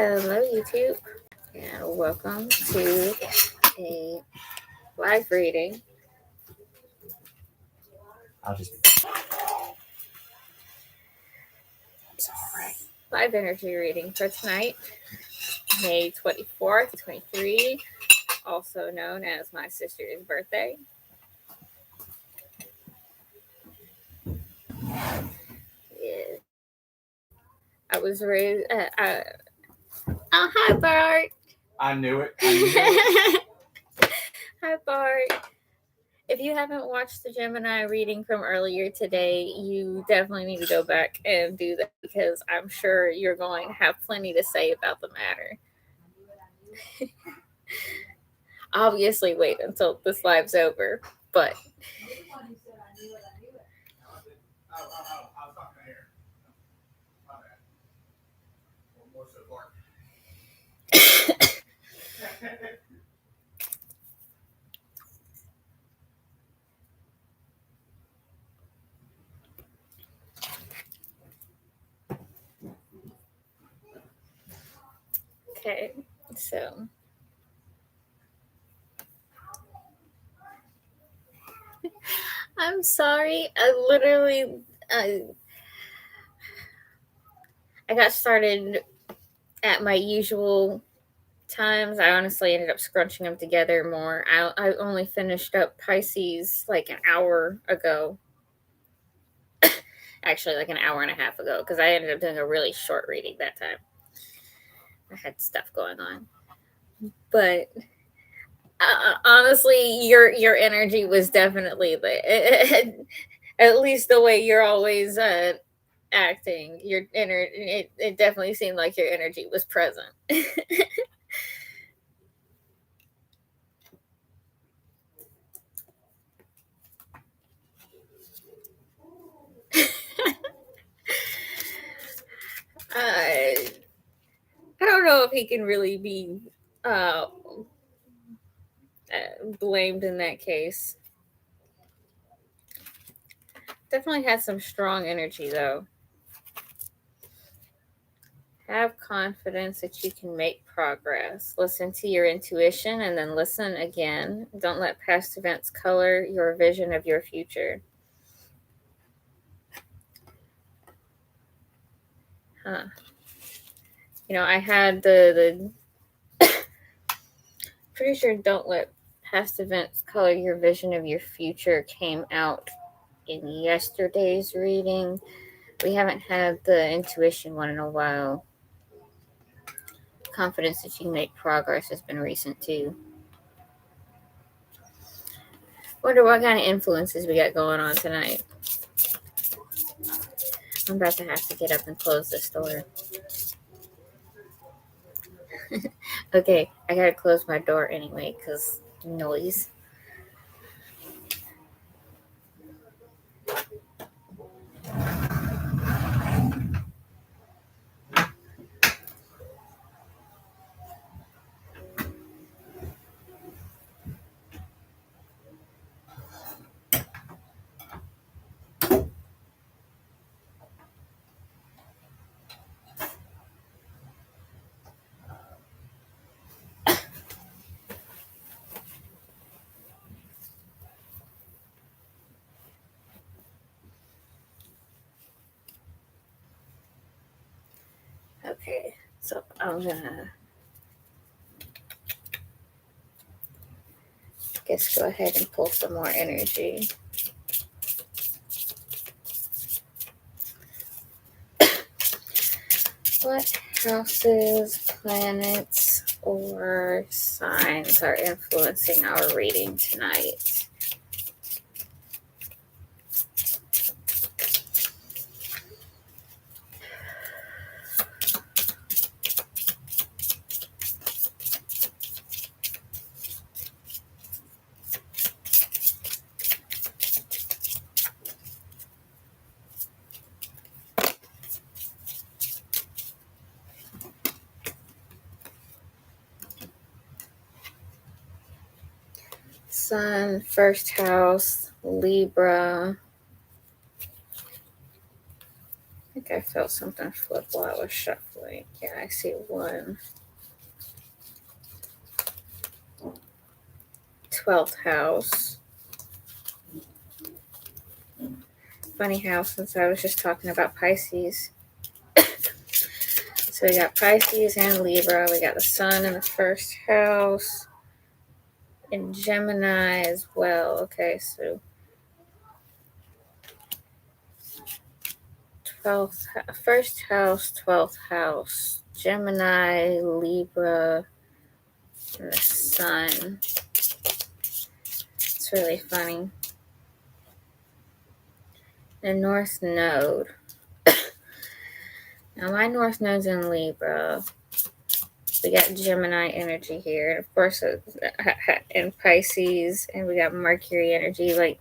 Hello, YouTube, and welcome to a live reading. Live energy reading for tonight, May 24th, 2023, also known as my sister's birthday. Yeah. I was raised. Oh, hi, Bart. I knew it. Hi, Bart. If you haven't watched the Gemini reading from earlier today, you definitely need to go back and do that because I'm sure you're going to have plenty to say about the matter. Obviously, wait until this live's over, but okay, so I'm sorry. I got started at my usual times. I honestly ended up scrunching them together more. I only finished up Pisces like an hour ago. Actually, like an hour and a half ago, because I ended up doing a really short reading that time. I had stuff going on. But honestly, your energy was definitely at least the way you're always acting. It definitely seemed like your energy was present. I don't know if he can really be blamed in that case. Definitely had some strong energy, though. Have confidence that you can make progress. Listen to your intuition and then listen again. Don't let past events color your vision of your future. Huh. You know, I had the pretty sure don't let past events color your vision of your future came out in yesterday's reading. We haven't had the intuition one in a while. Confidence that you can make progress has been recent too. Wonder what kind of influences we got going on tonight. I'm about to have to get up and close this door. Okay, I gotta close my door anyway because noise. Okay, so I'm gonna go ahead and pull some more energy. What houses, planets, or signs are influencing our reading tonight? Sun, first house, Libra. I think I felt something flip while I was shuffling. Yeah, I see one. 12th house. Funny how, since I was just talking about Pisces. So we got Pisces and Libra. We got the sun in the first house. And Gemini as well. Okay, so 12th, first house, 12th house. Gemini, Libra, and the sun. It's really funny. The North Node. Now my North Node's in Libra. We got Gemini energy here. And of course, in Pisces. And we got Mercury energy. Like,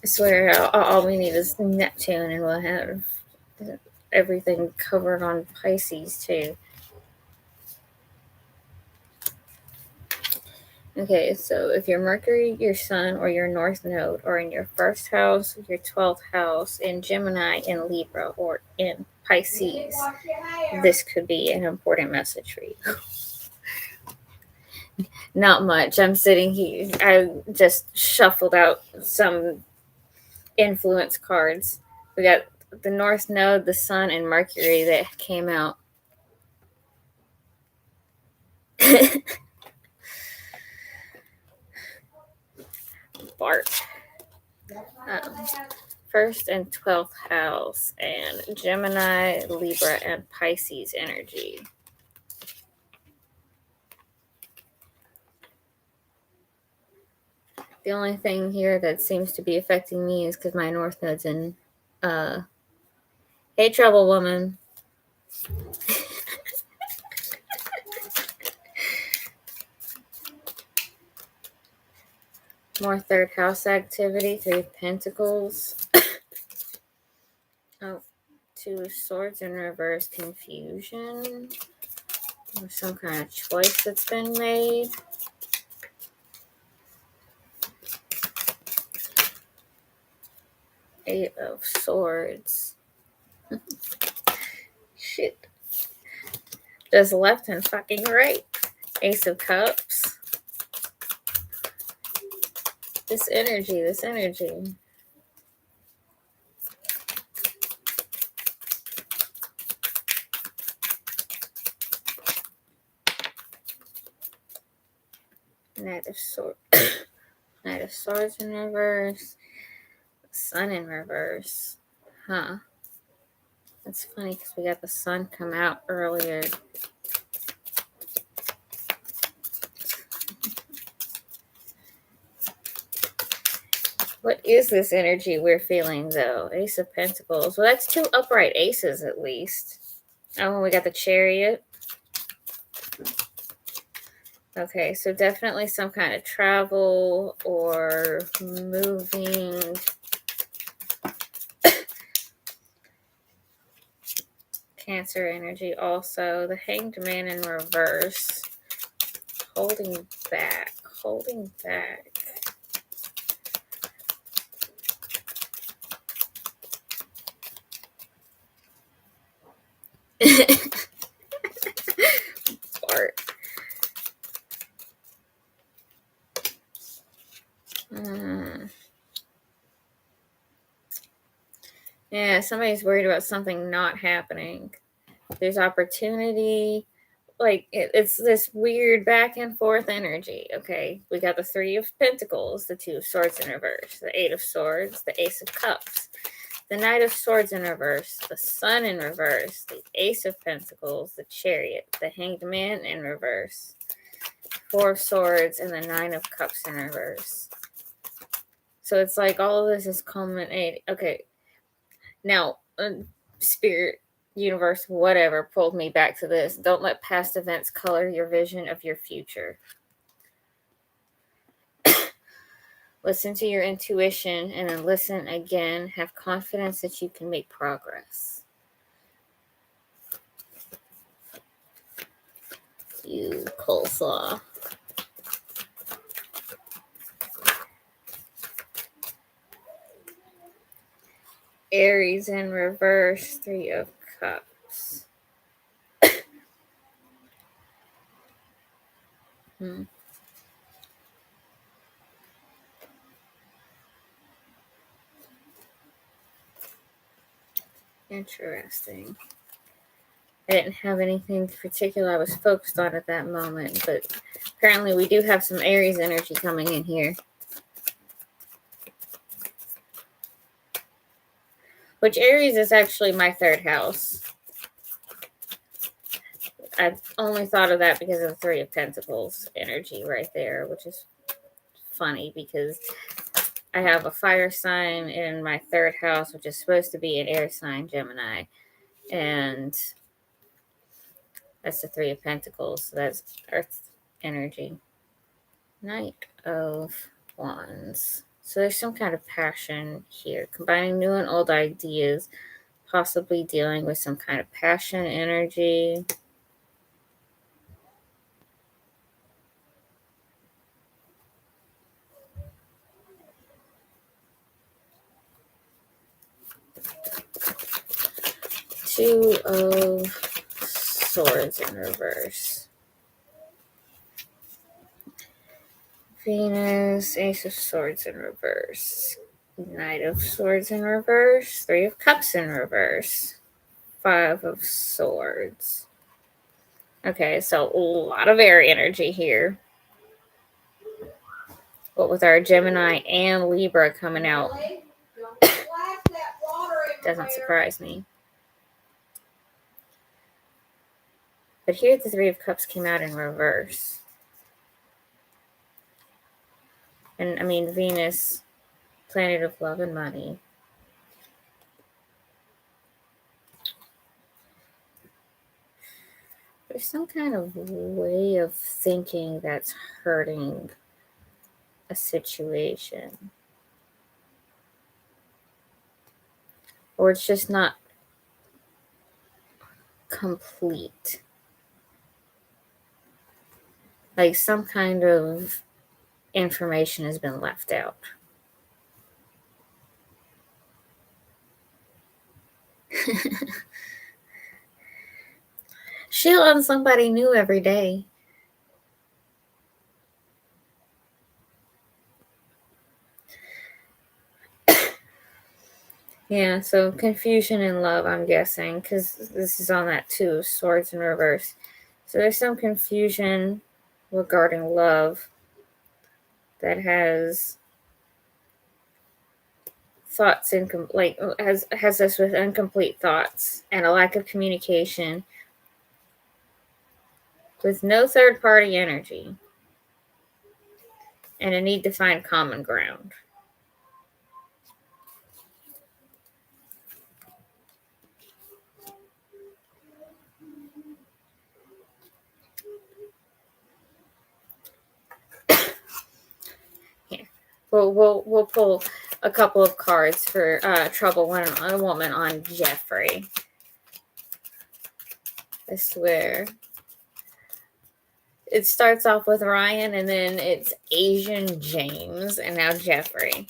I swear, all we need is Neptune, and we'll have everything covered on Pisces, too. Okay, so if your Mercury, your Sun, or your North Node are in your first house, your 12th house, in Gemini, in Libra, or in Pisces, this could be an important message for you. Not much. I'm sitting here. I just shuffled out some influence cards. We got the North Node, the Sun, and Mercury that came out. Bart. First and 12th house, and Gemini, Libra, and Pisces energy. The only thing here that seems to be affecting me is because my North Node's in, hey, trouble woman. More third house activity, 3 of Pentacles. Oh, 2 of Swords in reverse, confusion. Or some kind of choice that's been made. Eight of Swords. Shit. Just left and fucking right. Ace of Cups. This energy. Knight of Swords. Knight of Swords in reverse. Sun in reverse. Huh. That's funny because we got the sun come out earlier. What is this energy we're feeling, though? Ace of Pentacles. Well, that's 2 upright aces, at least. Oh, and we got the Chariot. Okay, so definitely some kind of travel or moving. Cancer energy also. The Hanged Man in reverse. Holding back. Bart. Yeah, somebody's worried about something not happening. There's opportunity. Like, it's this weird back and forth energy. Okay, we got the 3 of Pentacles, the 2 of Swords in reverse, the 8 of Swords, the Ace of Cups, the Knight of Swords in reverse, the Sun in reverse, the Ace of Pentacles, the Chariot, the Hanged Man in reverse, 4 of Swords, and the 9 of Cups in reverse. So it's like all of this is culminating. Okay, now, Spirit, universe, whatever, pulled me back to this. Don't let past events color your vision of your future. Listen to your intuition and then listen again. Have confidence that you can make progress. You coleslaw. Aries in reverse, 3 of Cups. Interesting. I didn't have anything particular I was focused on at that moment, but apparently we do have some Aries energy coming in here. Which Aries is actually my 3rd house. I've only thought of that because of the 3 of Pentacles energy right there, which is funny because I have a fire sign in my 3rd house, which is supposed to be an air sign, Gemini. And that's the 3 of Pentacles. So that's Earth energy. Knight of Wands. So there's some kind of passion here. Combining new and old ideas. Possibly dealing with some kind of passion energy. Two of Swords in reverse. Venus, Ace of Swords in reverse. Knight of Swords in reverse. 3 of Cups in reverse. 5 of Swords. Okay, so a lot of air energy here. But with our Gemini and Libra coming out, doesn't surprise me. But here the 3 of Cups came out in reverse. And I mean, Venus, planet of love and money. There's some kind of way of thinking that's hurting a situation. Or it's just not complete. Like some kind of information has been left out. She'll on somebody new every day. Yeah, so confusion in love, I'm guessing, because this is on that 2 of Swords in reverse. So there's some confusion regarding love that has thoughts has us with incomplete thoughts and a lack of communication with no third party energy and a need to find common ground. Here, we'll pull a couple of cards for trouble when a woman on Jeffrey. I swear. It starts off with Ryan, and then it's Asian James, and now Jeffrey.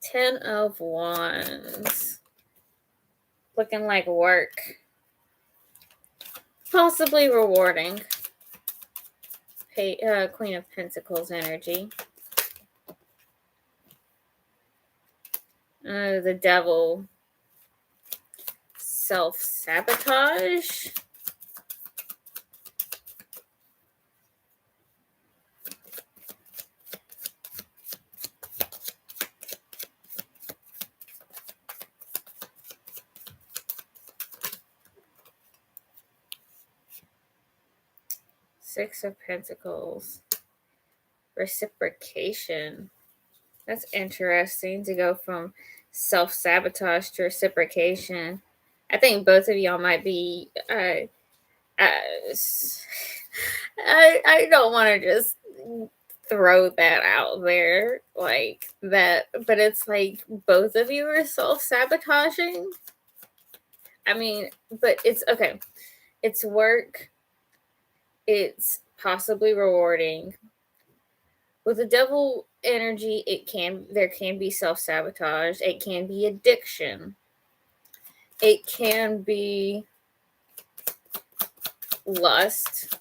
Ten of Wands. Looking like work. Possibly rewarding. Queen of Pentacles energy. The Devil. Self-sabotage. Six of Pentacles. Reciprocation. That's interesting to go from self-sabotage to reciprocation. I think both of y'all might be I don't want to just throw that out there like that, but it's like both of you are self-sabotaging. I mean, but it's okay. It's work. It's possibly rewarding. With the devil energy, there can be self-sabotage, it can be addiction, it can be lust.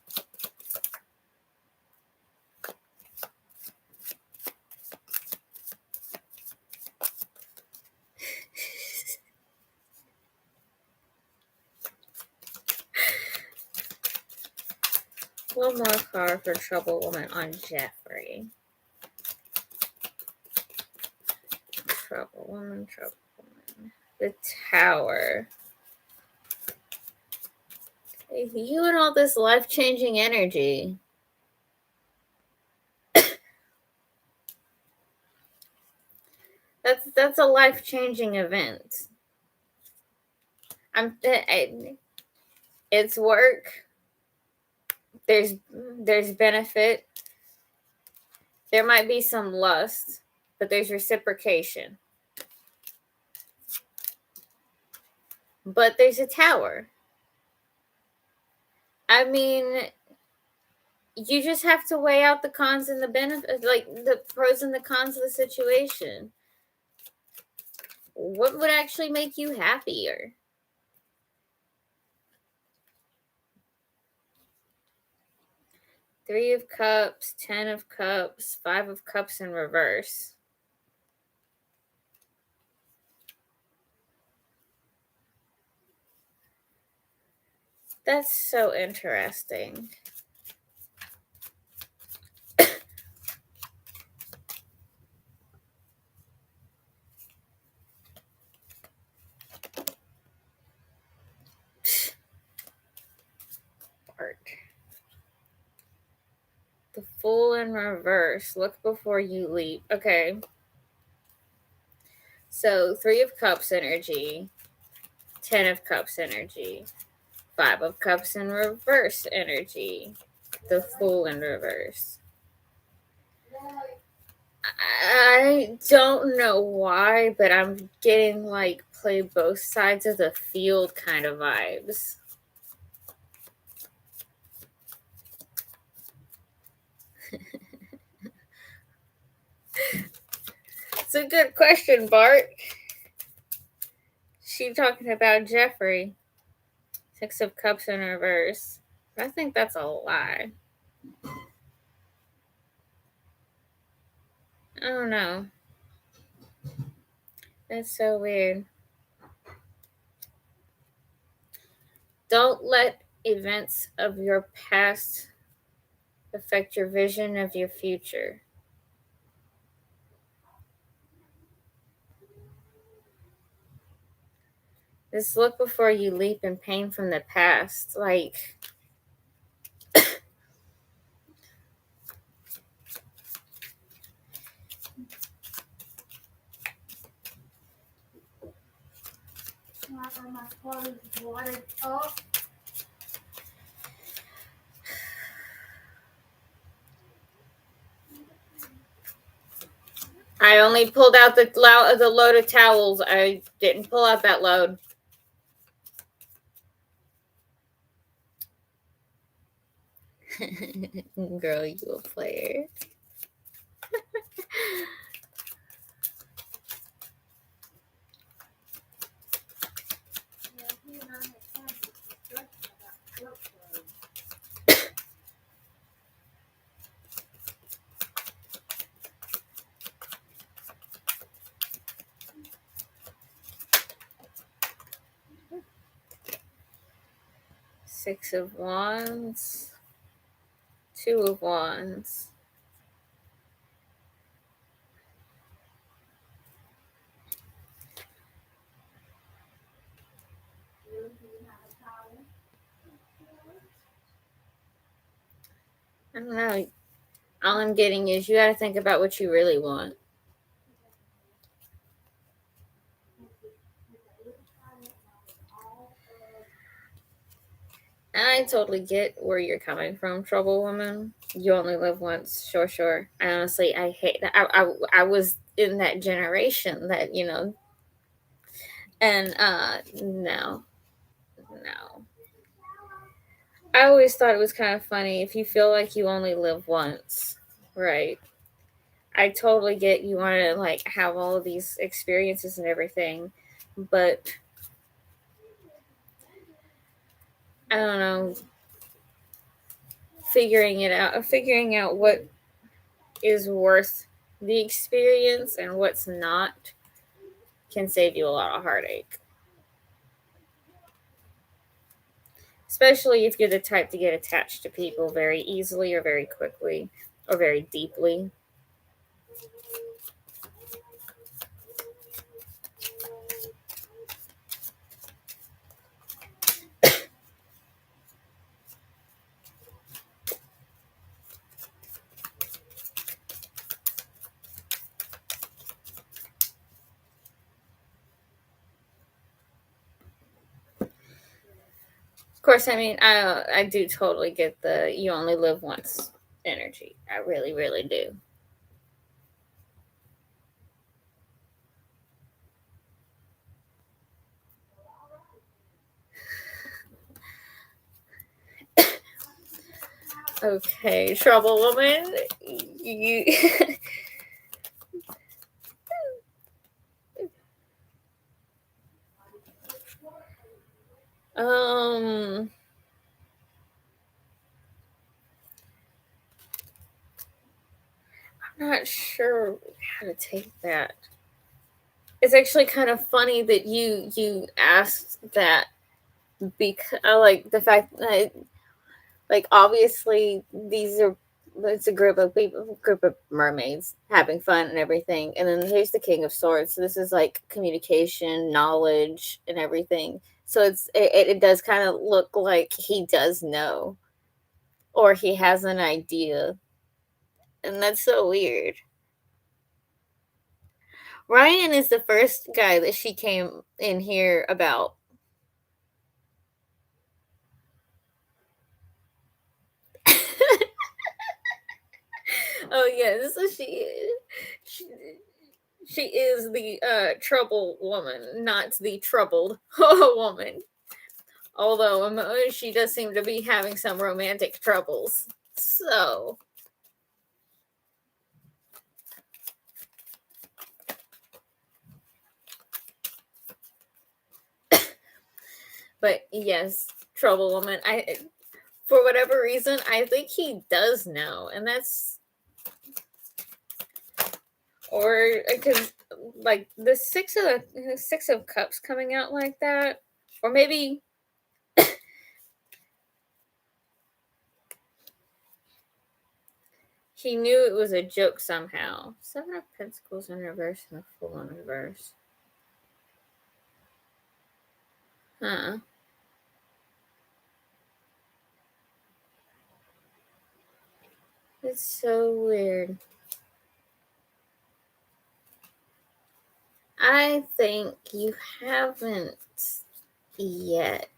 One more card for Trouble Woman on Jeffrey. Trouble Woman. The Tower. You and all this life-changing energy. That's a life-changing event. It's work. There's benefit. There might be some lust, but there's reciprocation. But there's a tower. I mean, you just have to weigh out the cons and the benefits, like the pros and the cons of the situation. What would actually make you happier? Three of Cups, 10 of Cups, 5 of Cups in reverse. That's so interesting. The Fool in reverse. Look before you leap. Okay. So 3 of Cups energy, 10 of Cups energy, 5 of Cups in reverse energy, the Fool in reverse. I don't know why, but I'm getting like play both sides of the field kind of vibes. It's a good question, Bart. She talking about Jeffrey. 6 of Cups in reverse. I think that's a lie. I don't know. That's so weird. Don't let events of your past affect your vision of your future. Just look before you leap in pain from the past. Like, My car is watered up. I only pulled out the load of towels. I didn't pull out that load. Girl, you a player. Six of Wands, 2 of Wands. I don't know. All I'm getting is you got to think about what you really want. And I totally get where you're coming from, Trouble Woman. You only live once, sure. Honestly, I hate that. I was in that generation that, and no. I always thought it was kind of funny if you feel like you only live once, right? I totally get you want to like have all of these experiences and everything, but I don't know, figuring out what is worth the experience and what's not can save you a lot of heartache. Especially if you're the type to get attached to people very easily or very quickly or very deeply. Of course, I mean, I do totally get the you only live once energy. I really, really do. Okay, trouble woman, you. um, I'm not sure how to take that. It's actually kind of funny that you asked that because I like the fact that like obviously these are it's a group of people, group of mermaids having fun and everything, and then there's the King of Swords. So this is like communication, knowledge, and everything. So it does kind of look like he does know, or he has an idea, and that's so weird. Ryan is the first guy that she came in here about. Oh yeah, so she she is the trouble woman, not the troubled woman. Although she does seem to be having some romantic troubles. So, but yes, trouble woman. I for whatever reason, I think he does know, and that's or because like the six of cups coming out like that, or maybe he knew it was a joke somehow. Seven of Pentacles in reverse and a Fool in reverse. Huh. It's so weird. I think you haven't yet.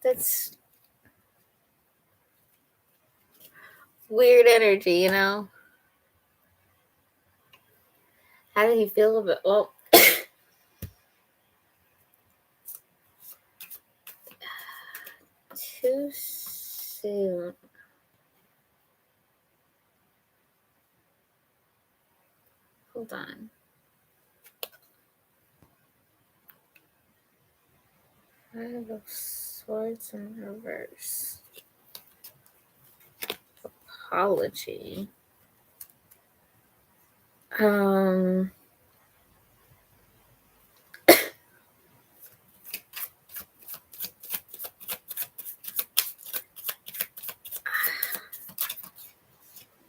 That's weird energy, you know? How do you feel about well too soon. Hold on. Five of Swords in reverse. Apology. Um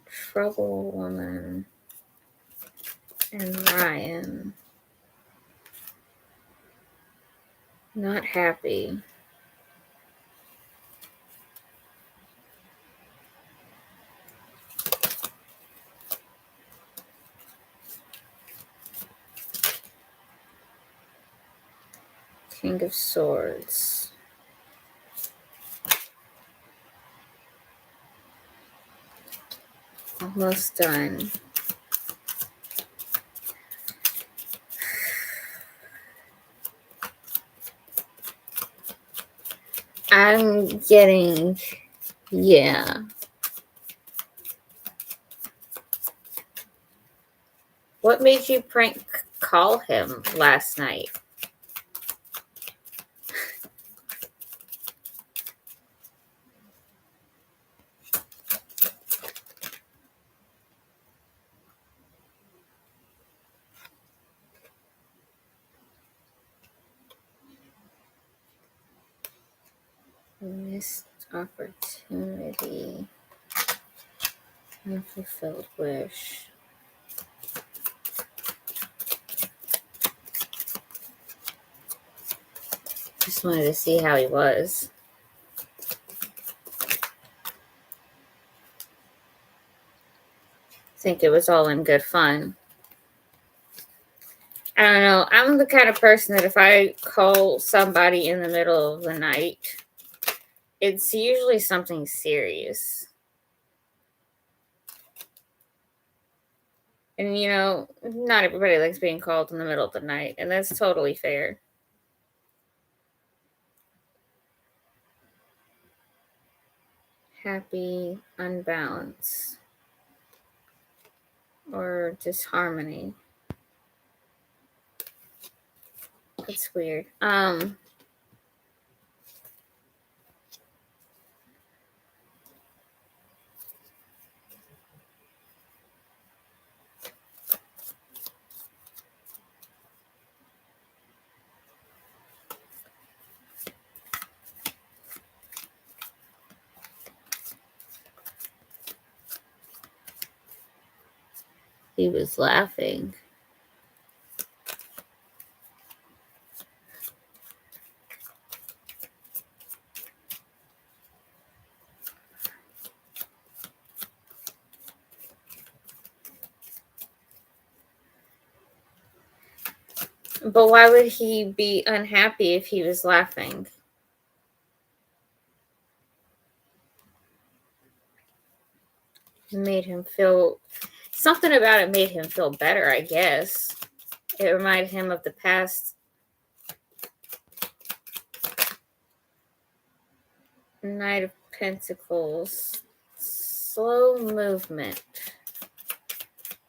Trouble Woman and Ryan. Not happy. King of Swords. Almost done. I'm getting Yeah. What made you prank call him last night? Missed opportunity. Unfulfilled wish. Just wanted to see how he was. Think it was all in good fun. I don't know. I'm the kind of person that if I call somebody in the middle of the night, it's usually something serious. And, you know, not everybody likes being called in the middle of the night, and that's totally fair. Happy unbalance or disharmony. That's weird. He was laughing. But why would he be unhappy if he was laughing? It made him feel something about it made him feel better, I guess. It reminded him of the past. Knight of Pentacles. Slow movement.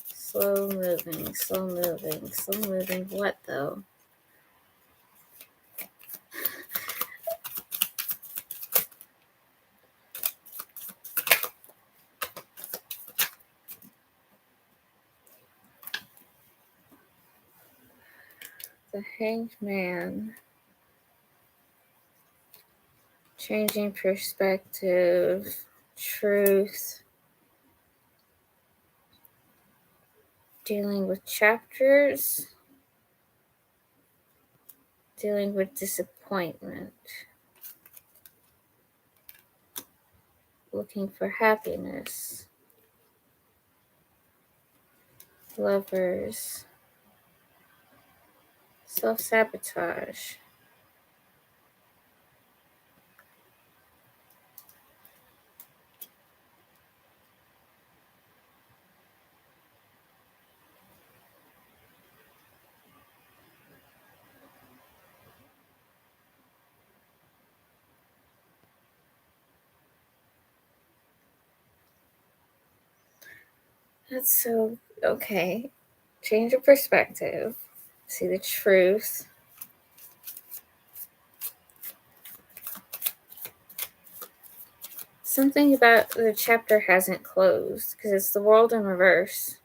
Slow moving, slow moving, slow moving. What though? The Hanged Man. Changing perspective. Truth. Dealing with chapters. Dealing with disappointment. Looking for happiness. Lovers. Self-sabotage. That's so okay. Change of perspective. See the truth. Something about the chapter hasn't closed because it's the world in reverse.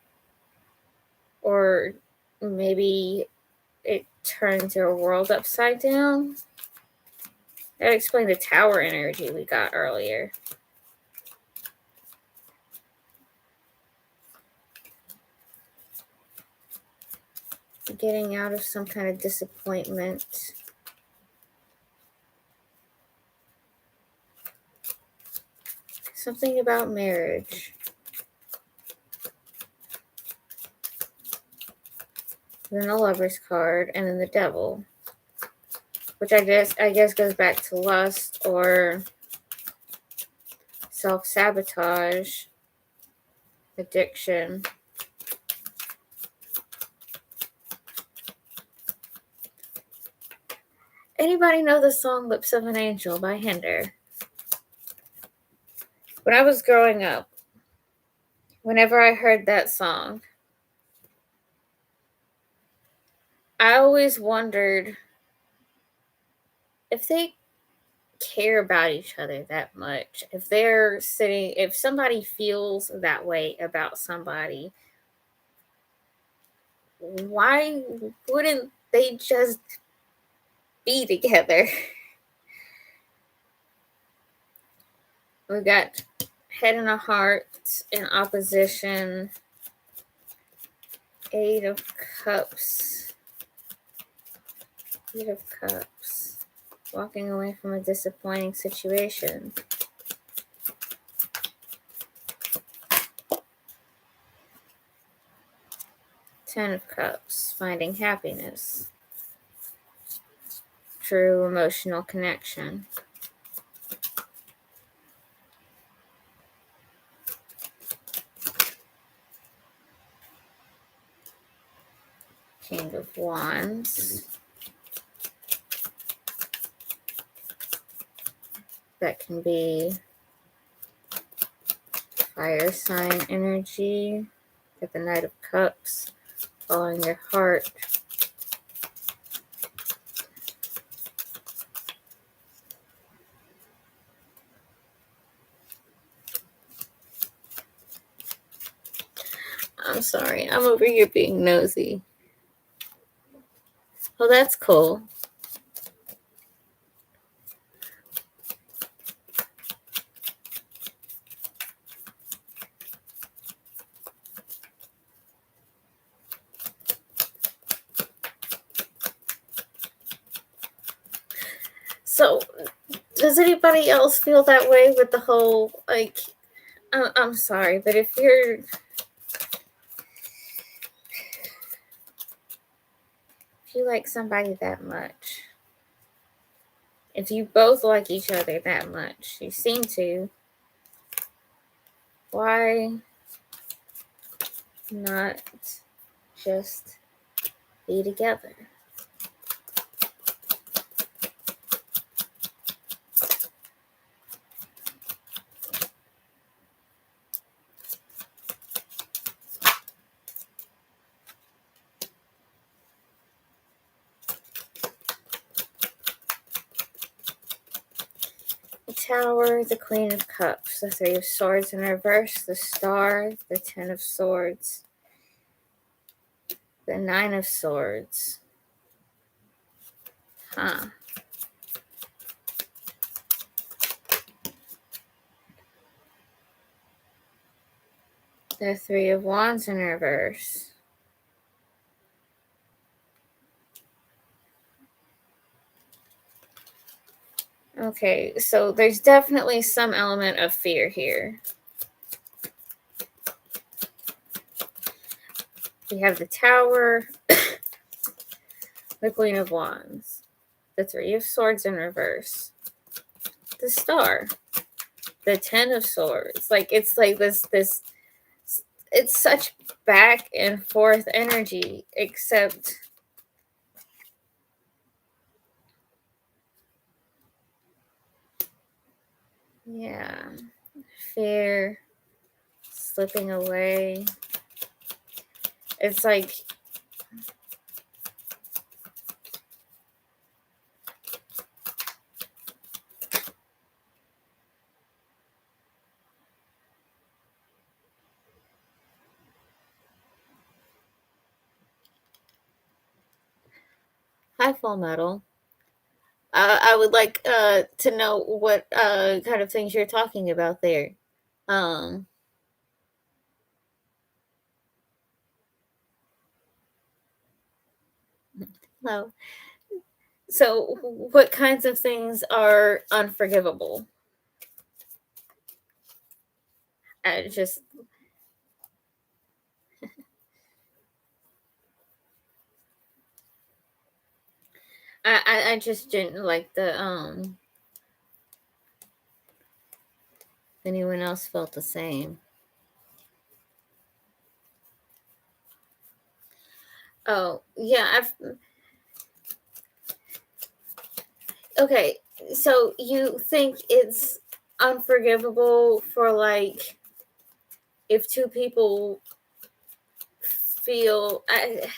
Or maybe it turns your world upside down. That explains the tower energy we got earlier. Getting out of some kind of disappointment. Something about marriage. Then the Lover's card, and then the Devil, which I guess goes back to lust or self-sabotage, addiction. Anybody know the song "Lips of an Angel" by Hinder? When I was growing up, whenever I heard that song, I always wondered if they care about each other that much. If somebody feels that way about somebody, why wouldn't they just be together? We got head and a heart in opposition, 8 of cups, 8 of cups, walking away from a disappointing situation. 10 of cups, finding happiness, true emotional connection. King of Wands. That can be fire sign energy. Get the Knight of Cups, following your heart. I'm sorry, I'm over here being nosy. Oh, that's cool. So, does anybody else feel that way with the whole, like, I'm sorry, but if you like somebody that much, if you both like each other that much, you seem to, why not just be together? Tower, the Queen of Cups, the 3 of Swords in reverse, the Star, the 10 of Swords, the 9 of Swords. Huh. The 3 of Wands in reverse. Okay, so there's definitely some element of fear here. We have the Tower, the Queen of Wands, the 3 of Swords in reverse, the Star, the 10 of Swords. Like, it's like this it's such back and forth energy, except yeah, fear, slipping away. It's like hi, Full Metal. I would like to know what kind of things you're talking about there. No. So, what kinds of things are unforgivable? I just, I just didn't like the anyone else felt the same. Oh yeah, okay. So you think it's unforgivable for, like, if two people feel I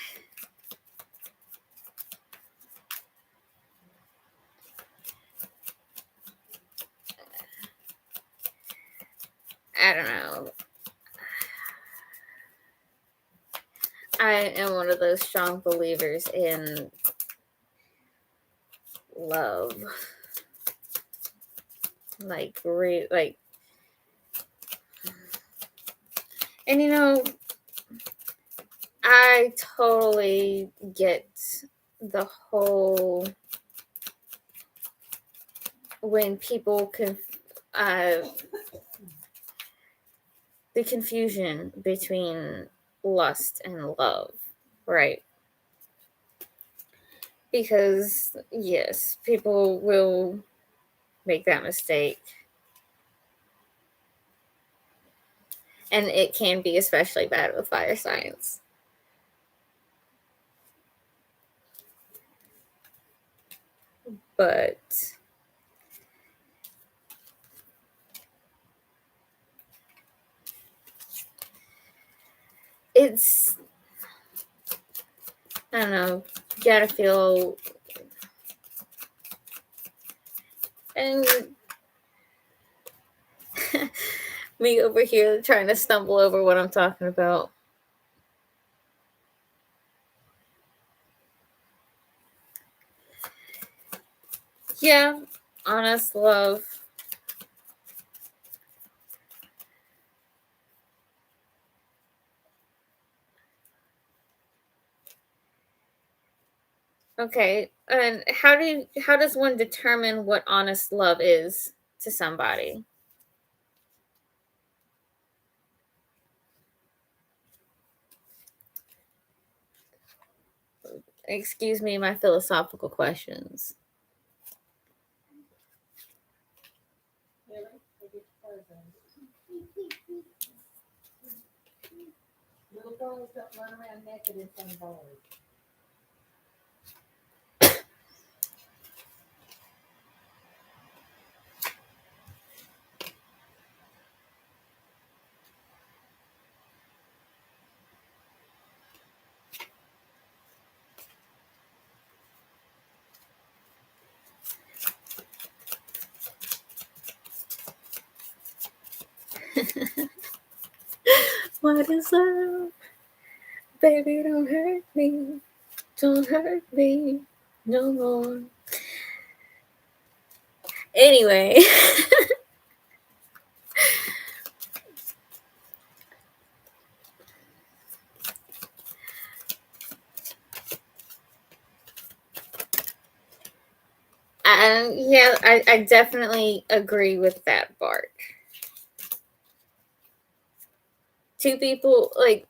don't know. I am one of those strong believers in love. Like, and you know, I totally get the whole when people the confusion between lust and love, right? Because yes, people will make that mistake, and it can be especially bad with fire signs. But it's, I don't know, you gotta feel, and me over here trying to stumble over what I'm talking about. Yeah, honest love. Okay, and how does one determine what honest love is to somebody? Excuse me, my philosophical questions. Little girls don't run around naked in front of boys. What is love? Baby, don't hurt me. Don't hurt me no more. Anyway. Yeah, I definitely agree with that, Bart. Two people, like,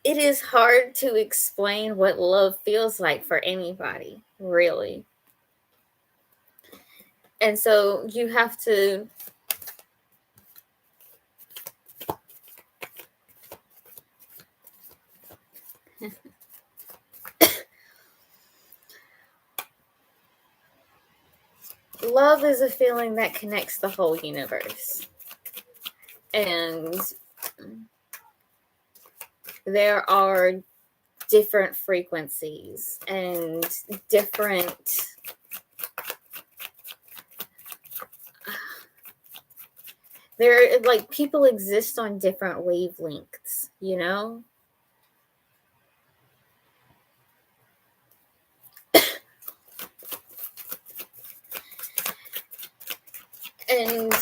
it is hard to explain what love feels like for anybody, really. And so you have to love is a feeling that connects the whole universe. And there are different frequencies and different there, like, people exist on different wavelengths, you know? and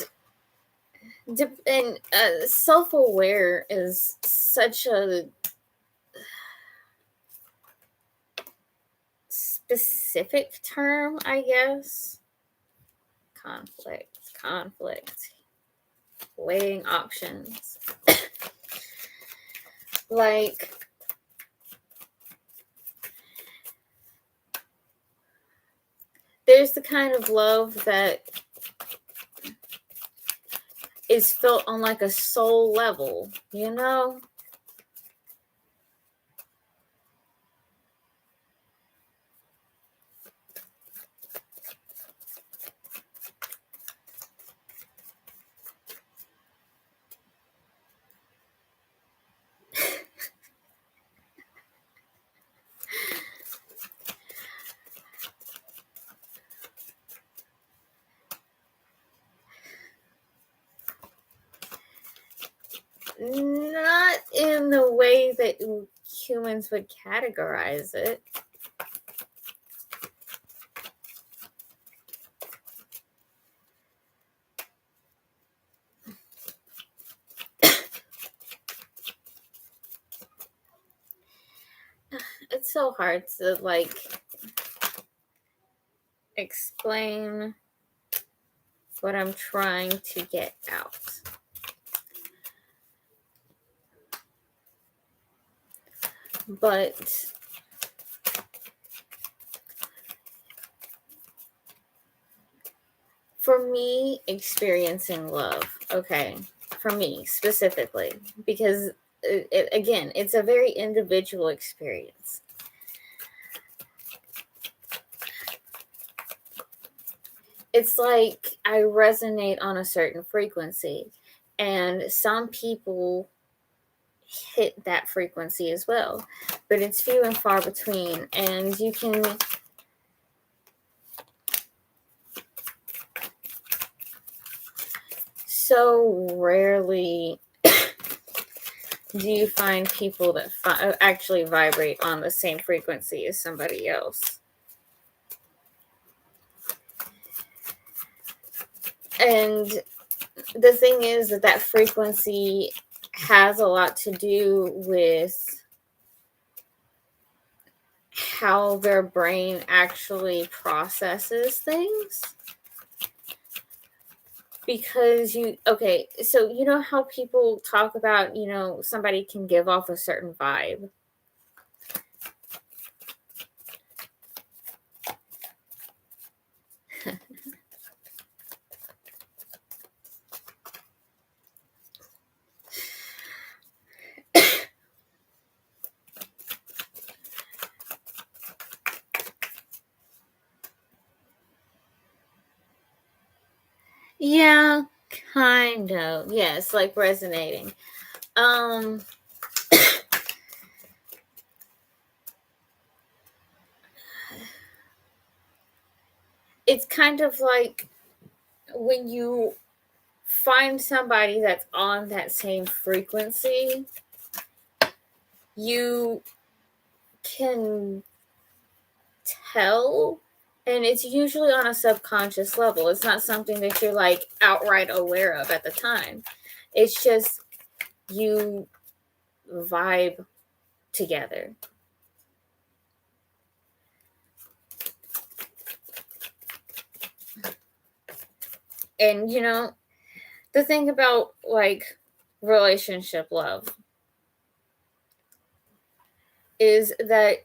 self-aware is such a specific term, I guess. Conflict, weighing options. Like, there's the kind of love that is felt on, like, a soul level, you know? Not in the way that humans would categorize it. It's so hard to like explain what I'm trying to get out. But for me, experiencing love, okay, for me specifically, because again, it's a very individual experience. It's like I resonate on a certain frequency, and some people hit that frequency as well, but it's few and far between, and you can so rarely do you find people that actually vibrate on the same frequency as somebody else. And the thing is that frequency has a lot to do with how their brain actually processes things. Because so you know how people talk about, somebody can give off a certain vibe. Yeah, kind of. Yes, like resonating. It's kind of like when you find somebody that's on that same frequency, you can tell, and it's usually on a subconscious level. It's not something that you're like outright aware of at the time. It's just you vibe together. And the thing about like relationship love is that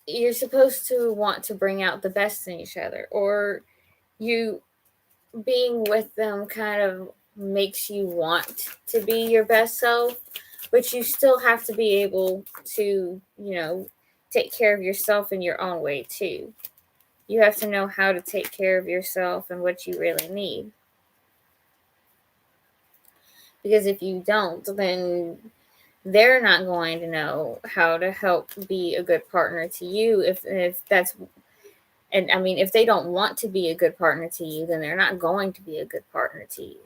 you're supposed to want to bring out the best in each other, or you being with them kind of makes you want to be your best self, but you still have to be able to, take care of yourself in your own way too. You have to know how to take care of yourself and what you really need. Because if you don't, then they're not going to know how to help be a good partner to you. If that's, and I mean, if they don't want to be a good partner to you, then they're not going to be a good partner to you.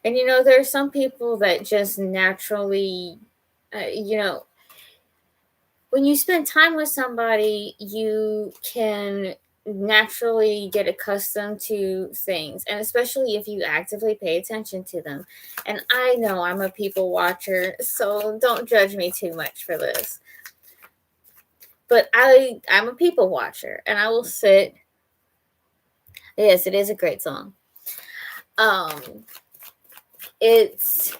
And there are some people that just naturally, when you spend time with somebody, you can naturally get accustomed to things, and especially if you actively pay attention to them. And I know I'm a people watcher, so don't judge me too much for this, but I'm a people watcher, and I will sit. Yes, it is a great song. It's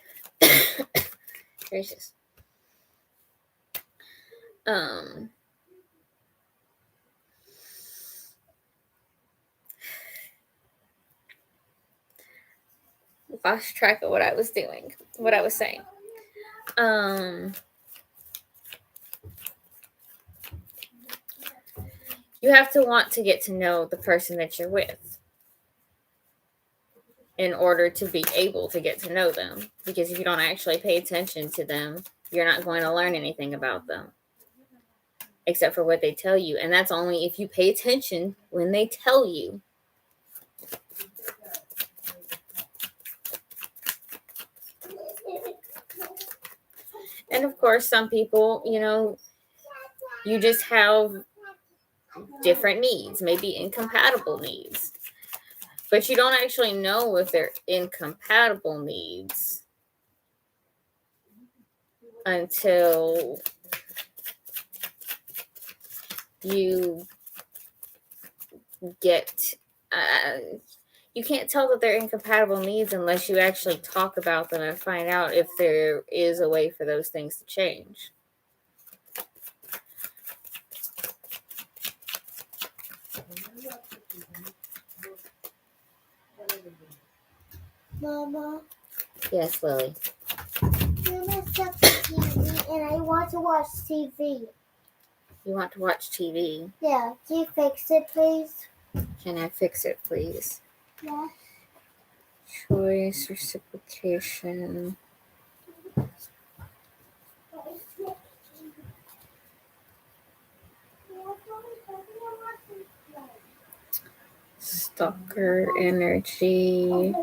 gracious. Lost track of what I was saying. You have to want to get to know the person that you're with in order to be able to get to know them. Because if you don't actually pay attention to them, you're not going to learn anything about them, except for what they tell you. And that's only if you pay attention when they tell you. And of course, some people, you just have different needs, maybe incompatible needs. But you don't actually know if they're incompatible needs until you get. You can't tell that they're incompatible needs unless you actually talk about them and find out if there is a way for those things to change. Mama, Yes, Lily. you messed up the TV and I want to watch TV. You want to watch TV? Yeah, can you fix it, please? Can I fix it, please? Yeah. Choice, reciprocation. Stalker energy.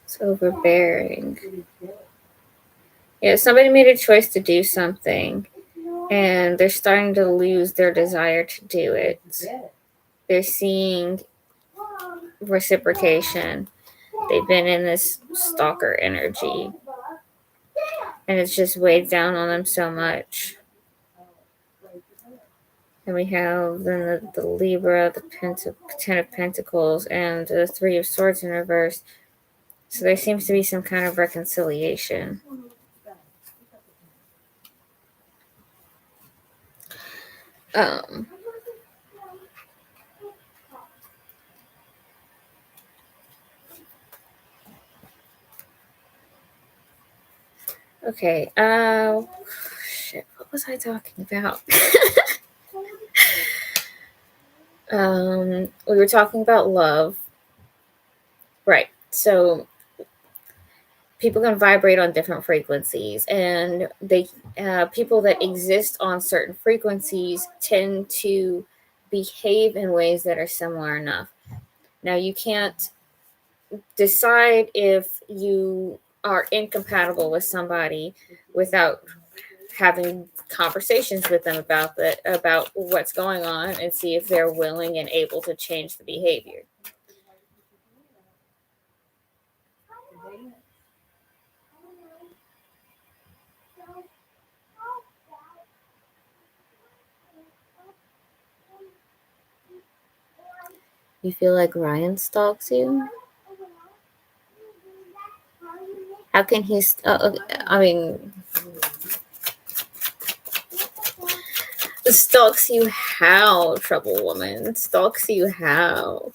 It's overbearing. Yeah, somebody made a choice to do something, and they're starting to lose their desire to do it. They're seeing reciprocation. They've been in this stalker energy, and it's just weighed down on them so much. And we have then the Libra, the Ten of Pentacles, and the Three of Swords in reverse. So there seems to be some kind of reconciliation. Okay. Shit. What was I talking about? We were talking about love. Right. So people can vibrate on different frequencies, and people that exist on certain frequencies tend to behave in ways that are similar enough. Now, you can't decide if you are incompatible with somebody without having conversations with them about what's going on, and see if they're willing and able to change the behavior. You feel like Ryan stalks you? How can he? I mean, stalks you how, trouble woman? Stalks you how?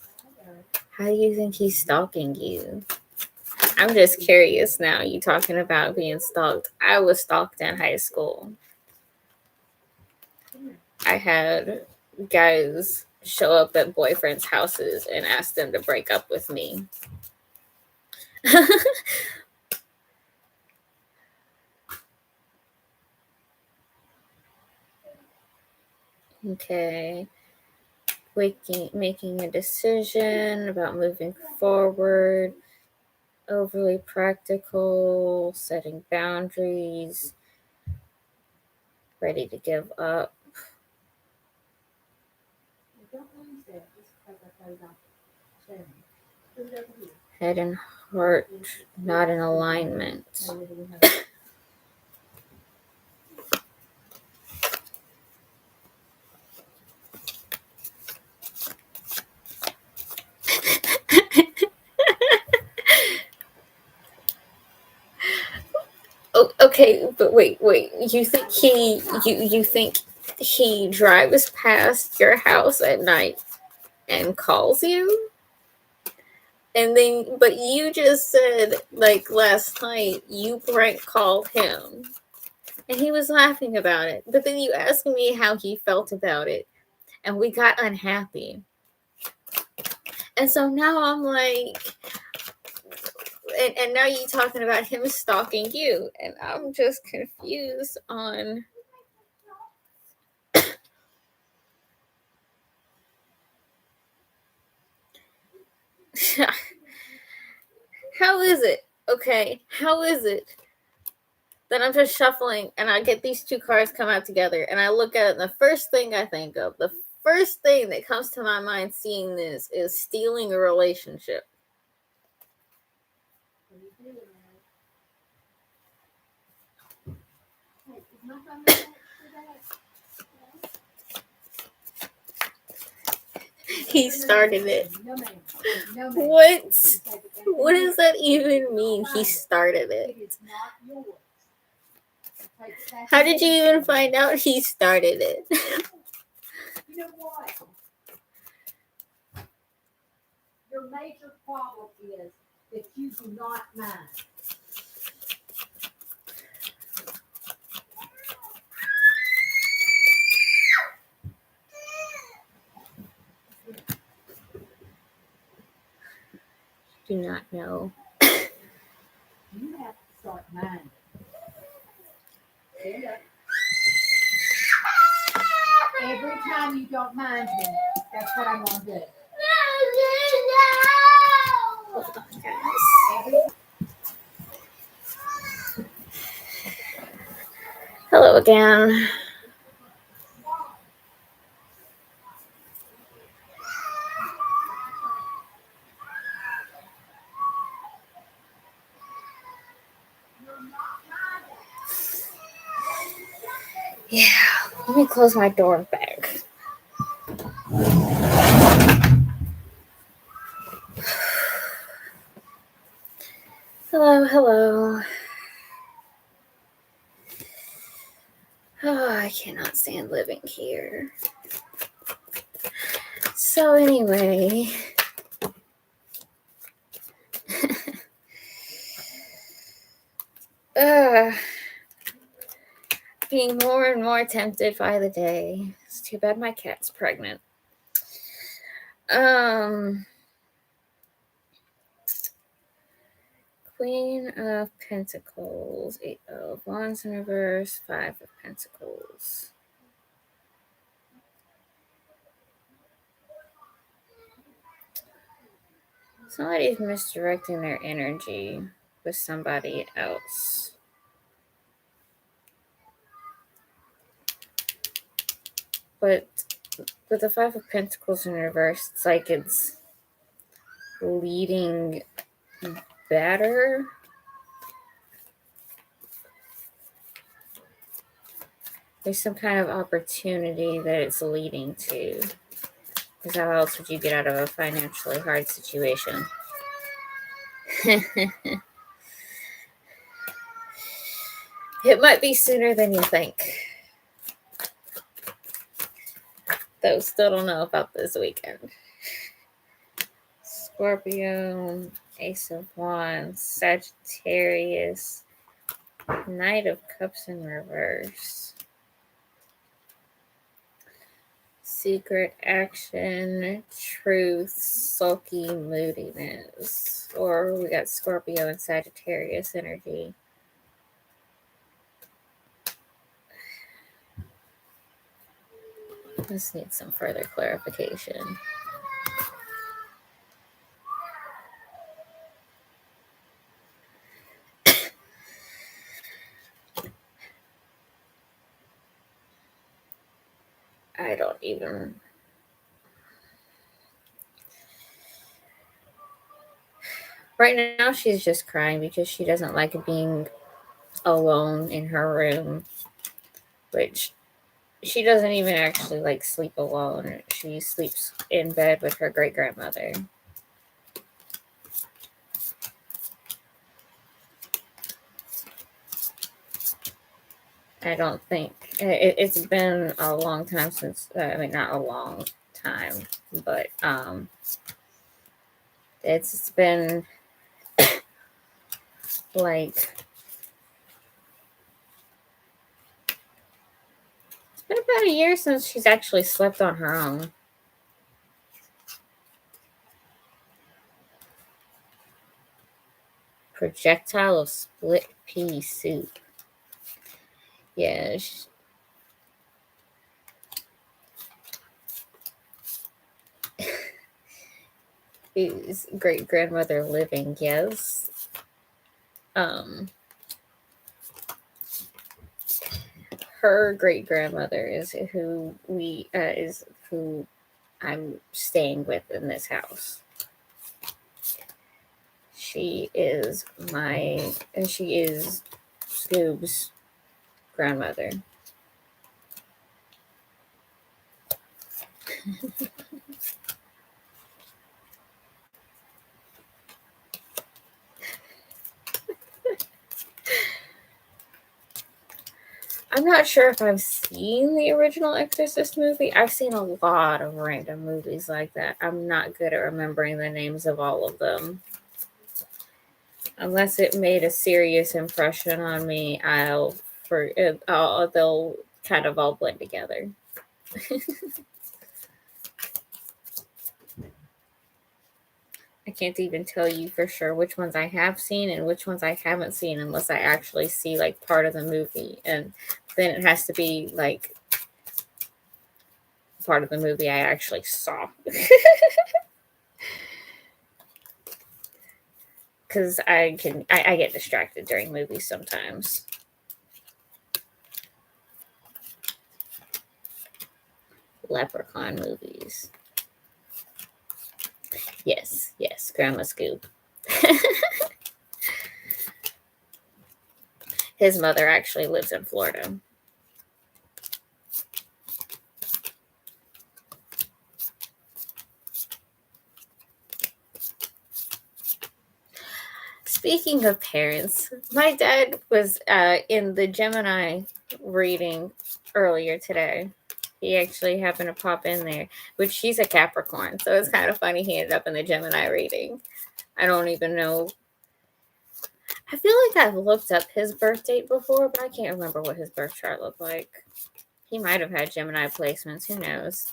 How do you think he's stalking you? I'm just curious now. You talking about being stalked. I was stalked in high school. I had guys show up at boyfriends' houses and ask them to break up with me. Okay. Making a decision about moving forward. Overly practical, setting boundaries, ready to give up. Head and heart not in alignment. Oh, okay, but wait. You think you think he drives past your house at night and calls you? And then, but you just said, like, last night you prank called him and he was laughing about it. But then you asked me how he felt about it, and we got unhappy. And so now I'm like, and now you talking about him stalking you, and I'm just confused on how is it? Okay, how is it Then I'm just shuffling, and I get these two cards come out together, and I look at it, and the first thing I think of, the first thing that comes to my mind seeing this is stealing a relationship. What are you doing, man? Hey, is my phone back today? He started it. No, ma'am. No, ma'am. What? You take it back What in. does that even mean? He started It it. is not yours. Take it back How in. did you even find out he started it? You know what? Your major problem is that you do not mind. Do not know. You have to start minding. Stand up. Every time you don't mind me, that's what I'm going to do. Hold on, guys. Every Hello again. Yeah, let me close my door back. Hello, hello. Oh, I cannot stand living here. So anyway, being more and more tempted by the day. It's too bad my cat's pregnant. Queen of Pentacles, 8 of Wands in reverse, 5 of Pentacles. Somebody's misdirecting their energy with somebody else. But with the 5 of Pentacles in reverse, it's like it's leading better. There's some kind of opportunity that it's leading to. Because how else would you get out of a financially hard situation? It might be sooner than you think. Though still don't know about this weekend. Scorpio, Ace of Wands, Sagittarius, Knight of Cups in reverse. Secret action, truth, sulky moodiness. Or we got Scorpio and Sagittarius energy. This needs some further clarification. I don't even... Right now, she's just crying because she doesn't like being alone in her room, which she doesn't even actually like sleep alone. She sleeps in bed with her great-grandmother. I don't think it's been a long time since, I mean, not a long time, but it's been like, it's been about a year since she's actually slept on her own. Projectile of split pea soup. Yeah. His great grandmother living, yes. her great grandmother is who I'm staying with in this house. She is Scoob's grandmother. I'm not sure if I've seen the original Exorcist movie. I've seen a lot of random movies like that. I'm not good at remembering the names of all of them. Unless it made a serious impression on me, they'll kind of all blend together. I can't even tell you for sure which ones I have seen and which ones I haven't seen unless I actually see like part of the movie, and then it has to be like part of the movie I actually saw. Because I get distracted during movies sometimes. Leprechaun movies. Yes, Grandma Scoop. His mother actually lives in Florida. Speaking of parents, my dad was in the Gemini reading earlier today. He actually happened to pop in there, which he's a Capricorn, so it's kind of funny he ended up in the Gemini reading. I don't even know. I feel like I've looked up his birth date before, but I can't remember what his birth chart looked like. He might have had Gemini placements. Who knows?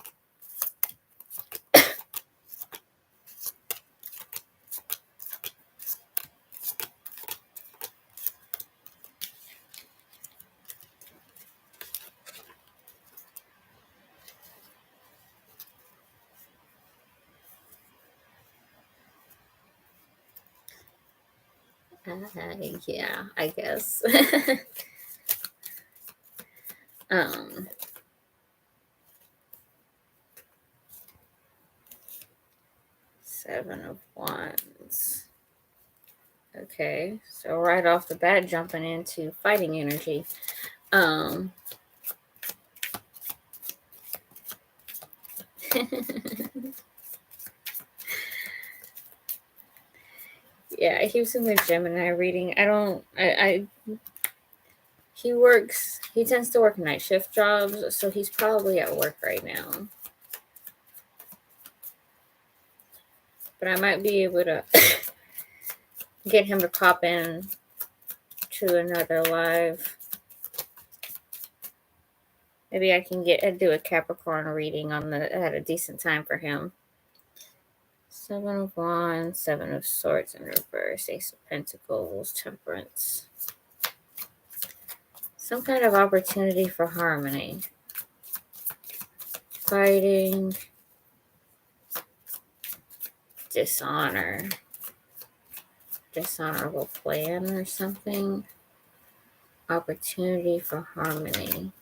Yeah, I guess. Seven of Wands. Okay, so right off the bat, jumping into fighting energy. Yeah, he was in the Gemini reading. He tends to work night shift jobs, so he's probably at work right now. But I might be able to get him to pop in to another live. Maybe I can do a Capricorn reading at a decent time for him. Seven of Wands, Seven of Swords in reverse, Ace of Pentacles, Temperance. Some kind of opportunity for harmony. Fighting. Dishonor. Dishonorable plan or something. Opportunity for harmony.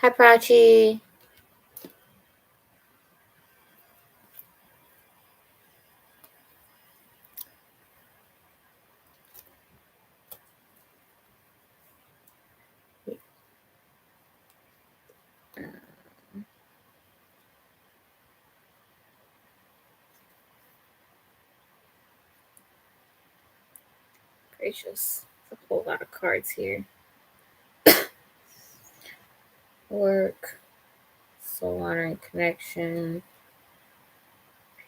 Hi, Prachi. Gracious. A whole lot of cards here. Work. Soul honoring connection.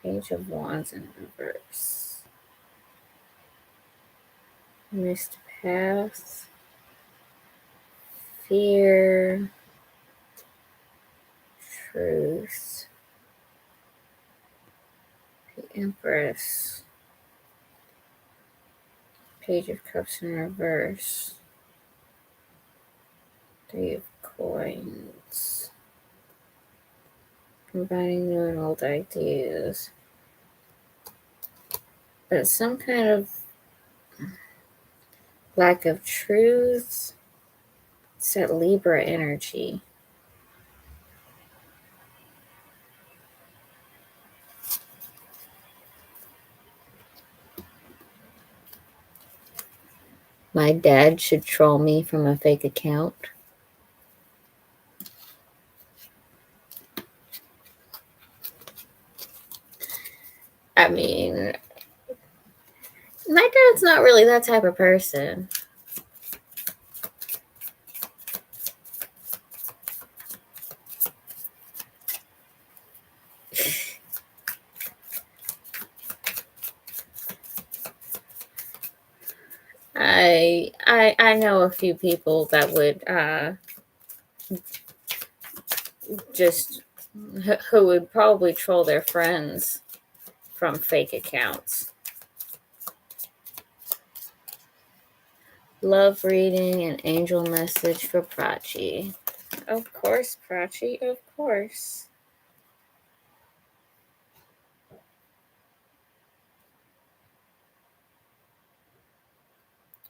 Page of Wands in reverse. Missed path. Fear. Truth. The Empress. Page of Cups in reverse. Three of Coins. Combining new and old ideas. But some kind of Lack of truth. It's that Libra energy. My dad should troll me from a fake account. I mean, my dad's not really that type of person. I know a few people that would just who would probably troll their friends from fake accounts. Love reading and angel message for Prachi. Of course, Prachi, of course.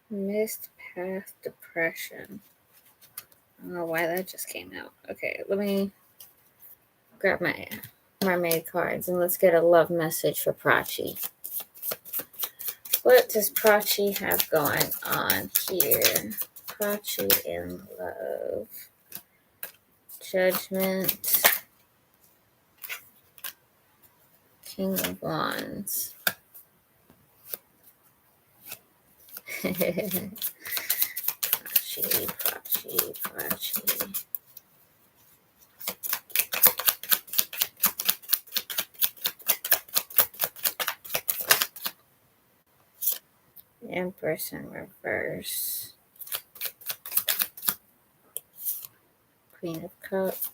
Missed path depression. I don't know why that just came out. Okay, let me grab my mermaid cards and let's get a love message for Prachi. What does Prachi have going on here? Prachi in love. Judgment. King of Wands. Prachi. Empress in reverse. Queen of Cups.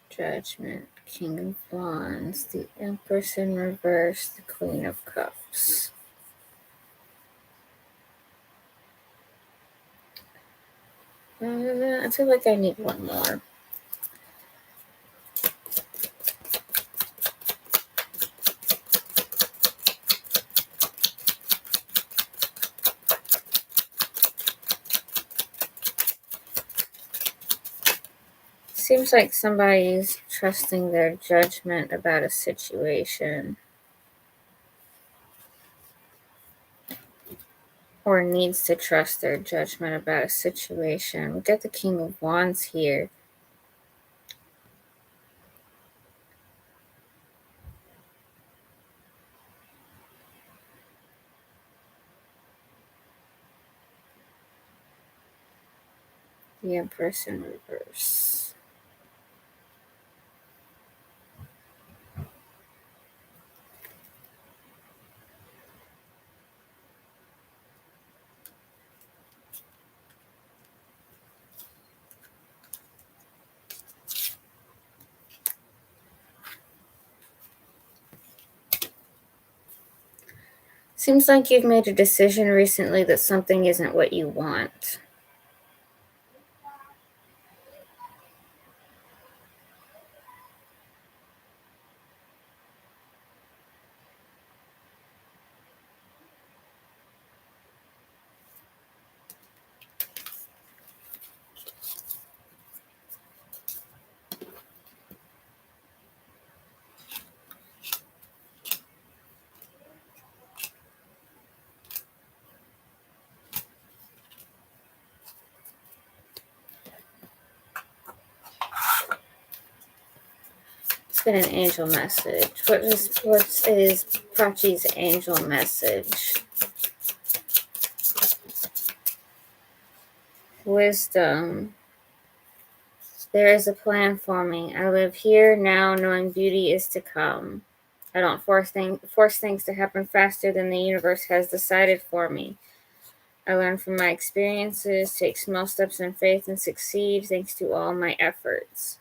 Judgment, King of Wands, the Empress in reverse, the Queen of Cups. I feel like I need one more. Seems like somebody's trusting their judgment about a situation. Or needs to trust their judgment about a situation. We got the King of Wands here. The Empress in reverse. Seems like you've made a decision recently that something isn't what you want. Let's get an angel message. What is Prachi's angel message? Wisdom. There is a plan for me. I live here now, knowing beauty is to come. I don't force things to happen faster than the universe has decided for me. I learn from my experiences, take small steps in faith, and succeed thanks to all my efforts.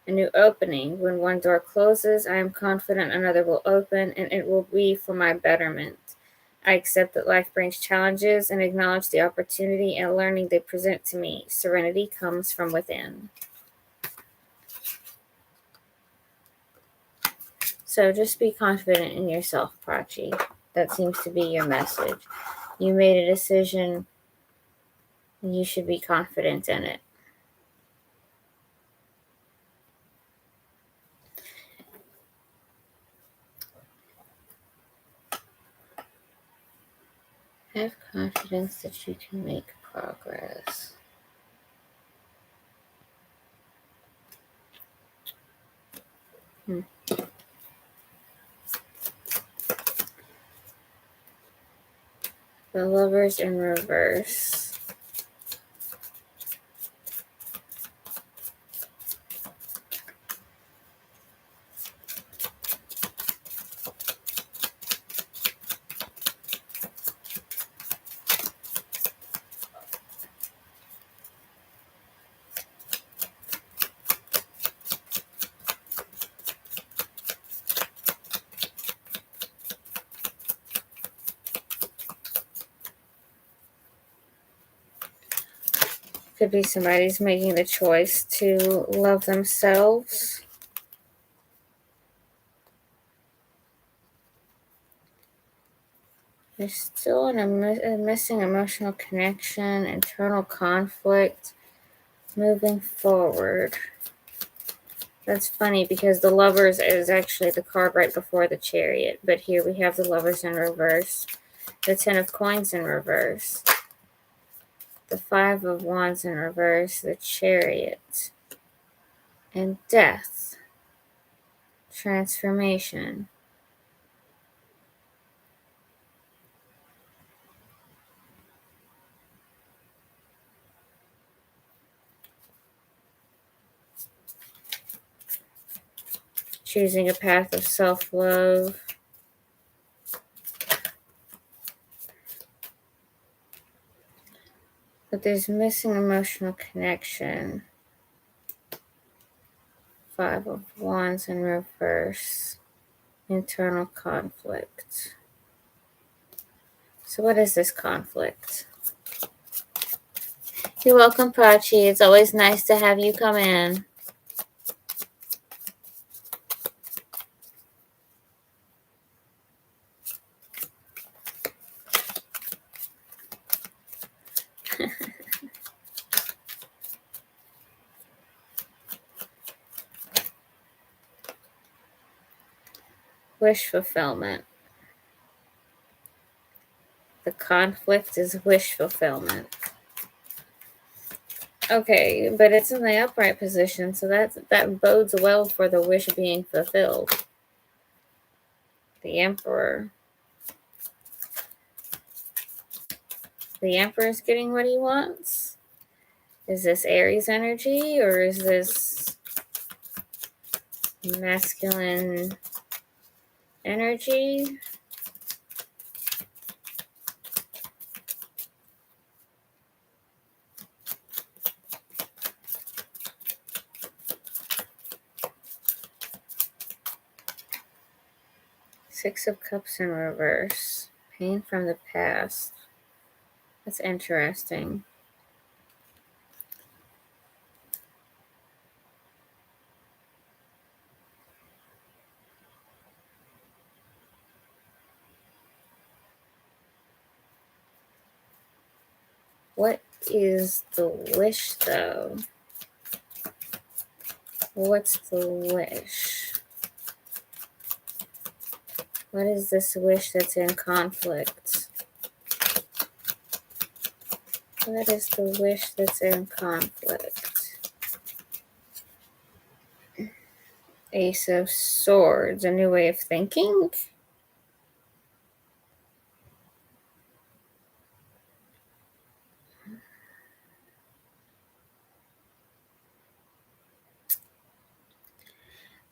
a new opening. When one door closes, I am confident another will open, and it will be for my betterment. I accept that life brings challenges and acknowledge the opportunity and learning they present to me. Serenity comes from within. So just be confident in yourself, Prachi. That seems to be your message. You made a decision. You should be confident in it. Have confidence that you can make progress. The Lovers in reverse. Could be somebody's making the choice to love themselves. They're still in a missing emotional connection, internal conflict, moving forward. That's funny because the Lovers is actually the card right before the Chariot, but here we have the Lovers in reverse, the Ten of Coins in reverse, the Five of Wands in reverse, the Chariot, and Death, transformation. Choosing a path of self-love. But there's missing emotional connection. Five of Wands in reverse. Internal conflict. So what is this conflict? You're welcome, Prachi. It's always nice to have you come in. Wish fulfillment. The conflict is wish fulfillment. Okay, but it's in the upright position, so that bodes well for the wish being fulfilled. The Emperor. The Emperor is getting what he wants? Is this Aries energy, or is this masculine energy? Six of Cups in reverse. Pain from the past. That's interesting. What is the wish, though? What's the wish? What is this wish that's in conflict? What is the wish that's in conflict? Ace of Swords, a new way of thinking?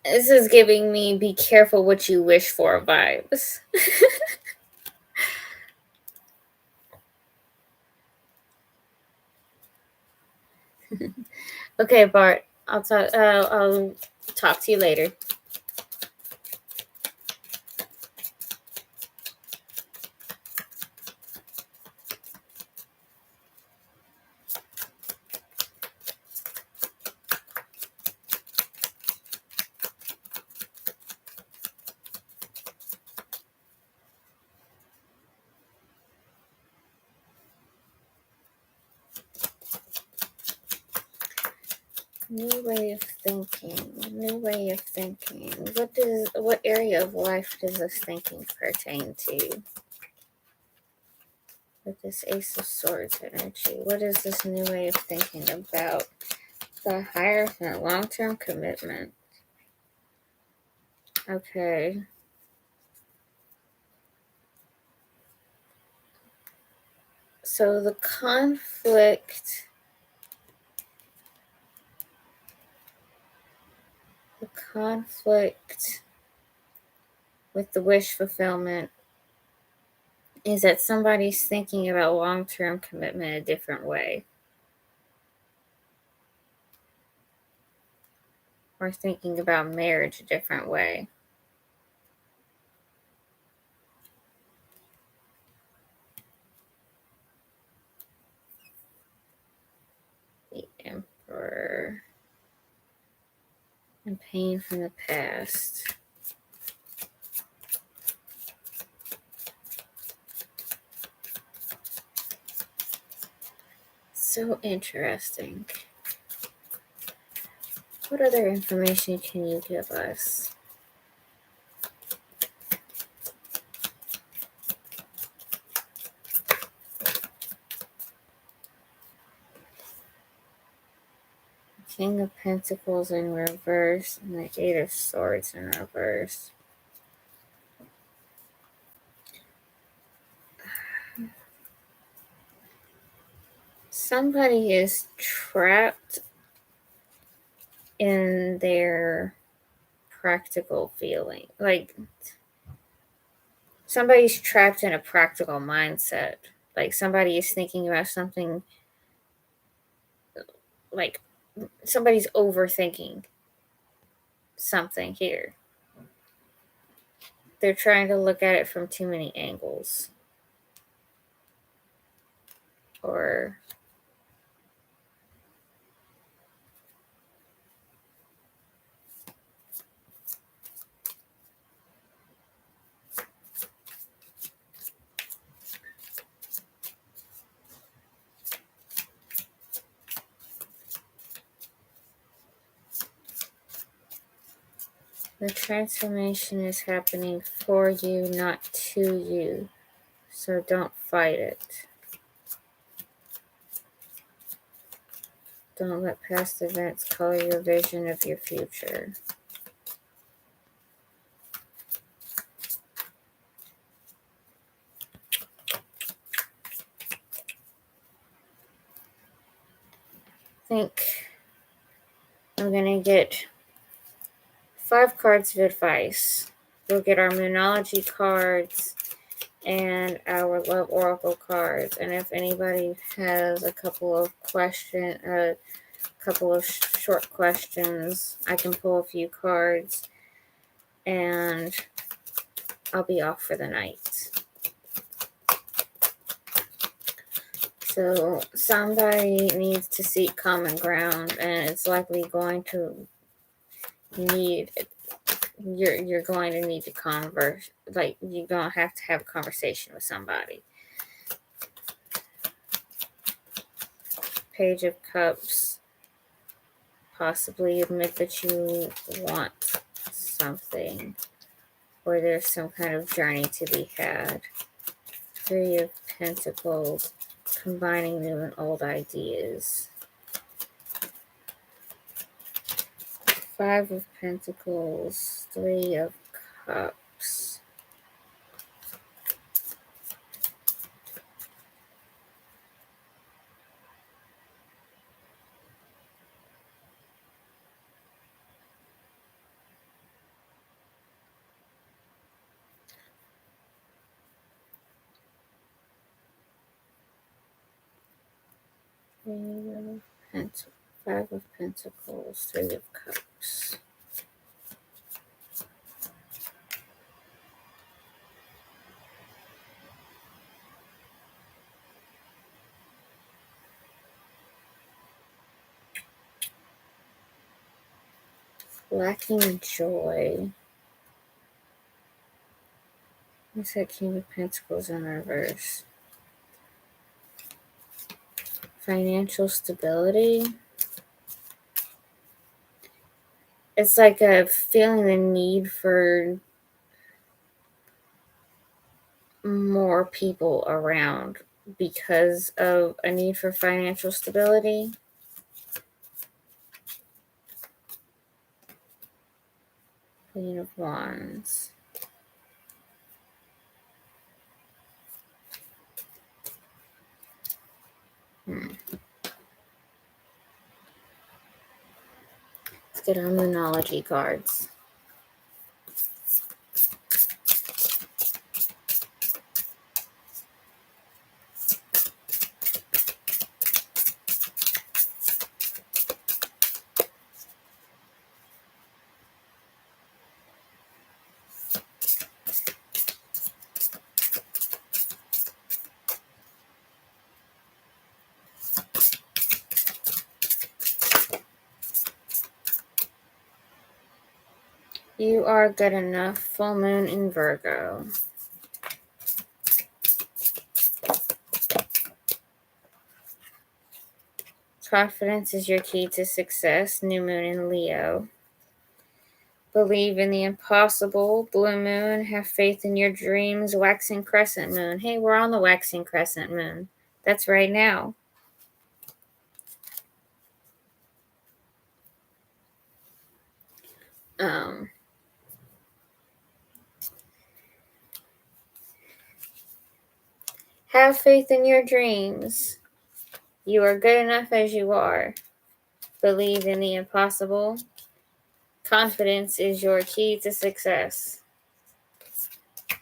This is giving me be careful what you wish for vibes. Okay, Bart. I'll talk to you later. New way of thinking. New way of thinking. What area of life does this thinking pertain to? With this Ace of Swords energy, what is this new way of thinking about the Hierophant long-term commitment? Okay. So the conflict with the wish fulfillment is that somebody's thinking about long-term commitment a different way. Or thinking about marriage a different way. The Emperor. And pain from the past. So interesting. What other information can you give us? King of Pentacles in reverse and the Eight of Swords in reverse. Somebody is trapped in their practical feeling. Like, somebody's trapped in a practical mindset. Like, somebody is thinking about something, like, somebody's overthinking something here. They're trying to look at it from too many angles. Or the transformation is happening for you, not to you. So don't fight it. Don't let past events color your vision of your future. I think I'm going to get 5 cards of advice. We'll get our Moonology cards and our Love Oracle cards. And if anybody has a couple of short questions, I can pull a few cards and I'll be off for the night. So somebody needs to seek common ground, and it's likely going to need, you're going to need to converse. Like, you're going to have a conversation with somebody. Page of Cups. Possibly admit that you want something, or there's some kind of journey to be had. 3 of Pentacles. Combining new and old ideas. 5 of Pentacles, 3 of Cups. Five of Pentacles, Three of Cups. Lacking joy. What's that King of Pentacles in reverse? Financial stability. It's like a feeling the need for more people around because of a need for financial stability. Queen of Wands. Let's get our Moonology cards. You are good enough. Full moon in Virgo. Confidence is your key to success. New moon in Leo. Believe in the impossible. Blue moon. Have faith in your dreams. Waxing crescent moon. Hey, we're on the waxing crescent moon. That's right now. Have faith in your dreams. You are good enough as you are. Believe in the impossible. Confidence is your key to success.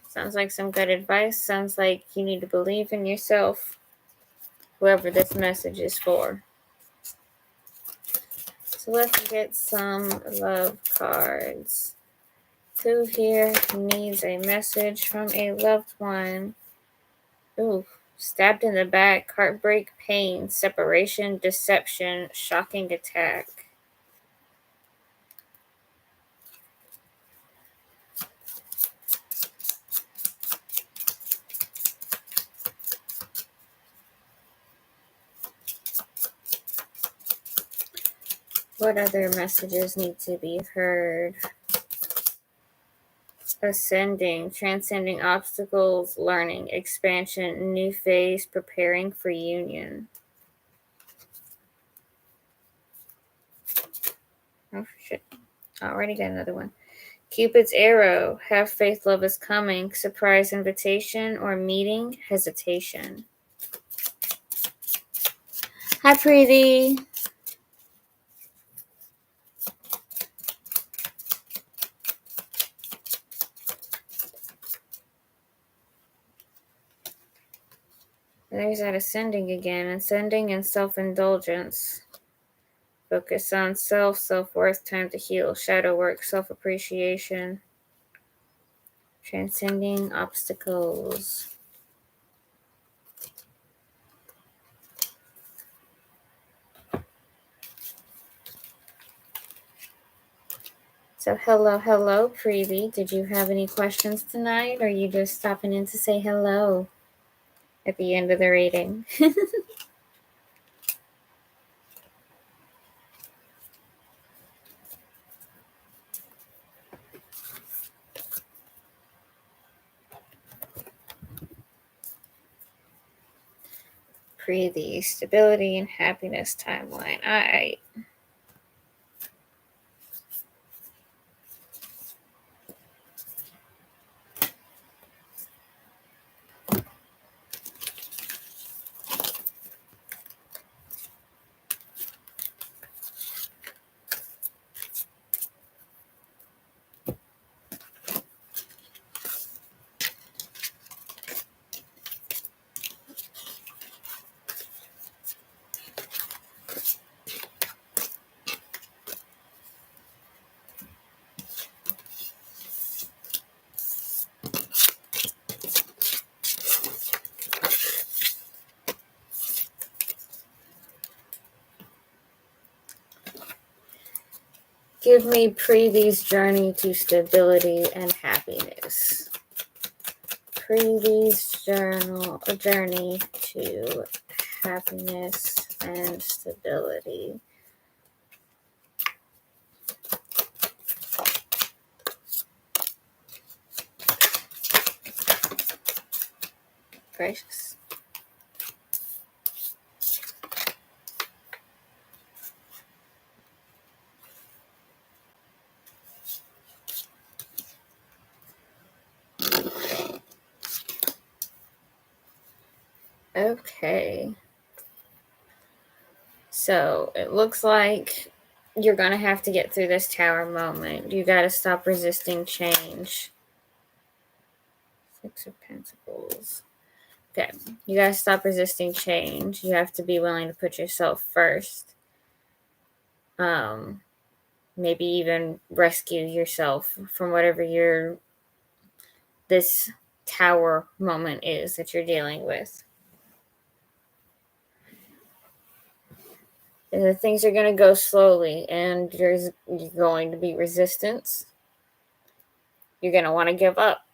Sounds like some good advice. Sounds like you need to believe in yourself, whoever this message is for. So let's get some love cards. Who here needs a message from a loved one? Ooh, stabbed in the back, heartbreak, pain, separation, deception, shocking attack. What other messages need to be heard? Ascending, transcending obstacles, learning, expansion, new phase, preparing for union. Oh shit. Already got another one. Cupid's arrow, have faith, love is coming, surprise invitation or meeting, hesitation. Hi, Preeti. There's that ascending again. Ascending and self-indulgence. Focus on self, self-worth, time to heal. Shadow work, self-appreciation. Transcending obstacles. So hello, Preeti. Did you have any questions tonight? Or are you just stopping in to say hello at the end of the reading? Preeti, stability and happiness timeline. All right. Give me Previ's journey to stability and happiness. Previ's journey to happiness and stability. Gracious. Okay. So it looks like you're going to have to get through this tower moment. You got to stop resisting change. 6 of Pentacles. Okay. You got to stop resisting change. You have to be willing to put yourself first. Maybe even rescue yourself from whatever this tower moment is that you're dealing with. And things are going to go slowly, and there's going to be resistance. You're going to want to give up.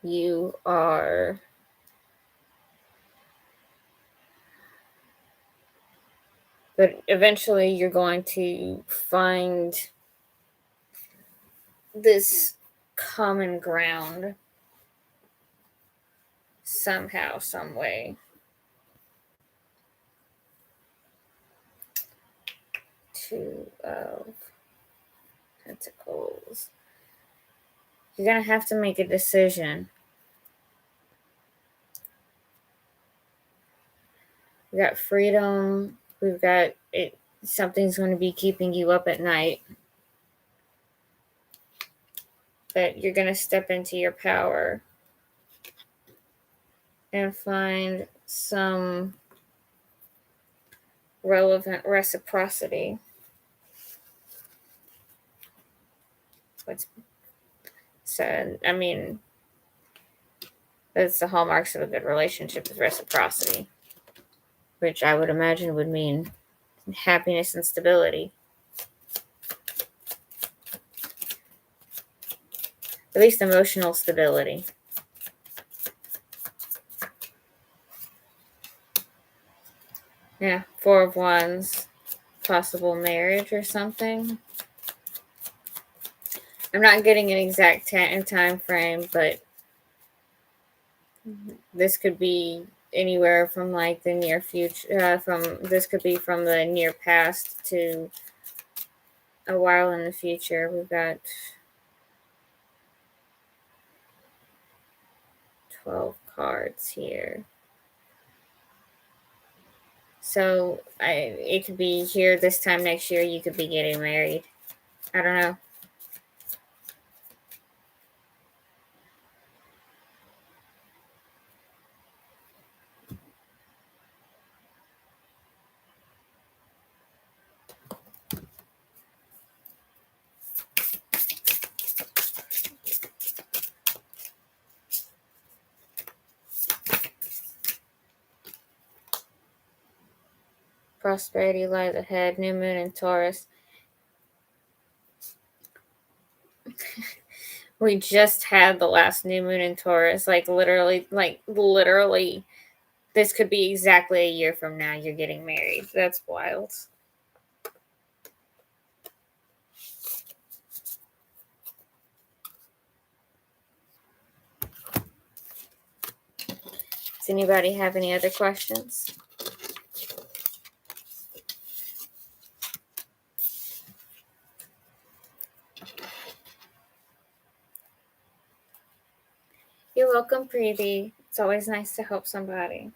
You are but eventually you're going to find this common ground somehow, some way. 2 of Pentacles. You're going to have to make a decision. We got freedom. We've got it. Something's going to be keeping you up at night. But you're going to step into your power and find some relevant reciprocity. So, I mean, that's the hallmarks of a good relationship is reciprocity, which I would imagine would mean happiness and stability. At least emotional stability. Yeah, 4 of Wands, possible marriage or something. I'm not getting an exact time frame, but this could be anywhere from like the near future. This could be from the near past to a while in the future. We've got 12 cards here. So it could be here this time next year. You could be getting married. I don't know. Prosperity lies ahead. New moon in Taurus. We just had the last new moon in Taurus. Like literally, this could be exactly a year from now you're getting married. That's wild. Does anybody have any other questions? You're welcome, Preeti. It's always nice to help somebody.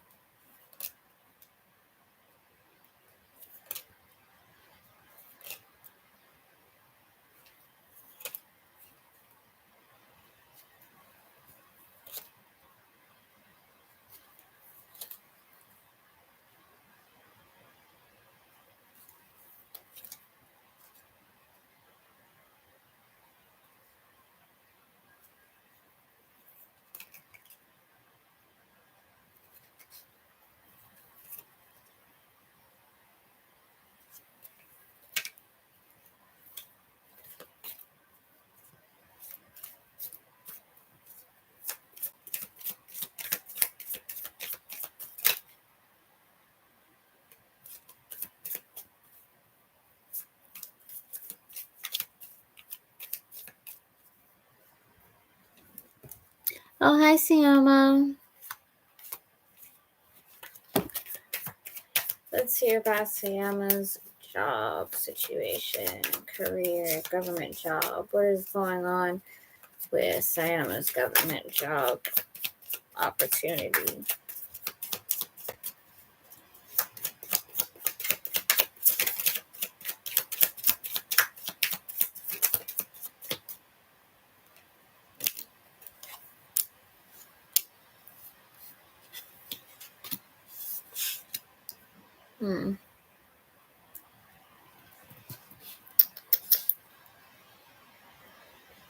Oh, hi, Sioma. Let's hear about Siama's job situation, career, government job. What is going on with Siama's government job opportunity?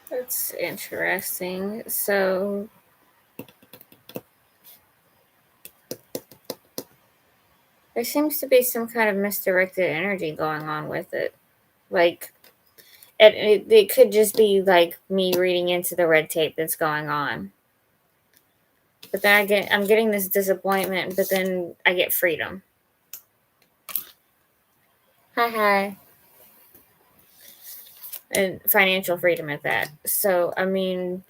That's interesting. So there seems to be some kind of misdirected energy going on with it. Like, it could just be like me reading into the red tape that's going on. But then I'm getting this disappointment, but then I get freedom. Hi. And financial freedom at that. So, I mean,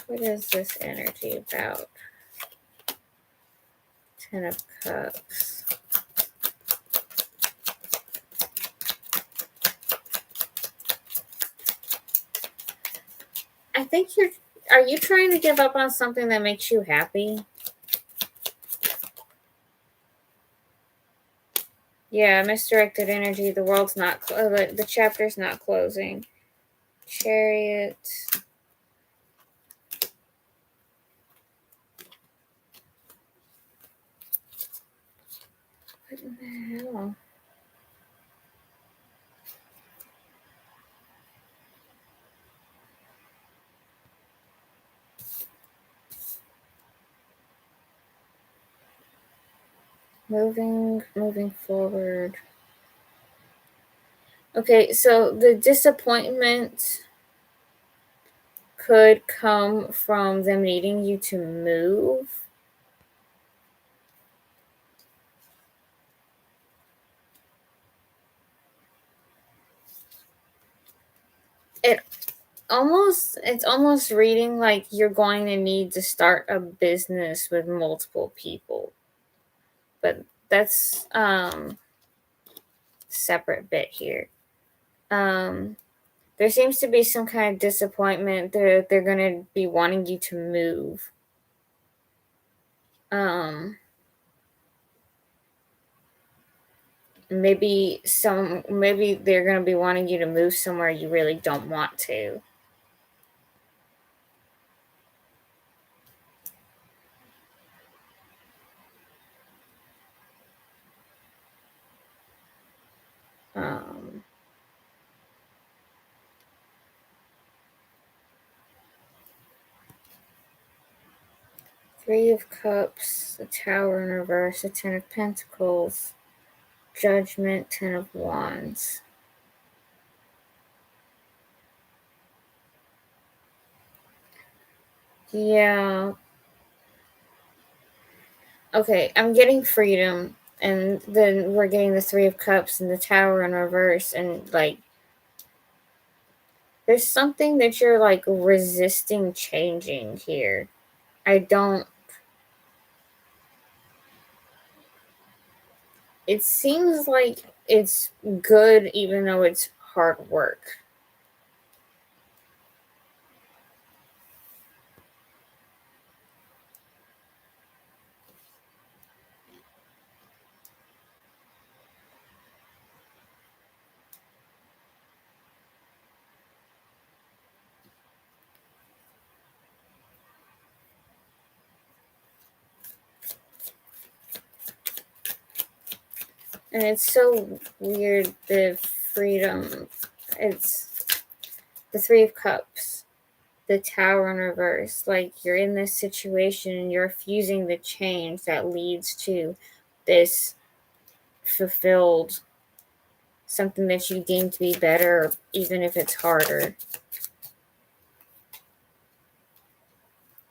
what is this energy about? 10 of Cups. I think are you trying to give up on something that makes you happy? Yeah, misdirected energy. The world's not, the chapter's not closing. Chariot. What in the hell? Moving forward. Okay, so the disappointment could come from them needing you to move. It's almost reading like you're going to need to start a business with multiple people. But that's separate bit here. There seems to be some kind of disappointment. They're going to be wanting you to move. Maybe they're going to be wanting you to move somewhere you really don't want to. Three of Cups, the Tower in reverse, the Ten of Pentacles, Judgment, Ten of Wands. Yeah. Okay, I'm getting freedom, and then we're getting the Three of Cups and the Tower in reverse, and like there's something that you're like resisting changing here. It seems like it's good even though it's hard work. And it's so weird, the freedom. It's the Three of Cups, the Tower in reverse. Like you're in this situation and you're refusing the change that leads to this fulfilled something that you deem to be better, even if it's harder.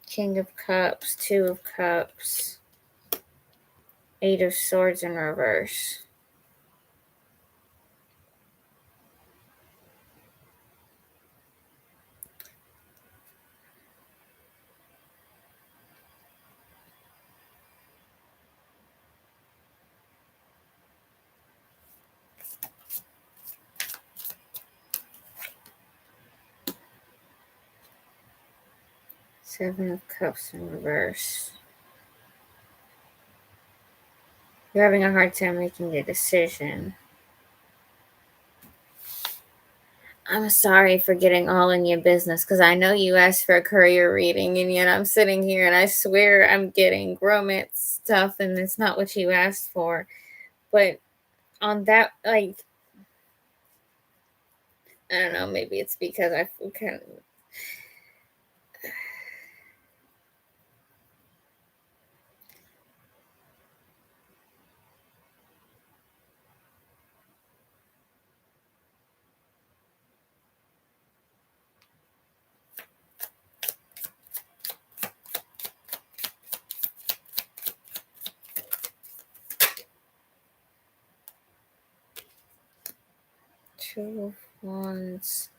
King of Cups, Two of Cups, Eight of Swords in reverse. Seven of Cups in reverse. You're having a hard time making a decision. I'm sorry for getting all in your business because I know you asked for a career reading and yet I'm sitting here and I swear I'm getting romance stuff and it's not what you asked for. But on that, like, I don't know, maybe it's because I kind of. Two of Wands,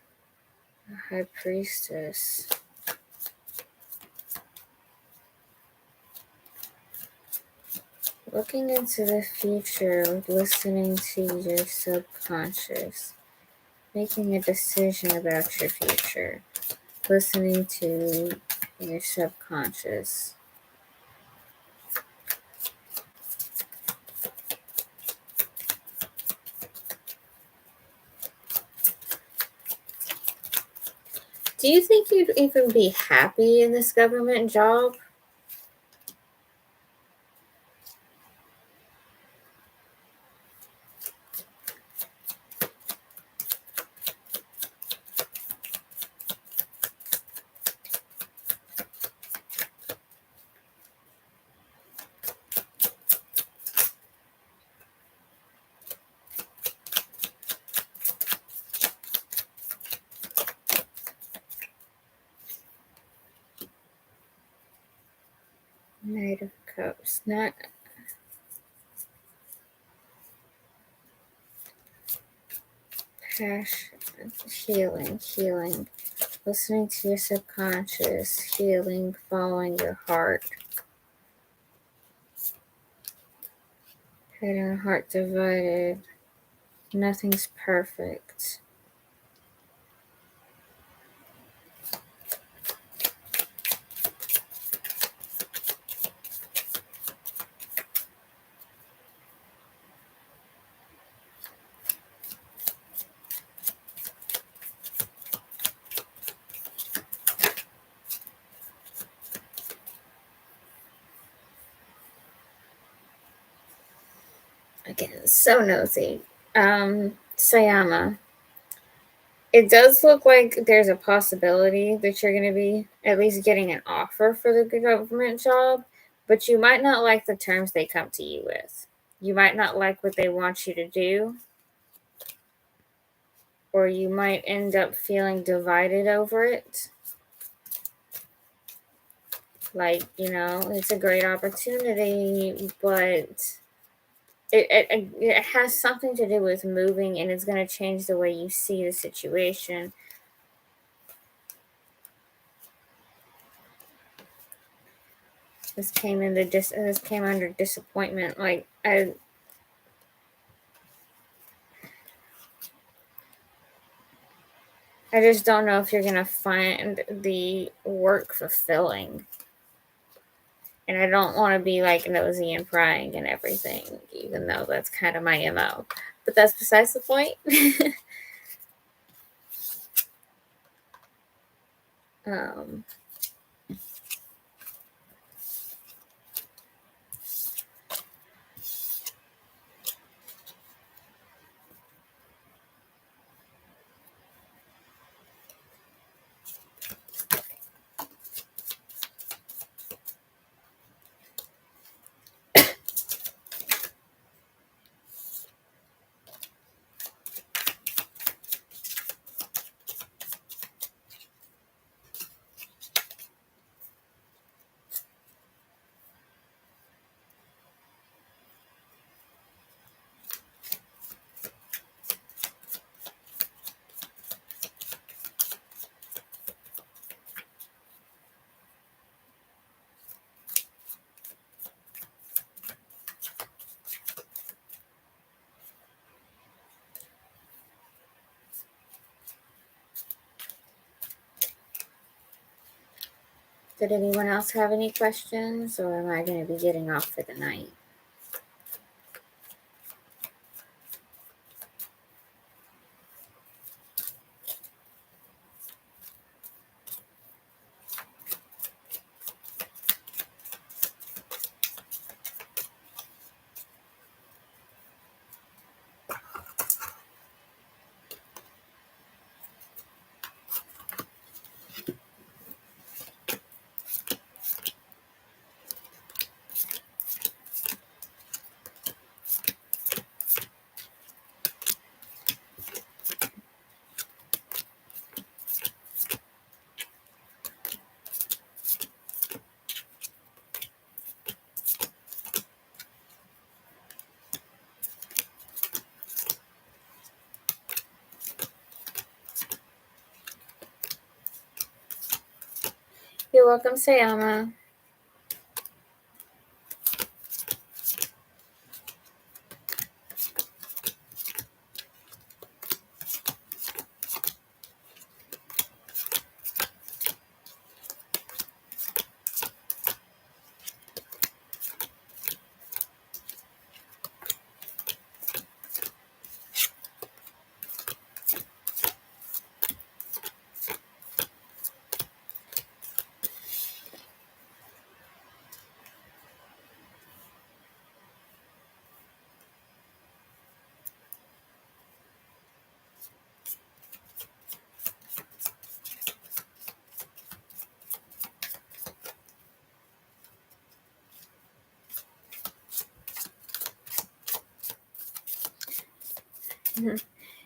High Priestess. Looking into the future, listening to your subconscious, making a decision about your future, listening to your subconscious. Do you think you'd even be happy in this government job? Knight of Cups. Not passion. Healing. Listening to your subconscious. Healing, following your heart. Head and heart divided. Nothing's perfect. Again, so nosy. Sayama. It does look like there's a possibility that you're going to be at least getting an offer for the government job, but you might not like the terms they come to you with. You might not like what they want you to do, or you might end up feeling divided over it. Like, it's a great opportunity, but it has something to do with moving, and it's going to change the way you see the situation. This came under disappointment. Like, I just don't know if you're gonna find the work fulfilling. And I don't want to be like nosy and prying and everything, even though that's kind of my MO. But that's besides the point. Did anyone else have any questions, or am I going to be getting off for the night? You're welcome, Sayama.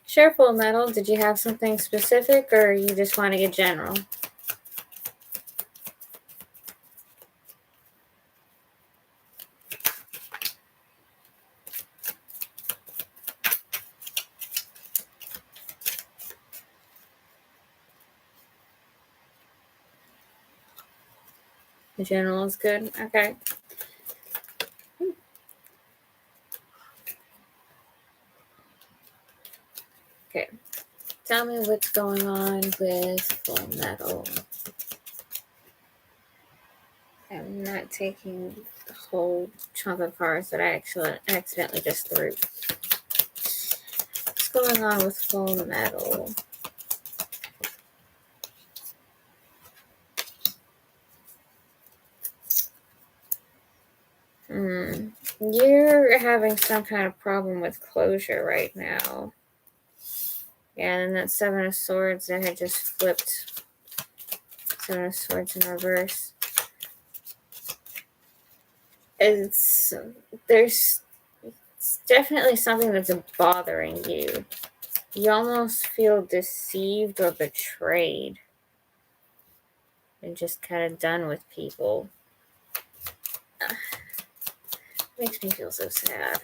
Sure, Full Metal. Did you have something specific, or you just want to get general? The general is good. Okay. Okay. Tell me what's going on with Full Metal. I'm not taking the whole chunk of cards that I actually accidentally just threw. What's going on with Full Metal? You're having some kind of problem with closure right now. Yeah, and that Seven of Swords that had just flipped. Seven of Swords in reverse. There's definitely something that's bothering you. You almost feel deceived or betrayed. And just kind of done with people. Makes me feel so sad.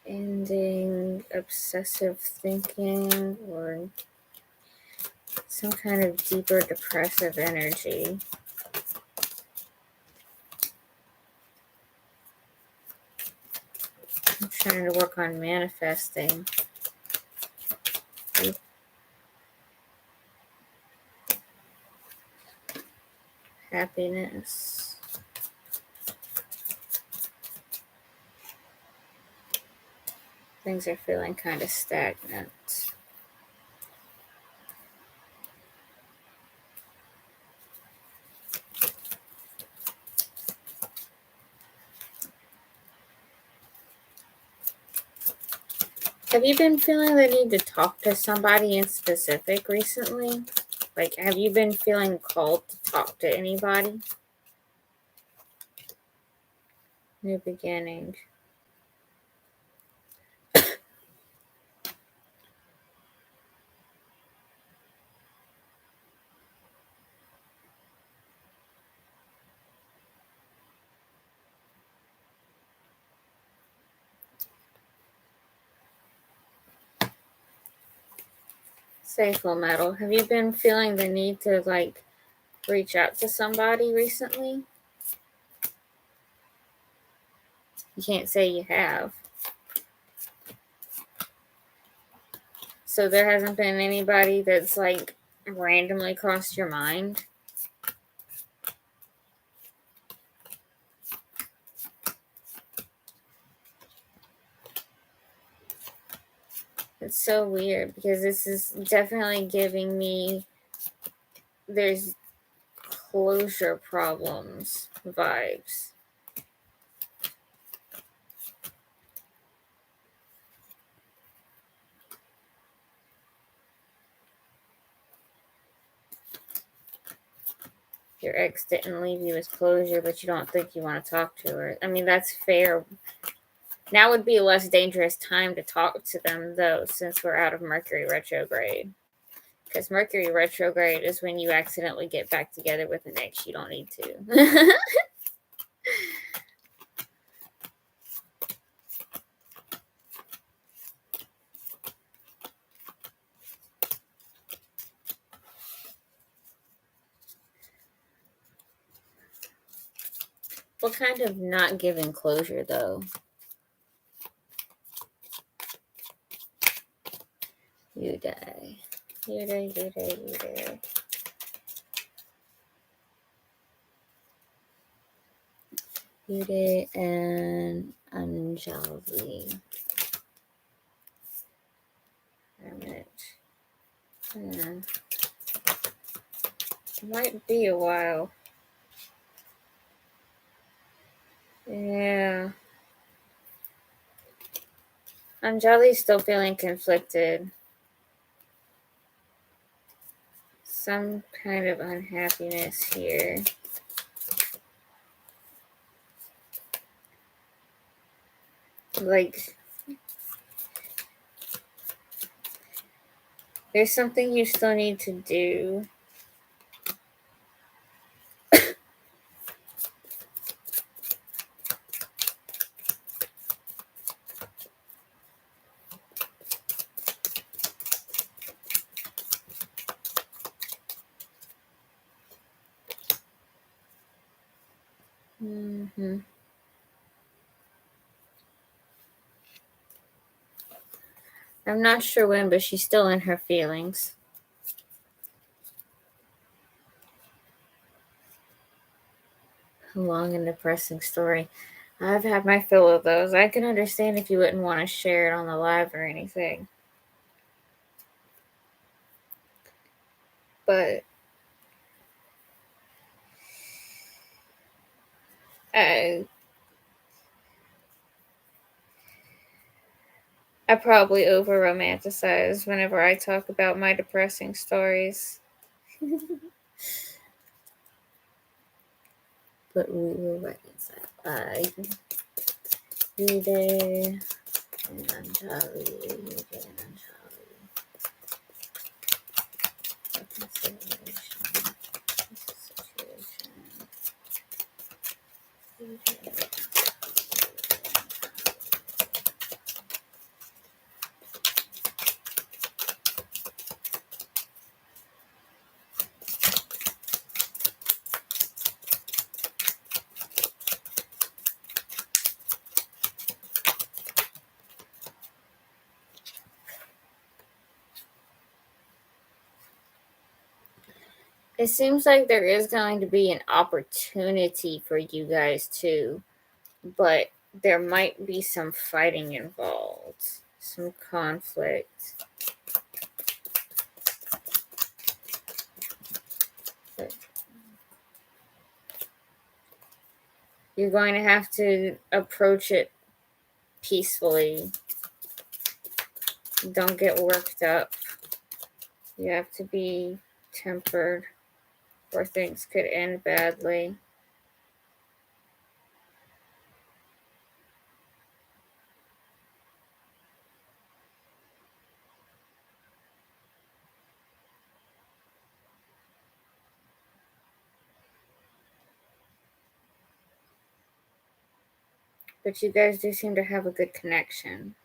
Ending obsessive thinking or some kind of deeper depressive energy. I'm trying to work on manifesting. Happiness. Things are feeling kind of stagnant. Have you been feeling the need to talk to somebody in specific recently? Like, have you been feeling called to talk to anybody? New beginning. Say Full Metal. Have you been feeling the need to, like, reach out to somebody recently? You can't say you have. So there hasn't been anybody that's like randomly crossed your mind? It's so weird because this is definitely giving me there's closure problems vibes. Your ex didn't leave you with closure, but you don't think you want to talk to her. I mean, that's fair. Now would be a less dangerous time to talk to them, though, since we're out of Mercury retrograde. Because Mercury retrograde is when you accidentally get back together with an ex you don't need to. What kind of not giving closure, though? You die. You die, you die, you die. Beauty and Anjali. Hermit. It might be a while. Yeah. Anjali's still feeling conflicted. Some kind of unhappiness here. Like, there's something you still need to do. I'm not sure when, but she's still in her feelings. A long and depressing story. I've had my fill of those. I can understand if you wouldn't want to share it on the live or anything. But I probably over romanticize whenever I talk about my depressing stories. But we will reconcile. You day and Anjali, you day and Anjali. Reconciliation. Situation. You day. It seems like there is going to be an opportunity for you guys too, but there might be some fighting involved, some conflict. But you're going to have to approach it peacefully. Don't get worked up. You have to be tempered, or things could end badly. But you guys do seem to have a good connection.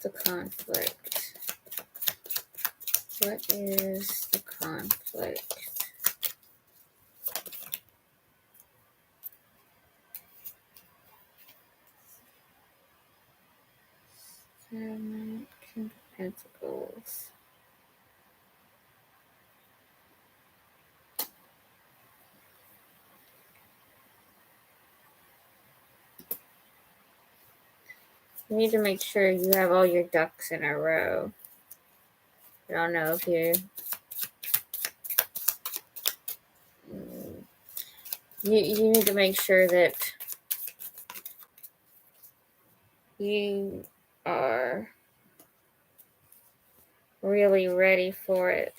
the conflict? What is the conflict? King of Pentacles. You need to make sure you have all your ducks in a row. I don't know if you need to make sure that you are really ready for it.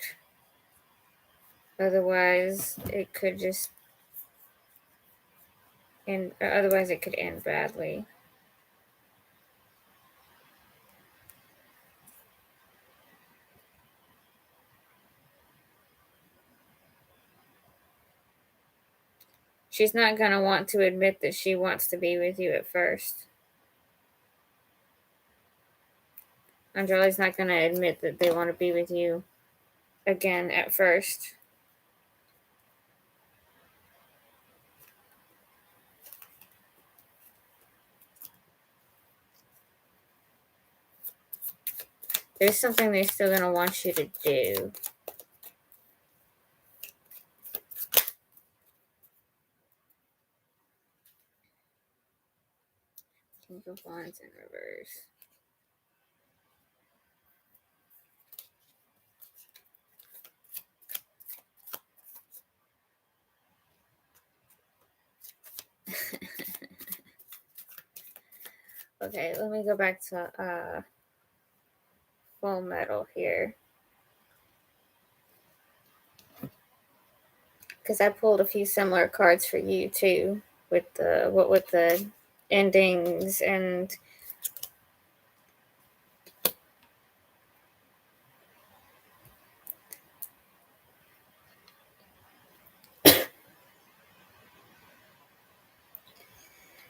Otherwise, it could just end. Otherwise, it could end badly. She's not going to want to admit that she wants to be with you at first. Andrelli's not going to admit that they want to be with you again at first. There's something they're still going to want you to do. King of Wands in reverse. Okay, let me go back to full metal here. Because I pulled a few similar cards for you too, with the endings and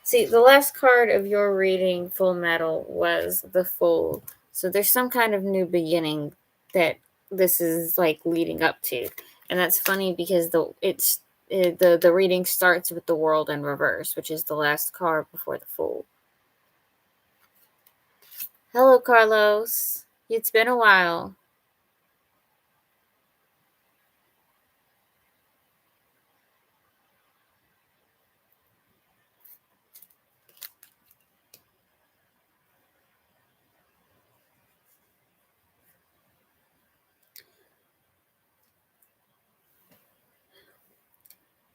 see, the last card of your reading, Full Metal, was the Fool. So there's some kind of new beginning that this is like leading up to. And that's funny because the reading starts with the World in reverse, which is the last card before the Fool. Hello, Carlos. It's been a while.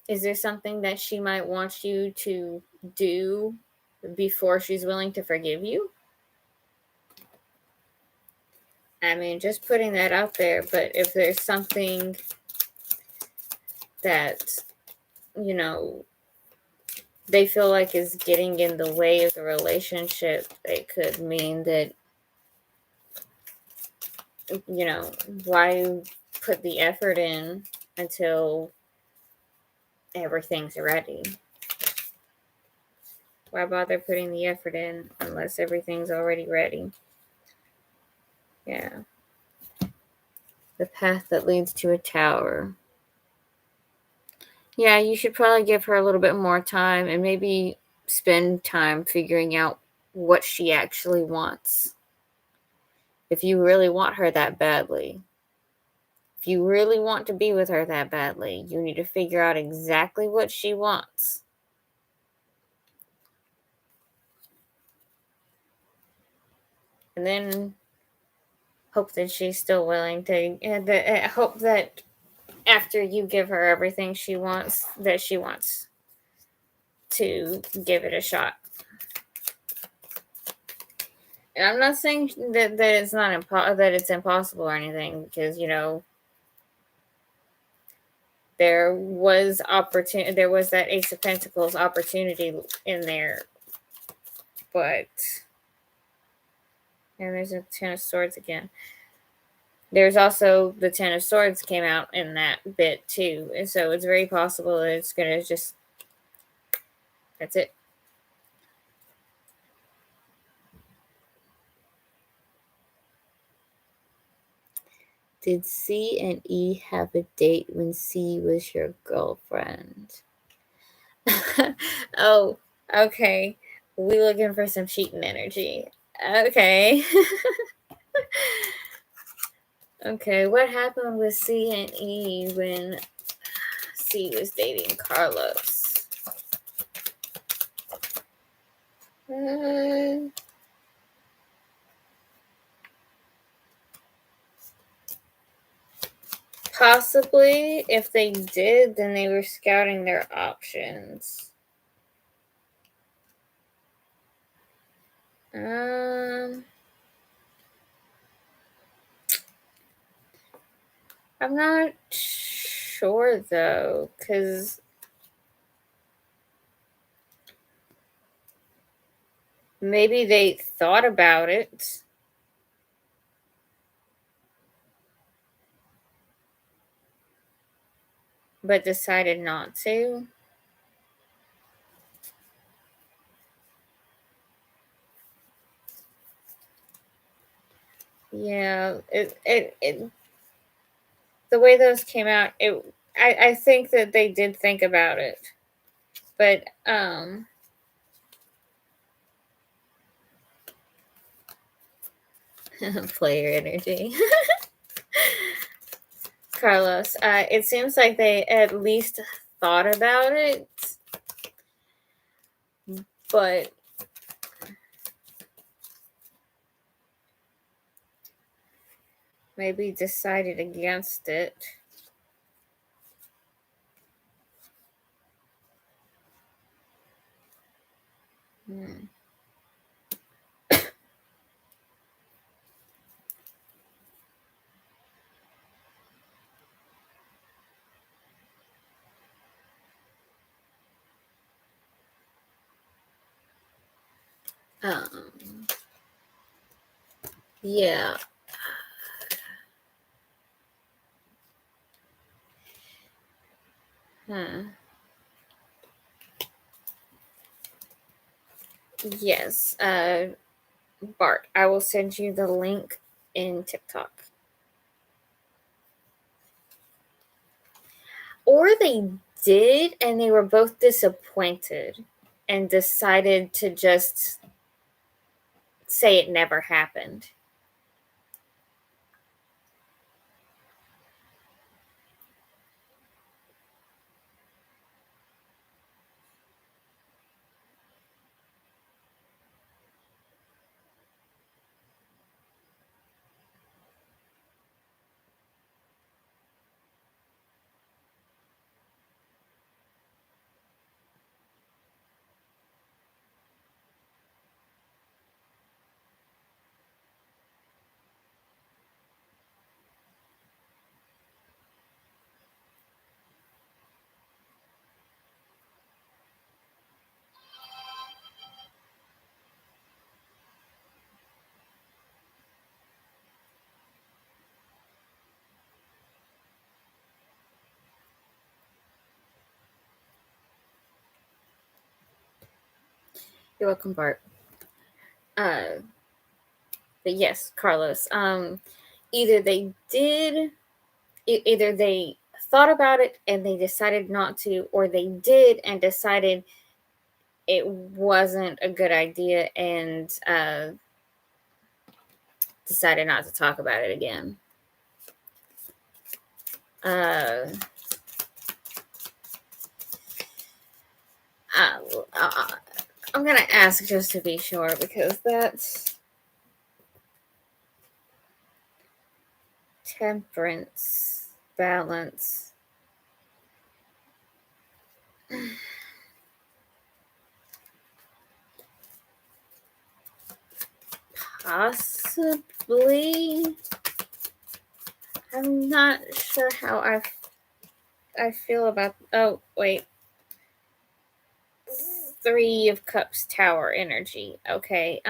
Is there something that she might want you to do before she's willing to forgive you? I mean, just putting that out there, but if there's something that, you know, they feel like is getting in the way of the relationship, it could mean that, you know, why put the effort in until everything's ready? Why bother putting the effort in unless everything's already ready? Yeah. The path that leads to a tower. Yeah, you should probably give her a little bit more time and maybe spend time figuring out what she actually wants. If you really want her that badly, if you really want to be with her that badly, you need to figure out exactly what she wants. And then hope that she's still willing to, hope that after you give her everything she wants, that she wants to give it a shot. And I'm not saying that it's not that it's impossible or anything, because, you know, there was that Ace of Pentacles opportunity in there, but and there's a Ten of Swords again. There's also the Ten of Swords came out in that bit too, and so it's very possible that it's gonna just, that's it. Did C and E have a date when C was your girlfriend? Oh, okay. We looking for some cheating energy. Okay. Okay, what happened with C and E when C was dating Carlos? Possibly. If they did, then they were scouting their options. I'm not sure though, because maybe they thought about it, but decided not to. Yeah, the way those came out, I think that they did think about it, but player energy. Carlos, it seems like they at least thought about it, but maybe decided against it. Yeah. Yes. Bart, I will send you the link in TikTok. Or they did, and they were both disappointed and decided to just say it never happened. You're welcome, Bart. But yes, Carlos. Either they did, either they thought about it and they decided not to, or they did and decided it wasn't a good idea and decided not to talk about it again. I'm gonna ask just to be sure, because that's temperance, balance. Possibly. I'm not sure how I feel about. Oh wait, 3 of Cups, Tower energy. Okay.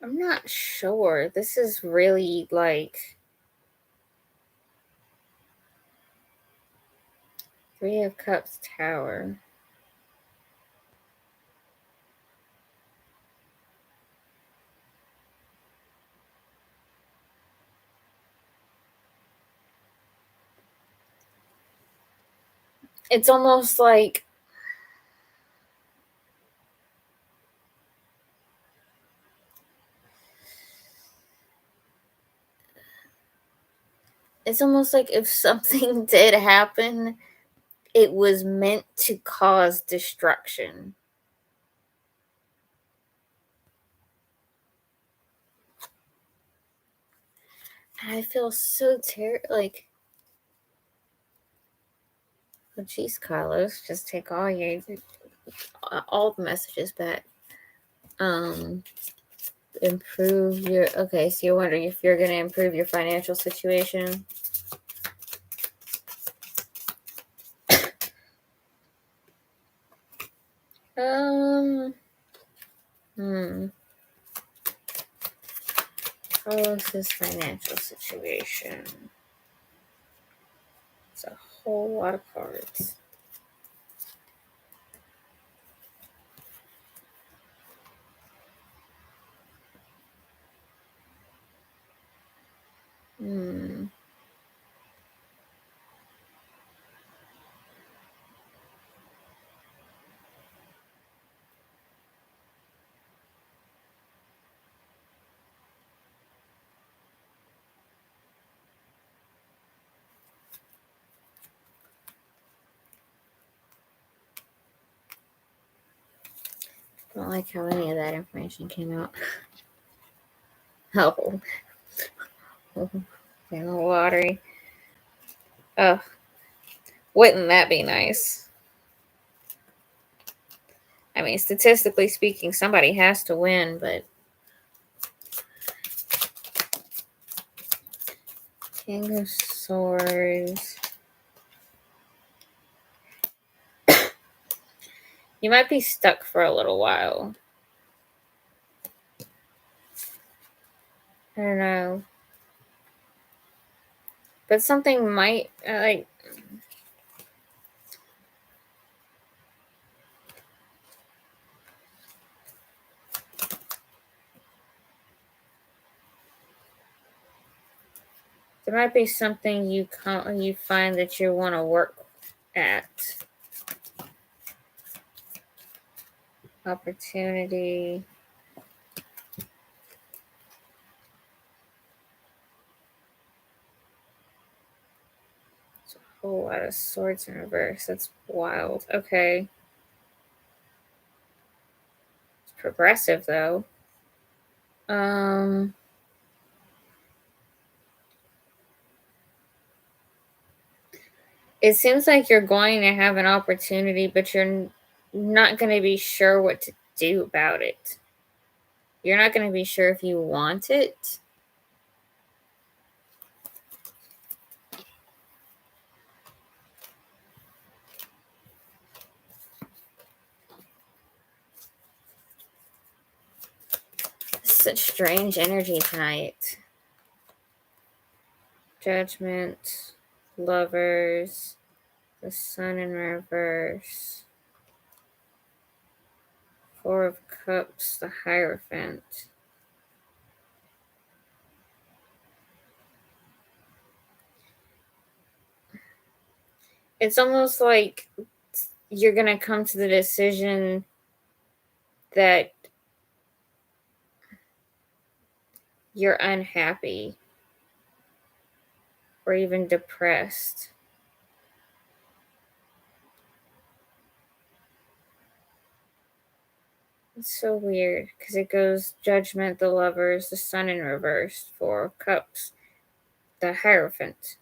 I'm not sure. This is really like Three of Cups Tower. It's almost like if something did happen, it was meant to cause destruction. I feel so like, oh geez, Carlos, just take all the messages back. Improve your, okay, so you're wondering if you're going to improve your financial situation. Carlos's financial situation. It's a whole lot of cards. I don't like how any of that information came out. Oh. In the lottery. Oh. Wouldn't that be nice? I mean, statistically speaking, somebody has to win, but King of Swords. You might be stuck for a little while. I don't know. But something might, like... There might be something you find that you want to work at. Opportunity. It's a whole lot of swords in reverse. That's wild. Okay. It's progressive though. It seems like you're going to have an opportunity, but you're not going to be sure what to do about it. You're not going to be sure if you want it. Such strange energy tonight. Judgment, Lovers, the Sun in reverse, Four of Cups, the Hierophant. It's almost like you're going to come to the decision that you're unhappy or even depressed. It's so weird because it goes Judgment, the Lovers, the Sun in reverse, Four of Cups, the Hierophant.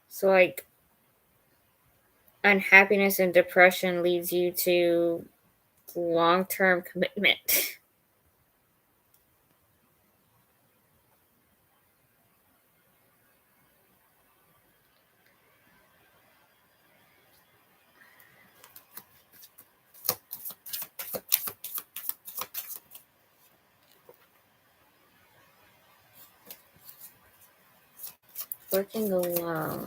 So, like, unhappiness and depression leads you to long-term commitment. Working alone.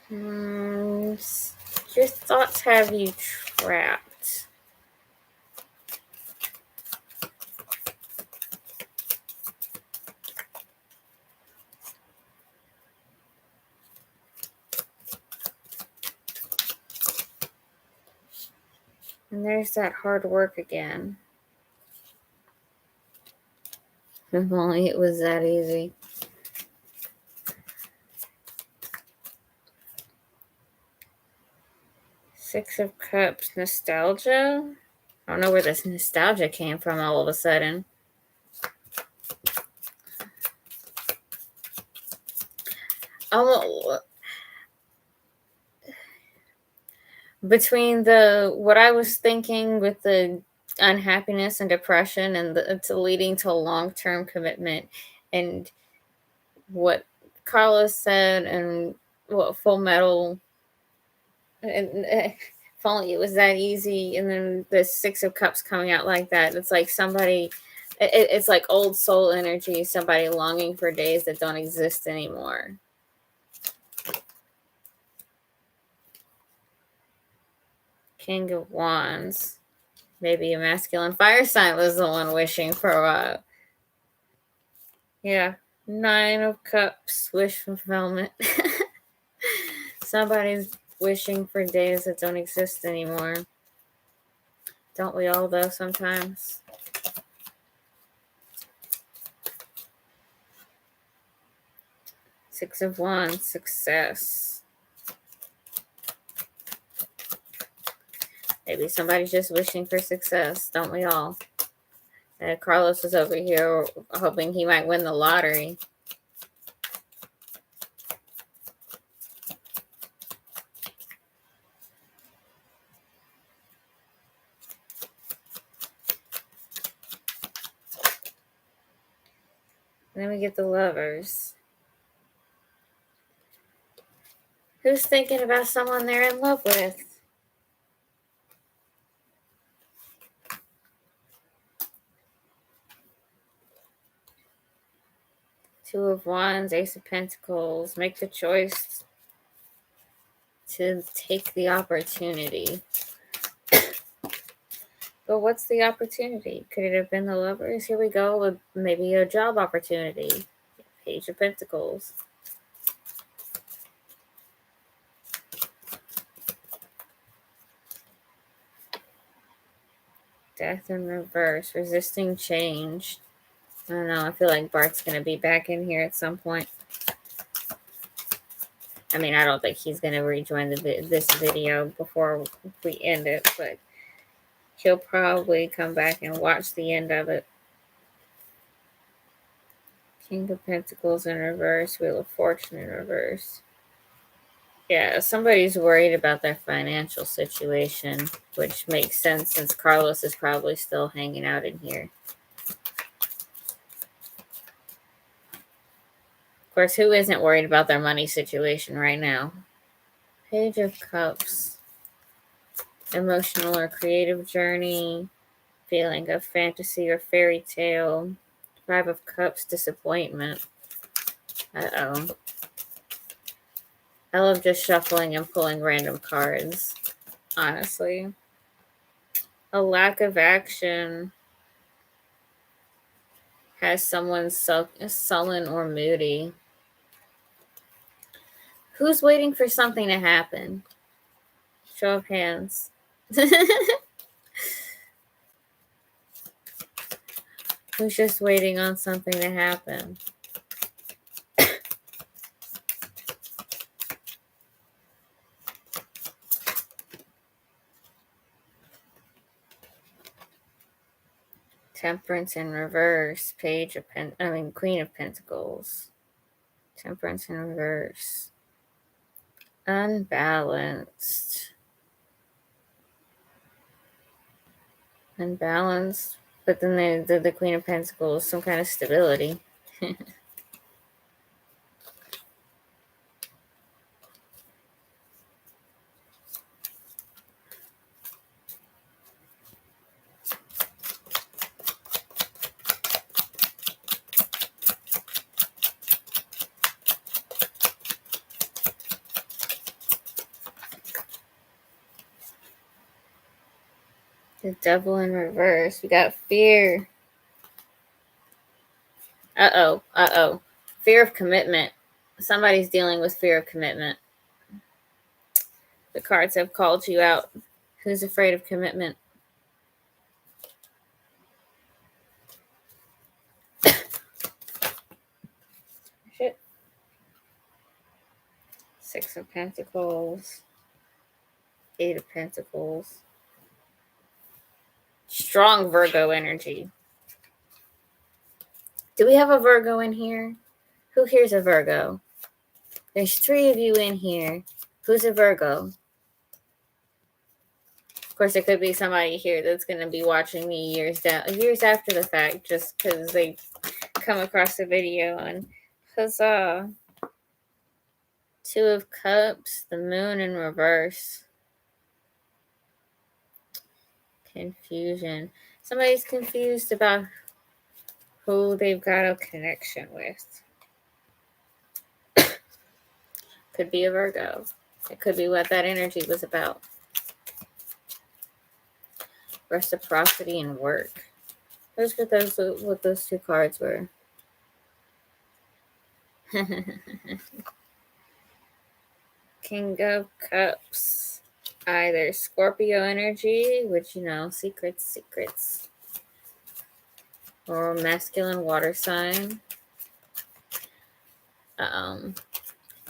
Your thoughts have you trapped. And there's that hard work again. If only it was that easy. Six of Cups, nostalgia? I don't know where this nostalgia came from all of a sudden. Between what I was thinking with the unhappiness and depression and to leading to long-term commitment, and what Carlos said, and what Full Metal, and if only it was that easy, and then the Six of Cups coming out like that, it's like somebody, it's like old soul energy, somebody longing for days that don't exist anymore. King of Wands. Maybe a masculine fire sign was the one wishing for a while. Yeah. Nine of Cups, wish fulfillment. Somebody's wishing for days that don't exist anymore. Don't we all, though, sometimes? Six of Wands, success. Maybe somebody's just wishing for success. Don't we all? Carlos was over here hoping he might win the lottery. And then we get the Lovers. Who's thinking about someone they're in love with? Two of Wands, Ace of Pentacles. Make the choice to take the opportunity. But what's the opportunity? Could it have been the Lovers? Here we go with maybe a job opportunity. Page of Pentacles. Death in reverse. Resisting change. I don't know. I feel like Bart's going to be back in here at some point. I mean, I don't think he's going to rejoin this video before we end it, but he'll probably come back and watch the end of it. King of Pentacles in reverse. Wheel of Fortune in reverse. Yeah, somebody's worried about their financial situation, which makes sense since Carlos is probably still hanging out in here. Of course, who isn't worried about their money situation right now? Page of Cups. Emotional or creative journey. Feeling of fantasy or fairy tale. Five of Cups, disappointment. Uh-oh. I love just shuffling and pulling random cards, honestly. A lack of action. Has someone sullen or moody. Who's waiting for something to happen? Show of hands. Who's just waiting on something to happen? Temperance in reverse. Queen of Pentacles. Temperance in reverse. Unbalanced. Unbalanced. But then the Queen of Pentacles, some kind of stability. The devil in reverse. We got fear. Uh-oh. Fear of commitment. Somebody's dealing with fear of commitment. The cards have called you out. Who's afraid of commitment? Shit. Six of Pentacles. Eight of Pentacles. Strong Virgo energy. Do we have a Virgo in here? Who here's a Virgo? There's 3 of you in here. Who's a Virgo? Of course, it could be somebody here that's going to be watching me years after the fact, just because they come across the video. And huzzah! 2 of Cups, the Moon in reverse. Confusion. Somebody's confused about who they've got a connection with. Could be a Virgo. It could be what that energy was about. Reciprocity and work. Those were what those 2 cards were. King of Cups. Either Scorpio energy, which, secrets. Or masculine water sign.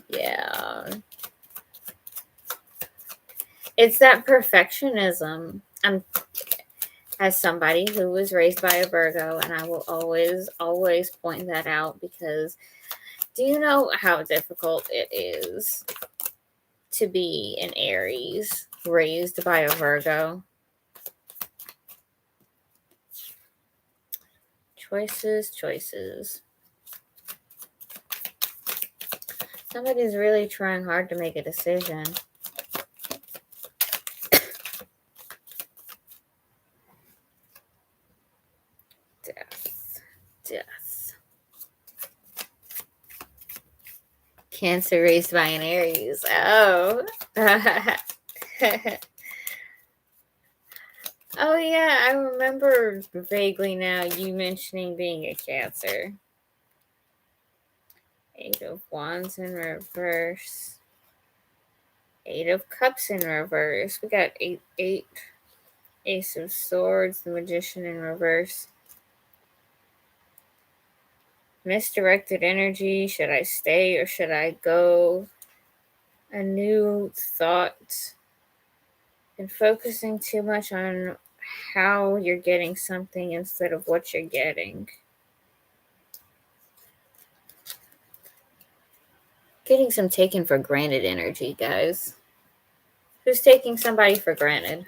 Yeah. It's that perfectionism. As somebody who was raised by a Virgo, and I will always point that out, because do you know how difficult it is to be an Aries raised by a Virgo? Choices. Somebody's really trying hard to make a decision. Death. Cancer raised by an Aries. Oh. Oh, yeah, I remember vaguely now you mentioning being a Cancer. 8 of Wands in reverse. 8 of Cups in reverse. We got 8. Ace of Swords, the Magician in reverse. Misdirected energy. Should I stay or should I go? A new thought. And focusing too much on how you're getting something instead of what you're getting. Getting some taken for granted energy, guys. Who's taking somebody for granted?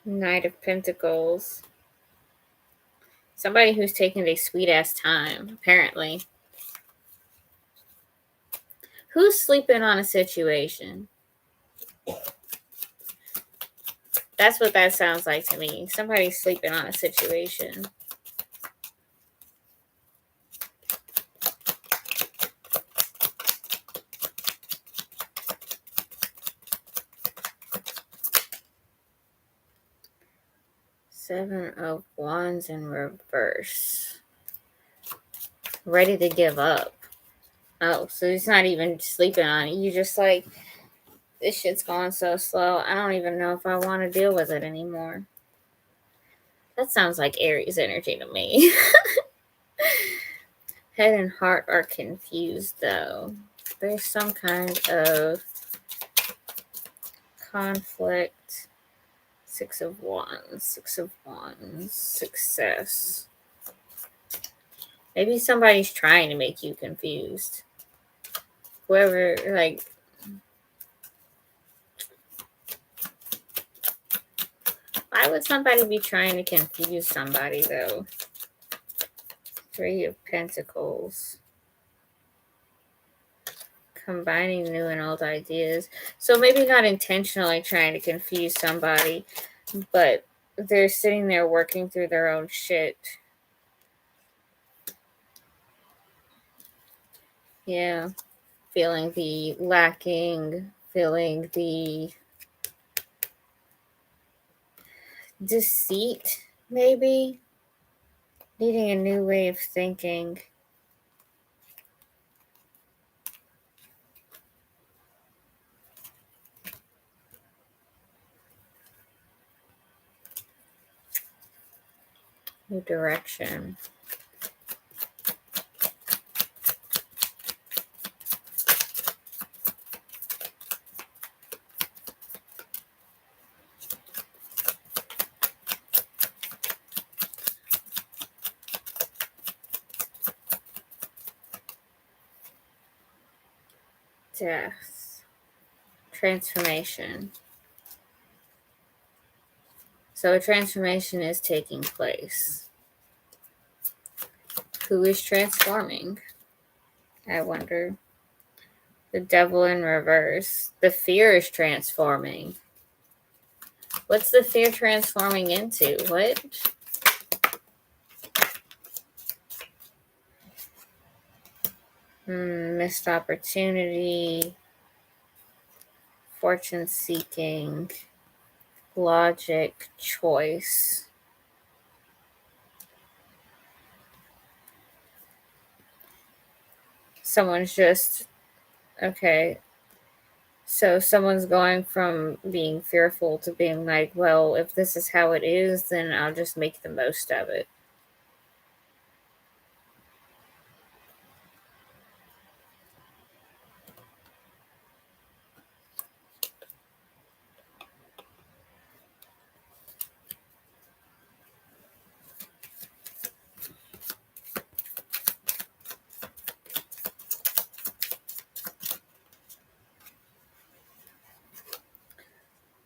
Knight of Pentacles. Somebody who's taking a sweet-ass time, apparently. Who's sleeping on a situation? That's what that sounds like to me. Somebody's sleeping on a situation. Seven of Wands in reverse. Ready to give up. Oh, so he's not even sleeping on it. You're just like, this shit's going so slow. I don't even know if I want to deal with it anymore. That sounds like Aries energy to me. Head and heart are confused, though. There's some kind of conflict. 6 of Wands. Success. Maybe somebody's trying to make you confused. Whoever, why would somebody be trying to confuse somebody, though? 3 of Pentacles. Combining new and old ideas. So maybe not intentionally trying to confuse somebody, but they're sitting there working through their own shit. Yeah. Feeling the lacking, feeling the deceit, maybe. Needing a new way of thinking. New direction. Death. Transformation. So a transformation is taking place. Who is transforming? I wonder. The devil in reverse. The fear is transforming. What's the fear transforming into? What? Missed opportunity. Fortune seeking. Logic. Choice. Someone's just... Okay. So someone's going from being fearful to being like, well, if this is how it is, then I'll just make the most of it.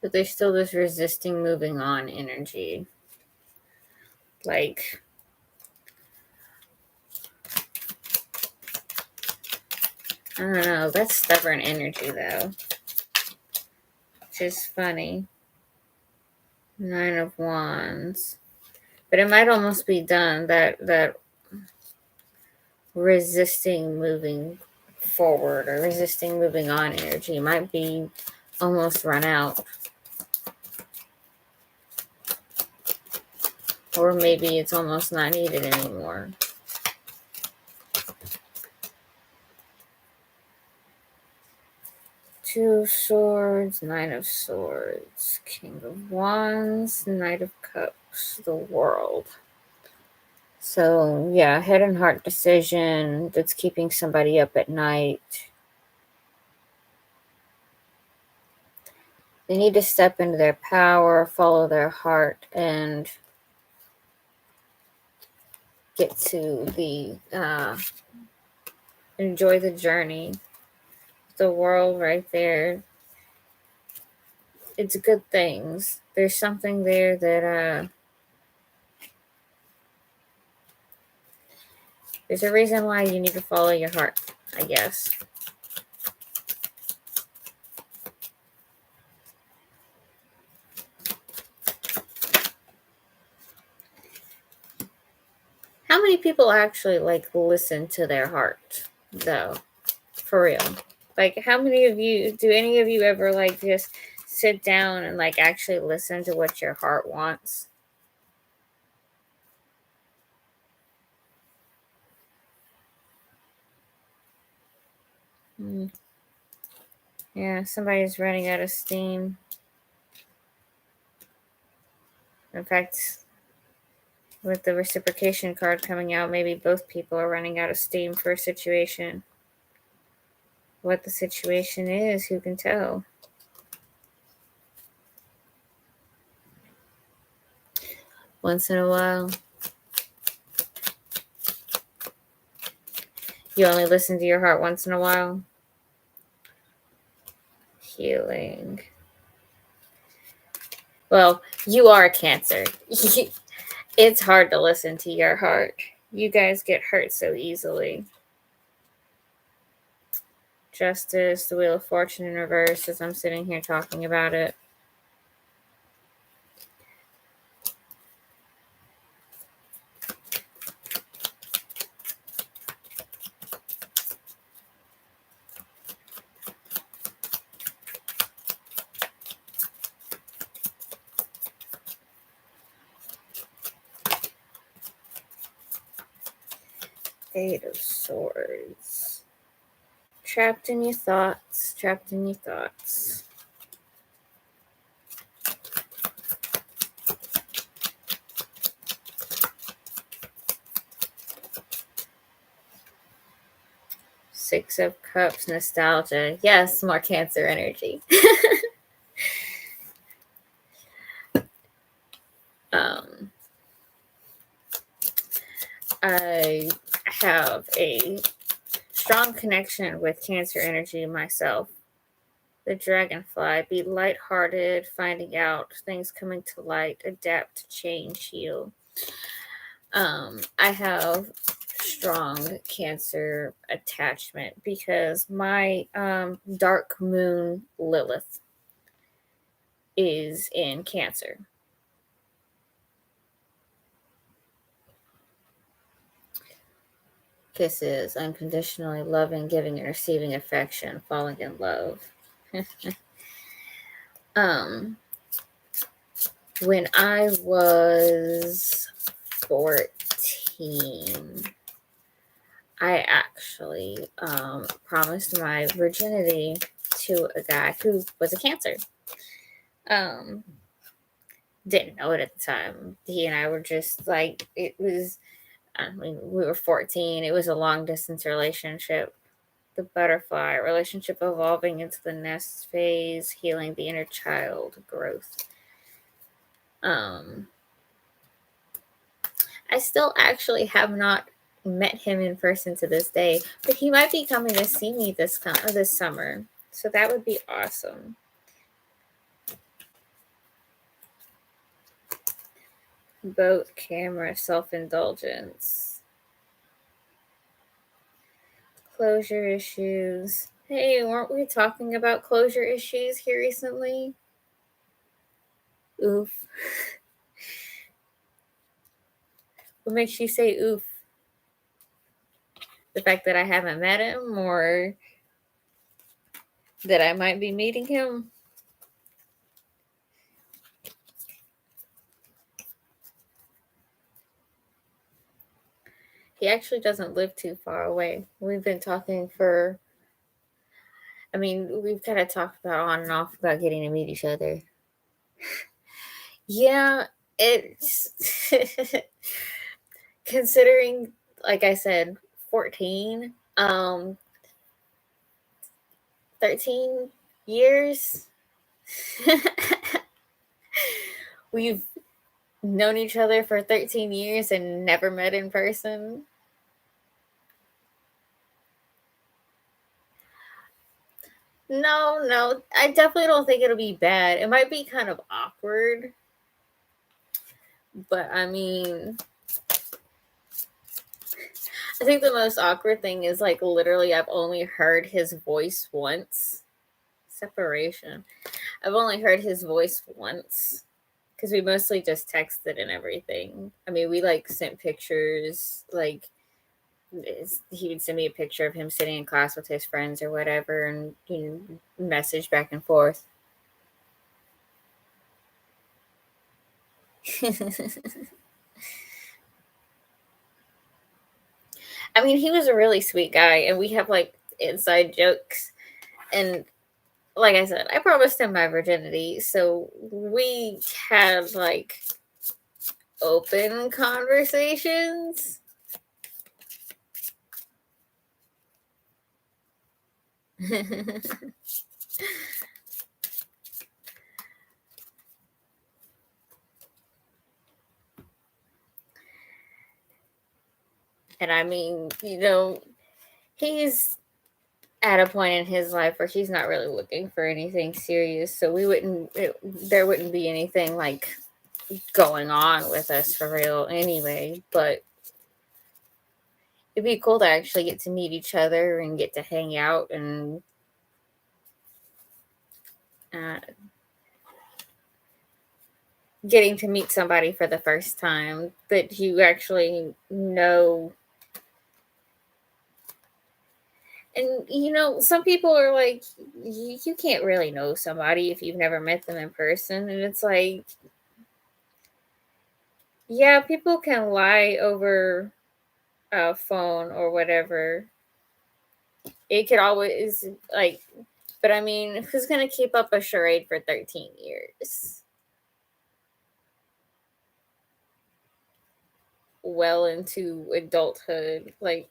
But there's still this resisting, moving on energy. Like, I don't know. That's stubborn energy, though. Which is funny. 9 of Wands. But it might almost be done, that resisting moving forward or resisting moving on energy might be almost run out. Or maybe it's almost not needed anymore. Two of Swords, Nine of Swords, King of Wands, Knight of Cups, the World. So, yeah, head and heart decision that's keeping somebody up at night. They need to step into their power, follow their heart, and get to the, enjoy the journey. The World right there. It's good things. There's something there that, there's a reason why you need to follow your heart, I guess. How many people actually, like, listen to their heart, though? For real. Like, how many of you, do any of you ever, like, just sit down and, like, actually listen to what your heart wants? Yeah, somebody's running out of steam. In fact, with the reciprocation card coming out, maybe both people are running out of steam for a situation. What the situation is, who can tell? Once in a while. You only listen to your heart once in a while. Healing. Well, you are a Cancer. It's hard to listen to your heart. You guys get hurt so easily. Justice, the Wheel of Fortune in reverse as I'm sitting here talking about it. Eight of Swords. Trapped in your thoughts. Trapped in your thoughts. Six of Cups. Nostalgia. Yes, more Cancer energy. I have a strong connection with Cancer energy myself. The Dragonfly. Be lighthearted, finding out things coming to light, adapt, change, heal. I have strong Cancer attachment because my dark moon Lilith is in Cancer. Kisses, unconditionally loving, giving and receiving affection, falling in love. When I was 14, I actually promised my virginity to a guy who was a Cancer. Didn't know it at the time. He and I were just like, we were 14. It was a long distance relationship. The butterfly relationship evolving into the nest phase, healing the inner child growth. I still actually have not met him in person to this day, but he might be coming to see me this summer. So that would be awesome. Boat, camera, self-indulgence. Closure issues. Hey, weren't we talking about closure issues here recently? Oof. What makes you say oof? The fact that I haven't met him, or that I might be meeting him? He actually doesn't live too far away. We've been talking we've kind of talked about on and off about getting to meet each other. Yeah, it's considering, like I said, 14, 13 years. We've known each other for 13 years and never met in person. No, I definitely don't think it'll be bad. It might be kind of awkward, but I mean, I think the most awkward thing is like literally I've only heard his voice once. Separation. I've only heard his voice once because we mostly just texted and everything. I mean, we like sent pictures, like he would send me a picture of him sitting in class with his friends or whatever, and message back and forth. I mean, he was a really sweet guy, and we have like inside jokes. And like I said, I promised him my virginity, so we had like open conversations. And I mean, he's at a point in his life where he's not really looking for anything serious, so there wouldn't be anything like going on with us for real anyway. But it'd be cool to actually get to meet each other and get to hang out and getting to meet somebody for the first time that you actually know. And some people are like, you can't really know somebody if you've never met them in person. And it's like, yeah, people can lie over phone or whatever, it could always, like, but I mean, who's going to keep up a charade for 13 years? Well into adulthood. Like,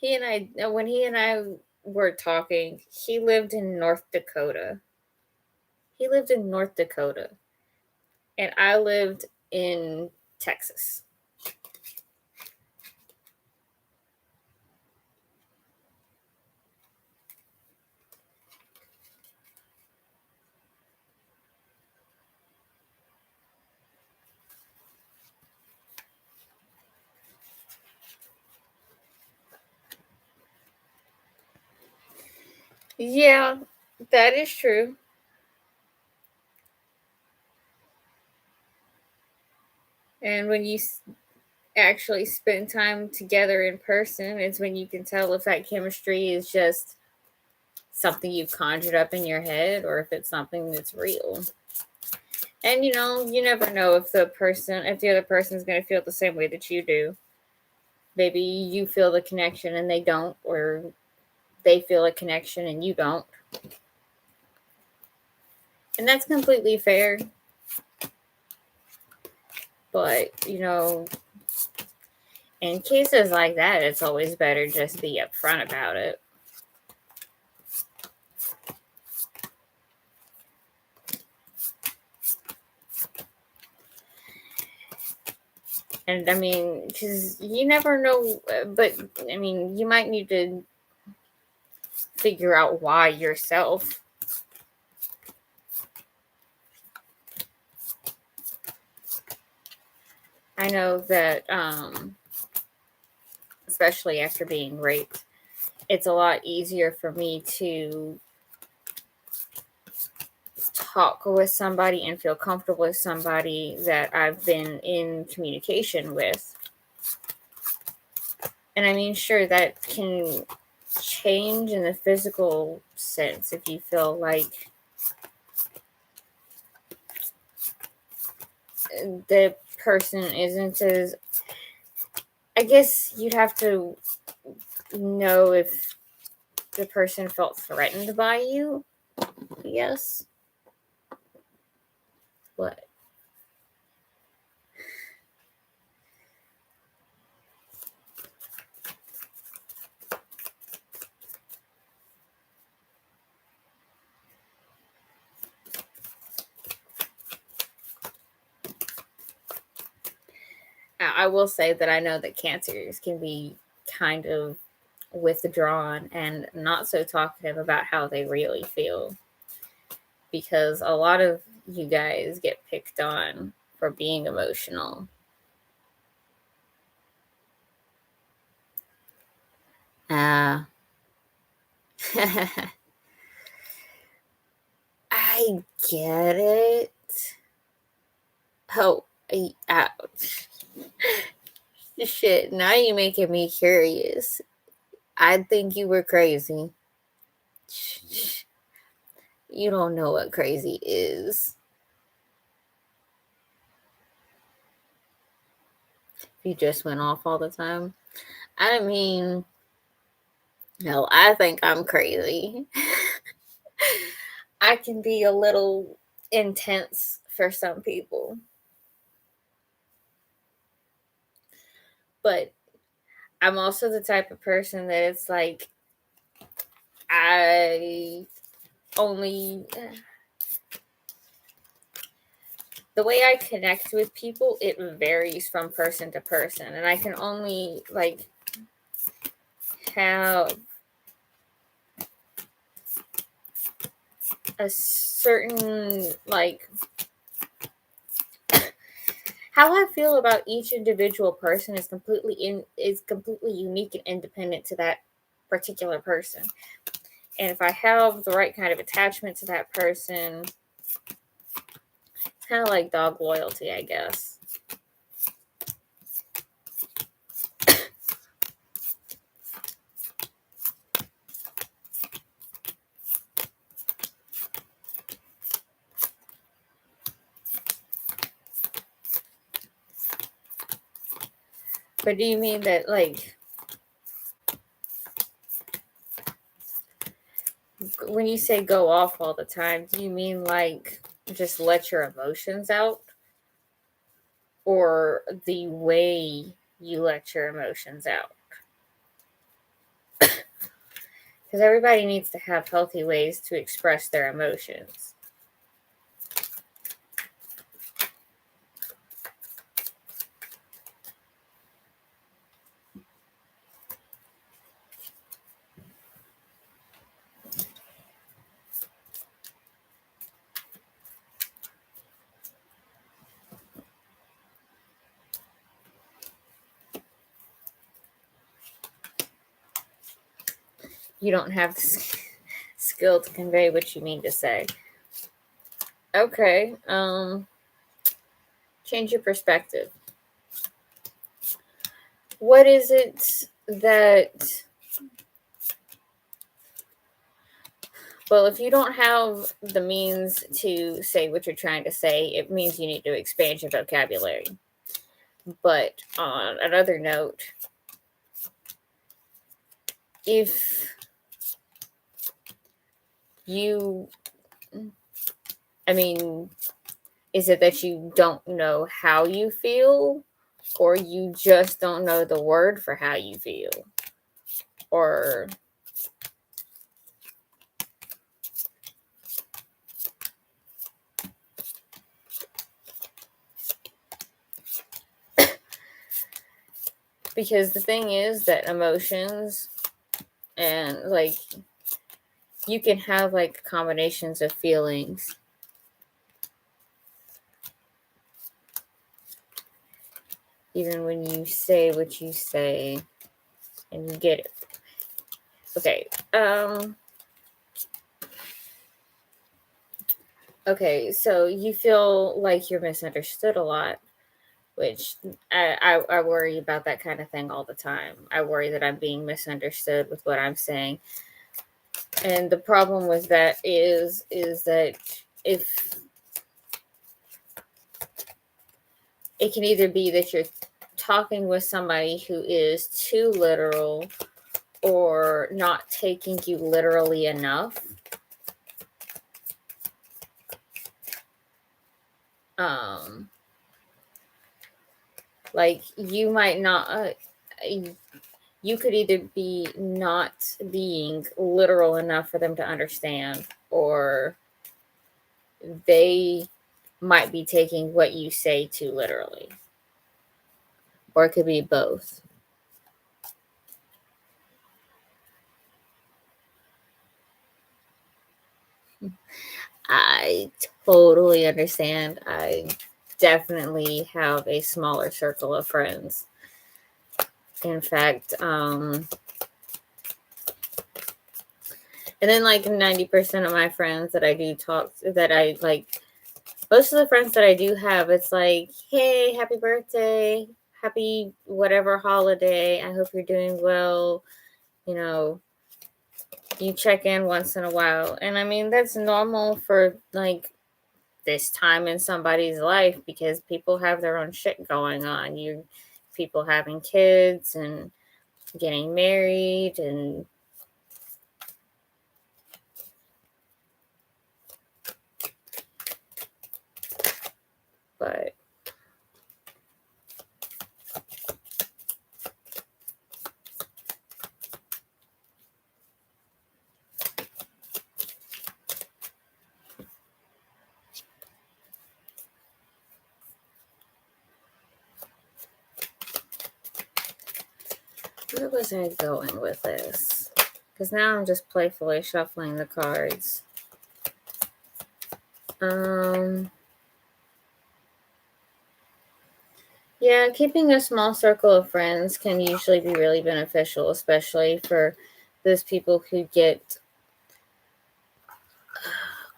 when he and I were talking, he lived in North Dakota. He lived in North Dakota. And I lived in Texas. Yeah, that is true. And when you actually spend time together in person, it's when you can tell if that chemistry is just something you've conjured up in your head or if it's something that's real. And you never know if the other person is going to feel the same way that you do. Maybe you feel the connection and they don't, or they feel a connection and you don't. And that's completely fair. But, in cases like that, it's always better just be upfront about it. And I mean, because you never know, but I mean, you might need to figure out why yourself. I know that, especially after being raped, it's a lot easier for me to talk with somebody and feel comfortable with somebody that I've been in communication with. And I mean, sure, that can change in the physical sense if you feel like the person isn't as, I guess you'd have to know if the person felt threatened by you. Yes. What? I will say that I know that Cancers can be kind of withdrawn and not so talkative about how they really feel, because a lot of you guys get picked on for being emotional. Uh, I get it. Oh, ouch. Shit, now you're making me curious. I think you were crazy. You don't know what crazy is. You just went off all the time. I mean, no, I think I'm crazy. I can be a little intense for some people. But I'm also the type of person that it's like, I only, the way I connect with people, it varies from person to person. And I can only, like, have a certain, like, how I feel about each individual person is completely unique and independent to that particular person. And if I have the right kind of attachment to that person, it's kind of like dog loyalty, I guess. But do you mean that, like, when you say go off all the time, do you mean like just let your emotions out? Or the way you let your emotions out? Because everybody needs to have healthy ways to express their emotions. You don't have the skill to convey what you mean to say. Okay. Change your perspective. What is it that... Well, if you don't have the means to say what you're trying to say, it means you need to expand your vocabulary. But on another note, if you... I mean, is it that you don't know how you feel? Or you just don't know the word for how you feel? Or... Because the thing is that emotions and, like, you can have, like, combinations of feelings. Even when you say what you say and you get it. Okay. Okay, so you feel like you're misunderstood a lot, which I worry about that kind of thing all the time. I worry that I'm being misunderstood with what I'm saying. And the problem with that is that if it can either be that you're talking with somebody who is too literal or not taking you literally enough. Like, you might not... you could either be not being literal enough for them to understand, or they might be taking what you say too literally. Or it could be both. I totally understand. I definitely have a smaller circle of friends. In fact, and then like 90% of my friends that I do talk to, that I like, most of the friends that I do have, it's like, hey, happy birthday, happy whatever holiday, I hope you're doing well. You know, you check in once in a while. And I mean, that's normal for like this time in somebody's life, because people have their own shit going on. People having kids and getting married, and but where was I going with this? Because now I'm just playfully shuffling the cards. Yeah, keeping a small circle of friends can usually be really beneficial, especially for those people who get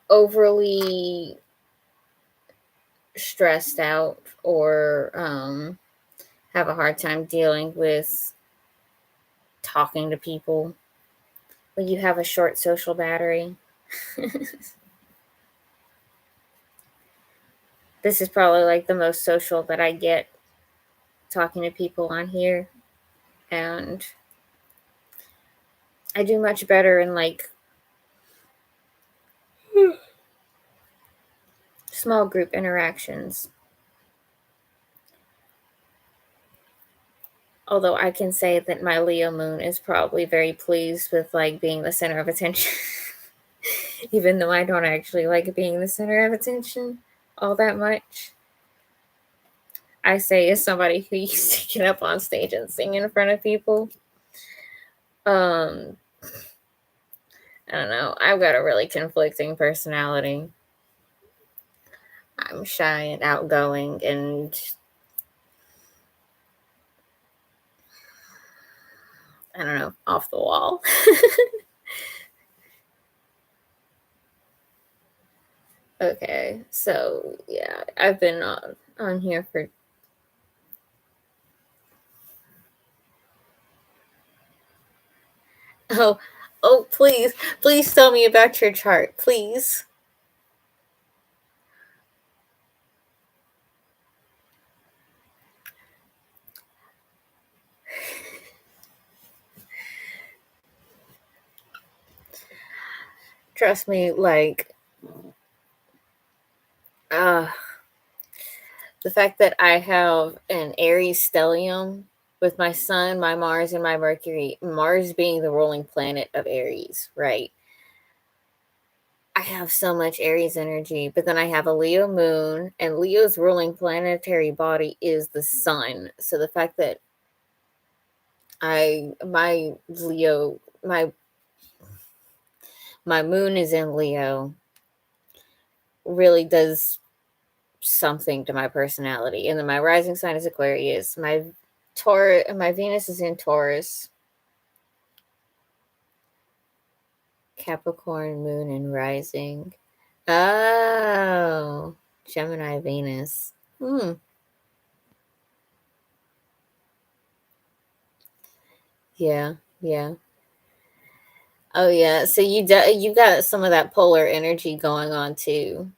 overly stressed out or have a hard time dealing with talking to people when you have a short social battery. This is probably like the most social that I get. talking to people on here, and I do much better in like small group interactions. Although I can say that my Leo moon is probably very pleased with like being the center of attention. Even though I don't actually like being the center of attention all that much. I say as somebody who used to get up on stage and sing in front of people. I don't know. I've got a really conflicting personality. I'm shy and outgoing and I don't know, off the wall. Okay, so yeah, I've been on here for oh please tell me about your chart, please. Trust me, like uh the fact that I have an Aries stellium with my sun, my Mars, and my Mercury, Mars being the ruling planet of Aries, right? I have so much Aries energy, but then I have a Leo moon, and Leo's ruling planetary body is the sun. So the fact that my Leo, my moon is in Leo really does something to my personality. And then my rising sign is Aquarius. My Venus is in Taurus. Capricorn moon and rising. Oh, Gemini Venus. Yeah, yeah. Oh yeah. So you got some of that polar energy going on too.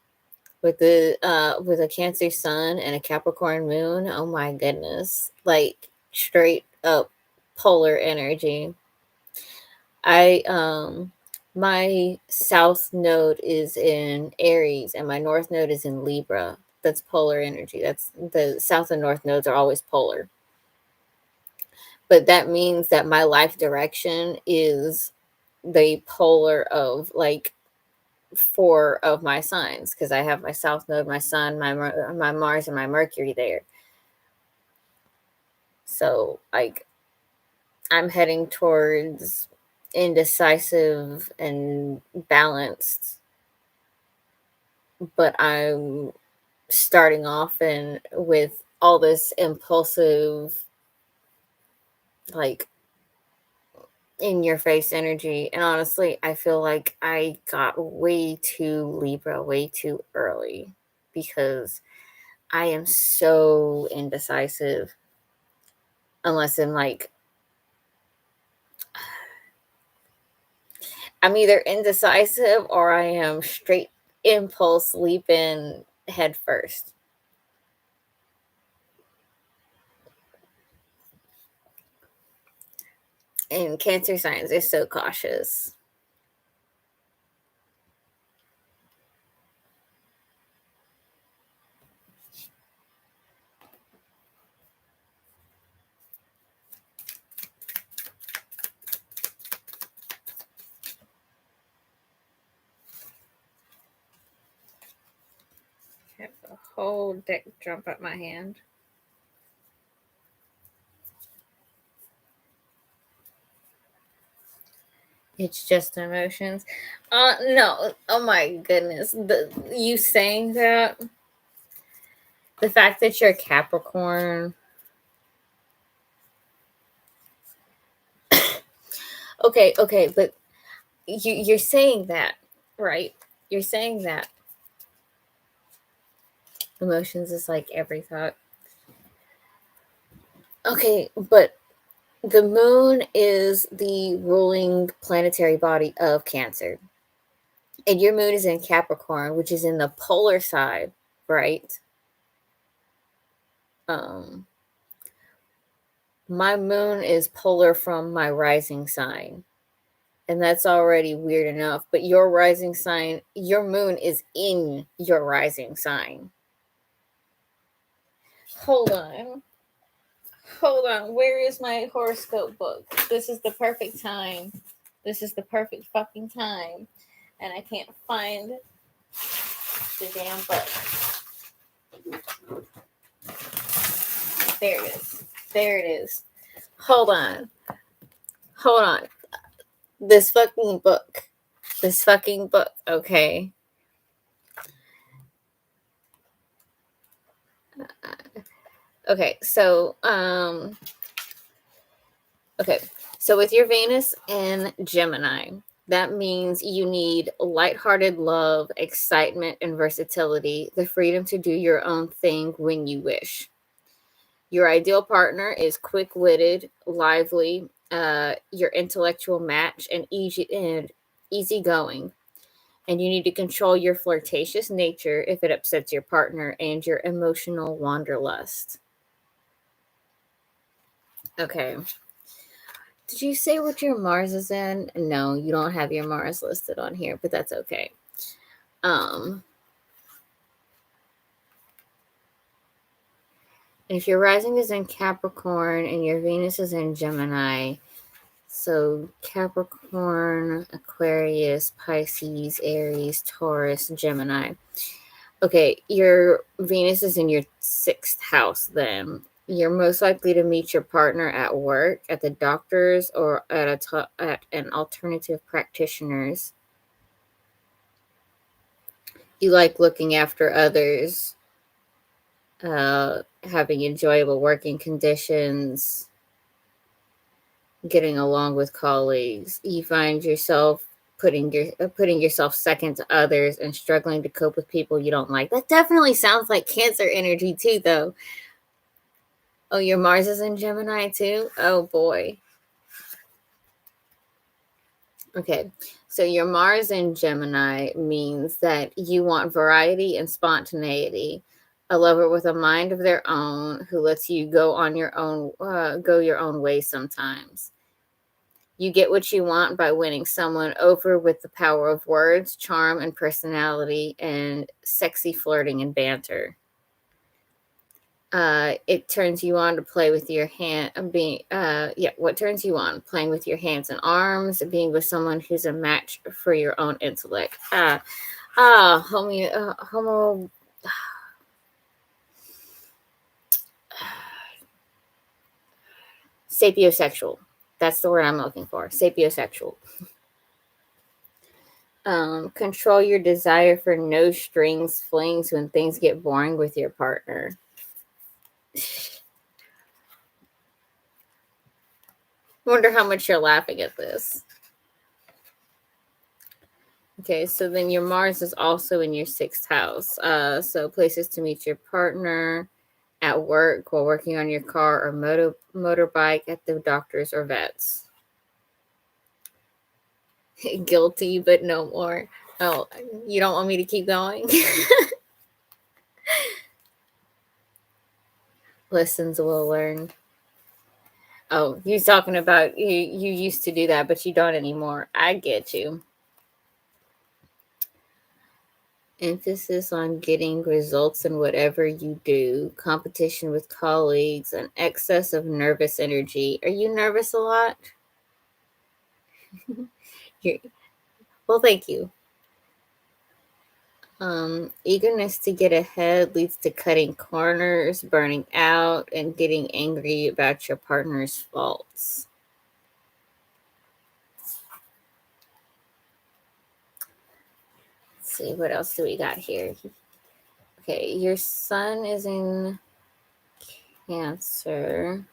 With a Cancer sun and a Capricorn moon. Oh my goodness. Like straight up polar energy. I my south node is in Aries and my north node is in Libra. That's polar energy. That's the south and north nodes are always polar. But that means that my life direction is the polar of like four of my signs because I have my south node, my sun, my Mars, and my Mercury there. So like I'm heading towards indecisive and balanced, but I'm starting off and with all this impulsive, like in your face energy. And honestly, I feel like I got way too Libra way too early because I am so indecisive unless I'm either indecisive or I am straight impulse leap in head first. And Cancer signs are so cautious. I have the whole deck jump at my hand. It's just emotions. No. Oh my goodness. You saying that, the fact that you're Capricorn. Okay, but you're saying that, right? You're saying that emotions is like every thought. Okay, but the moon is the ruling planetary body of Cancer. And your moon is in Capricorn, which is in the polar side, right? Um my moon is polar from my rising sign. And that's already weird enough. But your rising sign, your moon is in your rising sign. Hold on. Hold on. Where is my horoscope book? This is the perfect time. This is the perfect fucking time. And I can't find the damn book. There it is. There it is. Hold on. Hold on. This fucking book. This fucking book, okay? Okay, so with your Venus in Gemini, that means you need lighthearted love, excitement, and versatility, the freedom to do your own thing when you wish. Your ideal partner is quick-witted, lively, your intellectual match, and easygoing. And you need to control your flirtatious nature if it upsets your partner and your emotional wanderlust. Okay. Did you say what your Mars is in? No, you don't have your Mars listed on here, but that's okay. If your rising is in Capricorn and your Venus is in Gemini, so Capricorn, Aquarius, Pisces, Aries, Taurus, Gemini. Okay, your Venus is in your 6th house then. You're most likely to meet your partner at work, at the doctor's, or at an alternative practitioner's. You like looking after others, having enjoyable working conditions, getting along with colleagues. You find yourself putting yourself second to others and struggling to cope with people you don't like. That definitely sounds like Cancer energy too, though. Oh, your Mars is in Gemini too? Oh boy. Okay, so your Mars in Gemini means that you want variety and spontaneity. A lover with a mind of their own who lets you go your own way sometimes. You get what you want by winning someone over with the power of words, charm, and personality, and sexy flirting and banter. It turns you on to play with your what turns you on? Playing with your hands and arms, being with someone who's a match for your own intellect. Homo. Sapiosexual. That's the word I'm looking for. Sapiosexual. Control your desire for no strings flings when things get boring with your partner. Wonder how much you're laughing at this. Okay, so then your Mars is also in your 6th house. So places to meet your partner, at work, while working on your car or motorbike, at the doctor's or vet's. Guilty, but no more. Oh, you don't want me to keep going? Lessons will learn. Oh, you're talking about you used to do that, but you don't anymore. I get you. Emphasis on getting results in whatever you do, competition with colleagues, an excess of nervous energy. Are you nervous a lot? Well, thank you. Eagerness to get ahead leads to cutting corners, burning out, and getting angry about your partner's faults. Let's see, what else do we got here? Okay, your sun is in Cancer.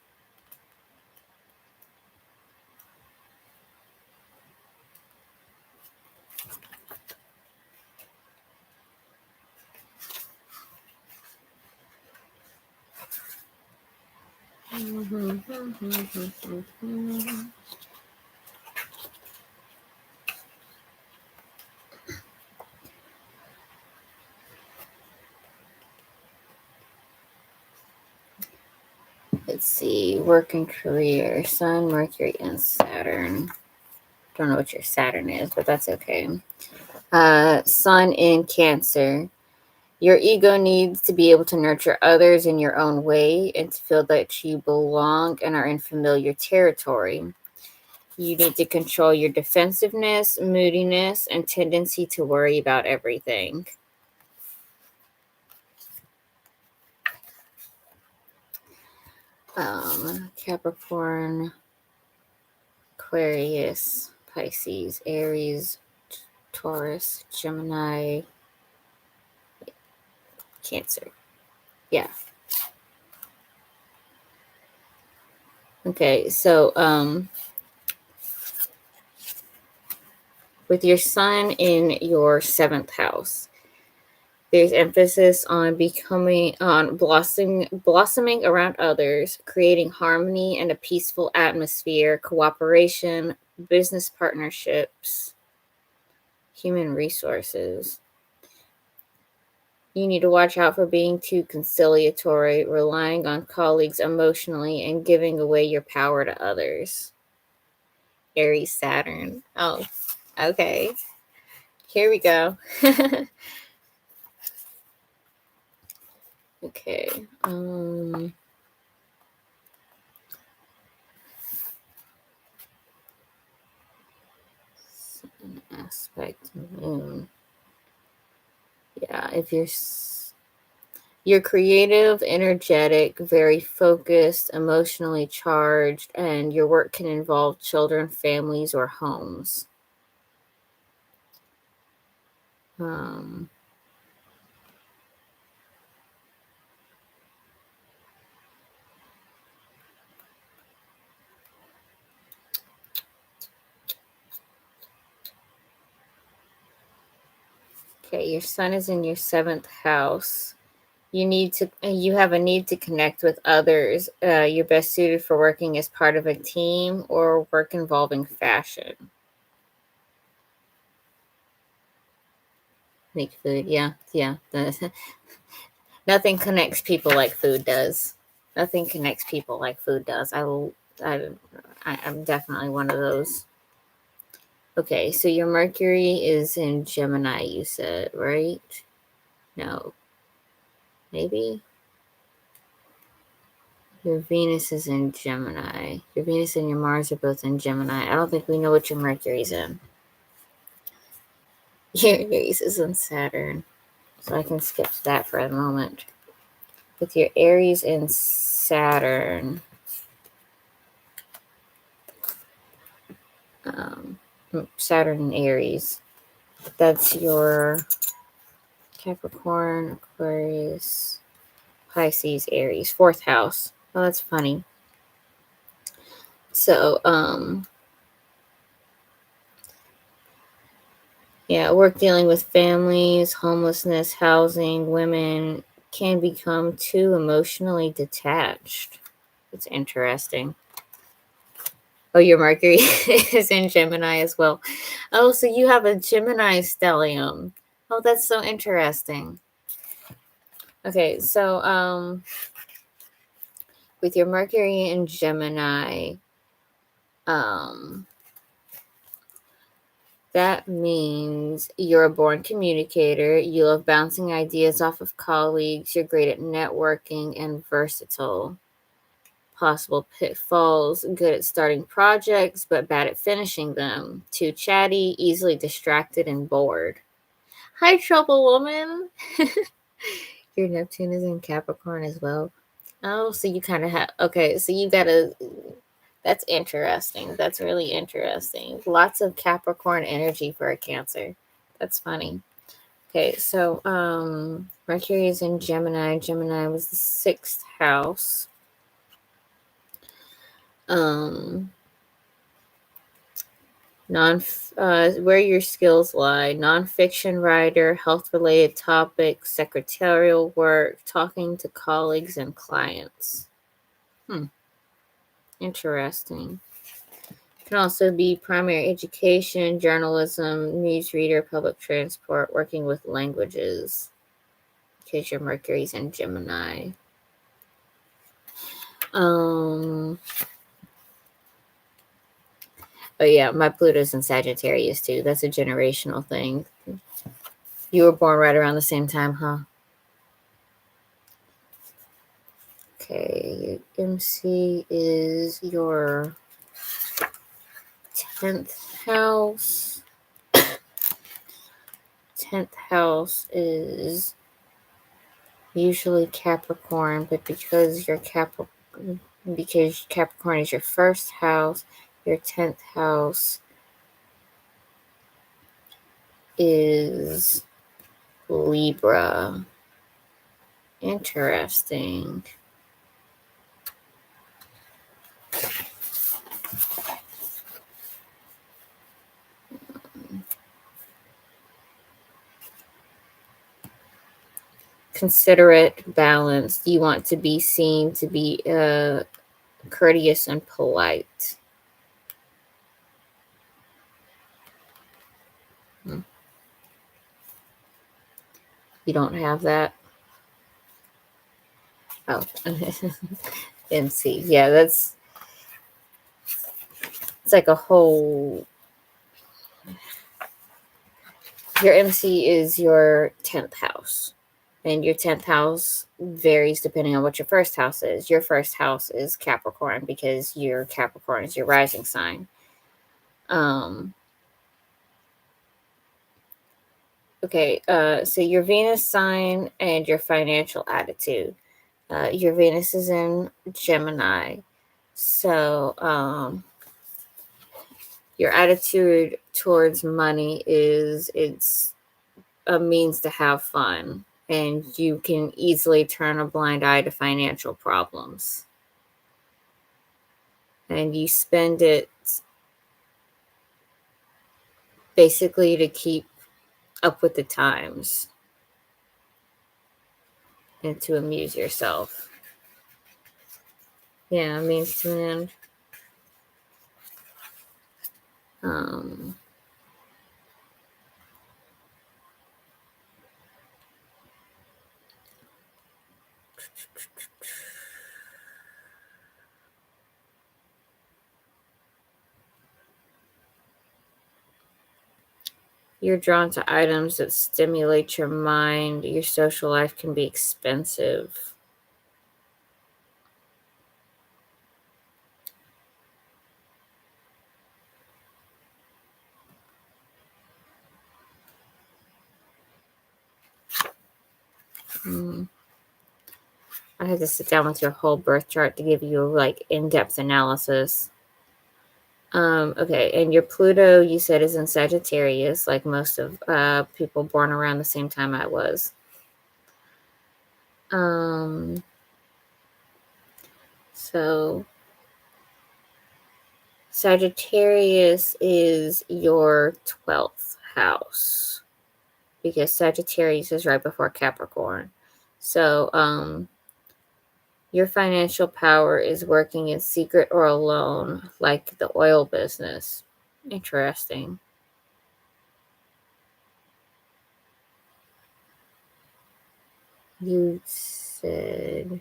Let's see, work and career, Sun, Mercury, and Saturn. Don't know what your Saturn is, but that's okay. Sun in Cancer. Your ego needs to be able to nurture others in your own way and to feel that you belong and are in familiar territory. You need to control your defensiveness, moodiness, and tendency to worry about everything. Capricorn, Aquarius, Pisces, Aries, Taurus, Gemini, Cancer. Yeah. Okay, so with your sun in your 7th house, there's emphasis on blossoming around others, creating harmony and a peaceful atmosphere, cooperation, business partnerships, human resources. You need to watch out for being too conciliatory, relying on colleagues emotionally, and giving away your power to others. Aries, Saturn. Oh, okay. Here we go. Okay. Sun aspect moon. Yeah, if you're creative, energetic, very focused, emotionally charged, and your work can involve children, families, or homes. Okay, your sun is in your 7th house. You have a need to connect with others. You're best suited for working as part of a team or work involving fashion. Make food, yeah. Nothing connects people like food does. Nothing connects people like food does. I'm definitely one of those. Okay, so your Mercury is in Gemini, you said, right? No. Maybe? Your Venus is in Gemini. Your Venus and your Mars are both in Gemini. I don't think we know what your Mercury's in. Your Aries is in Saturn. So I can skip to that for a moment. With your Aries and Saturn, Saturn and Aries, that's your Capricorn, Aquarius, Pisces, Aries, 4th house. Oh, that's funny. So, yeah, work dealing with families, homelessness, housing, women can become too emotionally detached. It's interesting. Oh, your Mercury is in Gemini as well. Oh, so you have a Gemini stellium. Oh, that's so interesting. Okay, so with your Mercury in Gemini, that means you're a born communicator. You love bouncing ideas off of colleagues. You're great at networking and versatile. Possible pitfalls: good at starting projects, but bad at finishing them. Too chatty, easily distracted, and bored. Hi, trouble woman. Your Neptune is in Capricorn as well. Oh, so you kind of have, okay, so you got to, that's interesting. That's really interesting. Lots of Capricorn energy for a Cancer. That's funny. Okay, so Mercury is in Gemini. Gemini was the 6th house. Where your skills lie: nonfiction writer, health-related topics, secretarial work, talking to colleagues and clients. Interesting. Can also be primary education, journalism, newsreader, public transport, working with languages, because your Mercury's in Gemini. But yeah, my Pluto's in Sagittarius too. That's a generational thing. You were born right around the same time, huh? Okay, MC is your 10th house. 10th house is usually Capricorn, but because Capricorn is your first house, your 10th house is Libra. Interesting. Considerate, balanced. You want to be seen to be courteous and polite. You don't have that? Oh. MC. Yeah, it's like a whole... Your MC is your 10th house. And your 10th house varies depending on what your first house is. Your first house is Capricorn because your Capricorn is your rising sign. Okay, so your Venus sign and your financial attitude. Your Venus is in Gemini. So your attitude towards money is it's a means to have fun. And you can easily turn a blind eye to financial problems. And you spend it basically to keep up with the times and to amuse yourself. Yeah, means to an end. You're drawn to items that stimulate your mind. Your social life can be expensive. I had to sit down with your whole birth chart to give you like in-depth analysis. Okay, and your Pluto, you said, is in Sagittarius, like most of people born around the same time I was. So Sagittarius is your 12th house because Sagittarius is right before Capricorn. So your financial power is working in secret or alone, like the oil business. Interesting. You said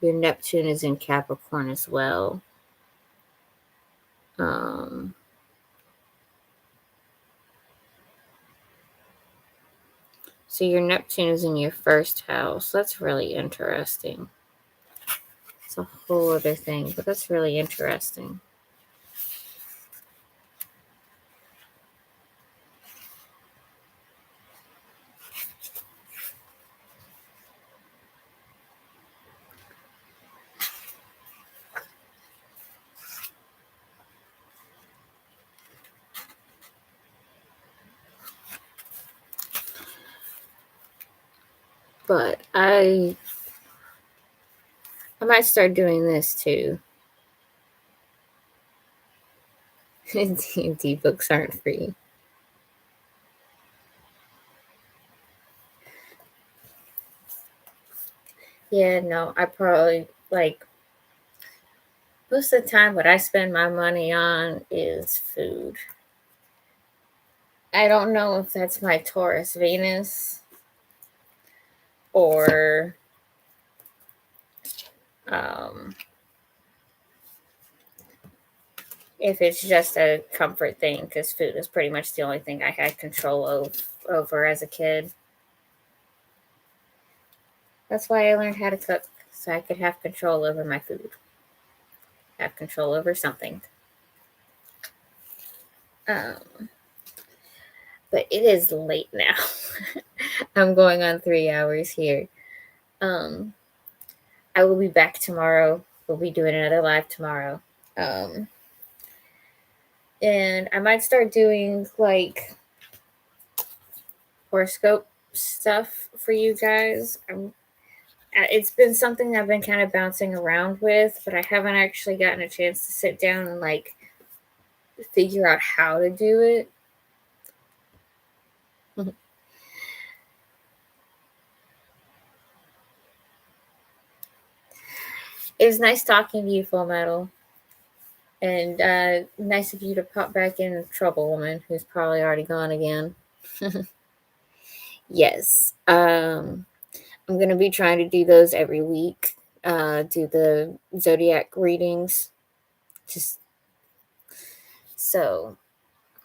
your Neptune is in Capricorn as well. So your Neptune is in your first house. That's really interesting. It's a whole other thing, but that's really interesting. But I might start doing this too. D&D books aren't free. Yeah, no, I probably like most of the time what I spend my money on is food. I don't know if that's my Taurus Venus or If it's just a comfort thing, because food is pretty much the only thing I had control over as a kid. That's why I learned how to cook, so I could have control over my food. Have control over something. But it is late now. I'm going on 3 hours here. I will be back tomorrow. We'll be doing another live tomorrow. And I might start doing like horoscope stuff for you guys. It's been something I've been kind of bouncing around with, but I haven't actually gotten a chance to sit down and like figure out how to do it. It was nice talking to you, Full Metal. And nice of you to pop back in, Trouble Woman, who's probably already gone again. Yes. I'm going to be trying to do those every week. Do the zodiac readings. Just so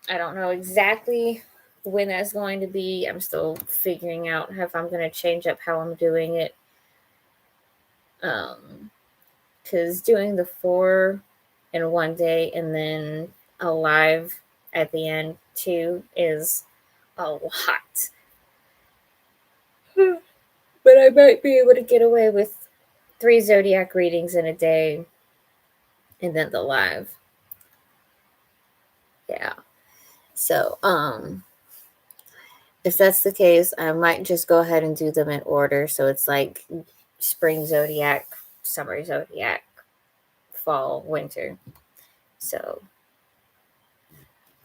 I don't know exactly when that's going to be. I'm still figuring out if I'm going to change up how I'm doing it. Because doing the 4 in one day and then a live at the end too is a lot. But I might be able to get away with 3 zodiac readings in a day and then the live. Yeah. So, if that's the case, I might just go ahead and do them in order. So it's like spring zodiac, summer zodiac, fall, winter. So,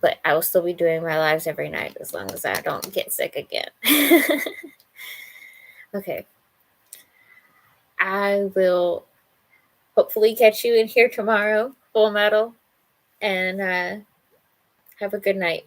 but I will still be doing my lives every night as long as I don't get sick again. Okay. I will hopefully catch you in here tomorrow, Full Metal, and have a good night.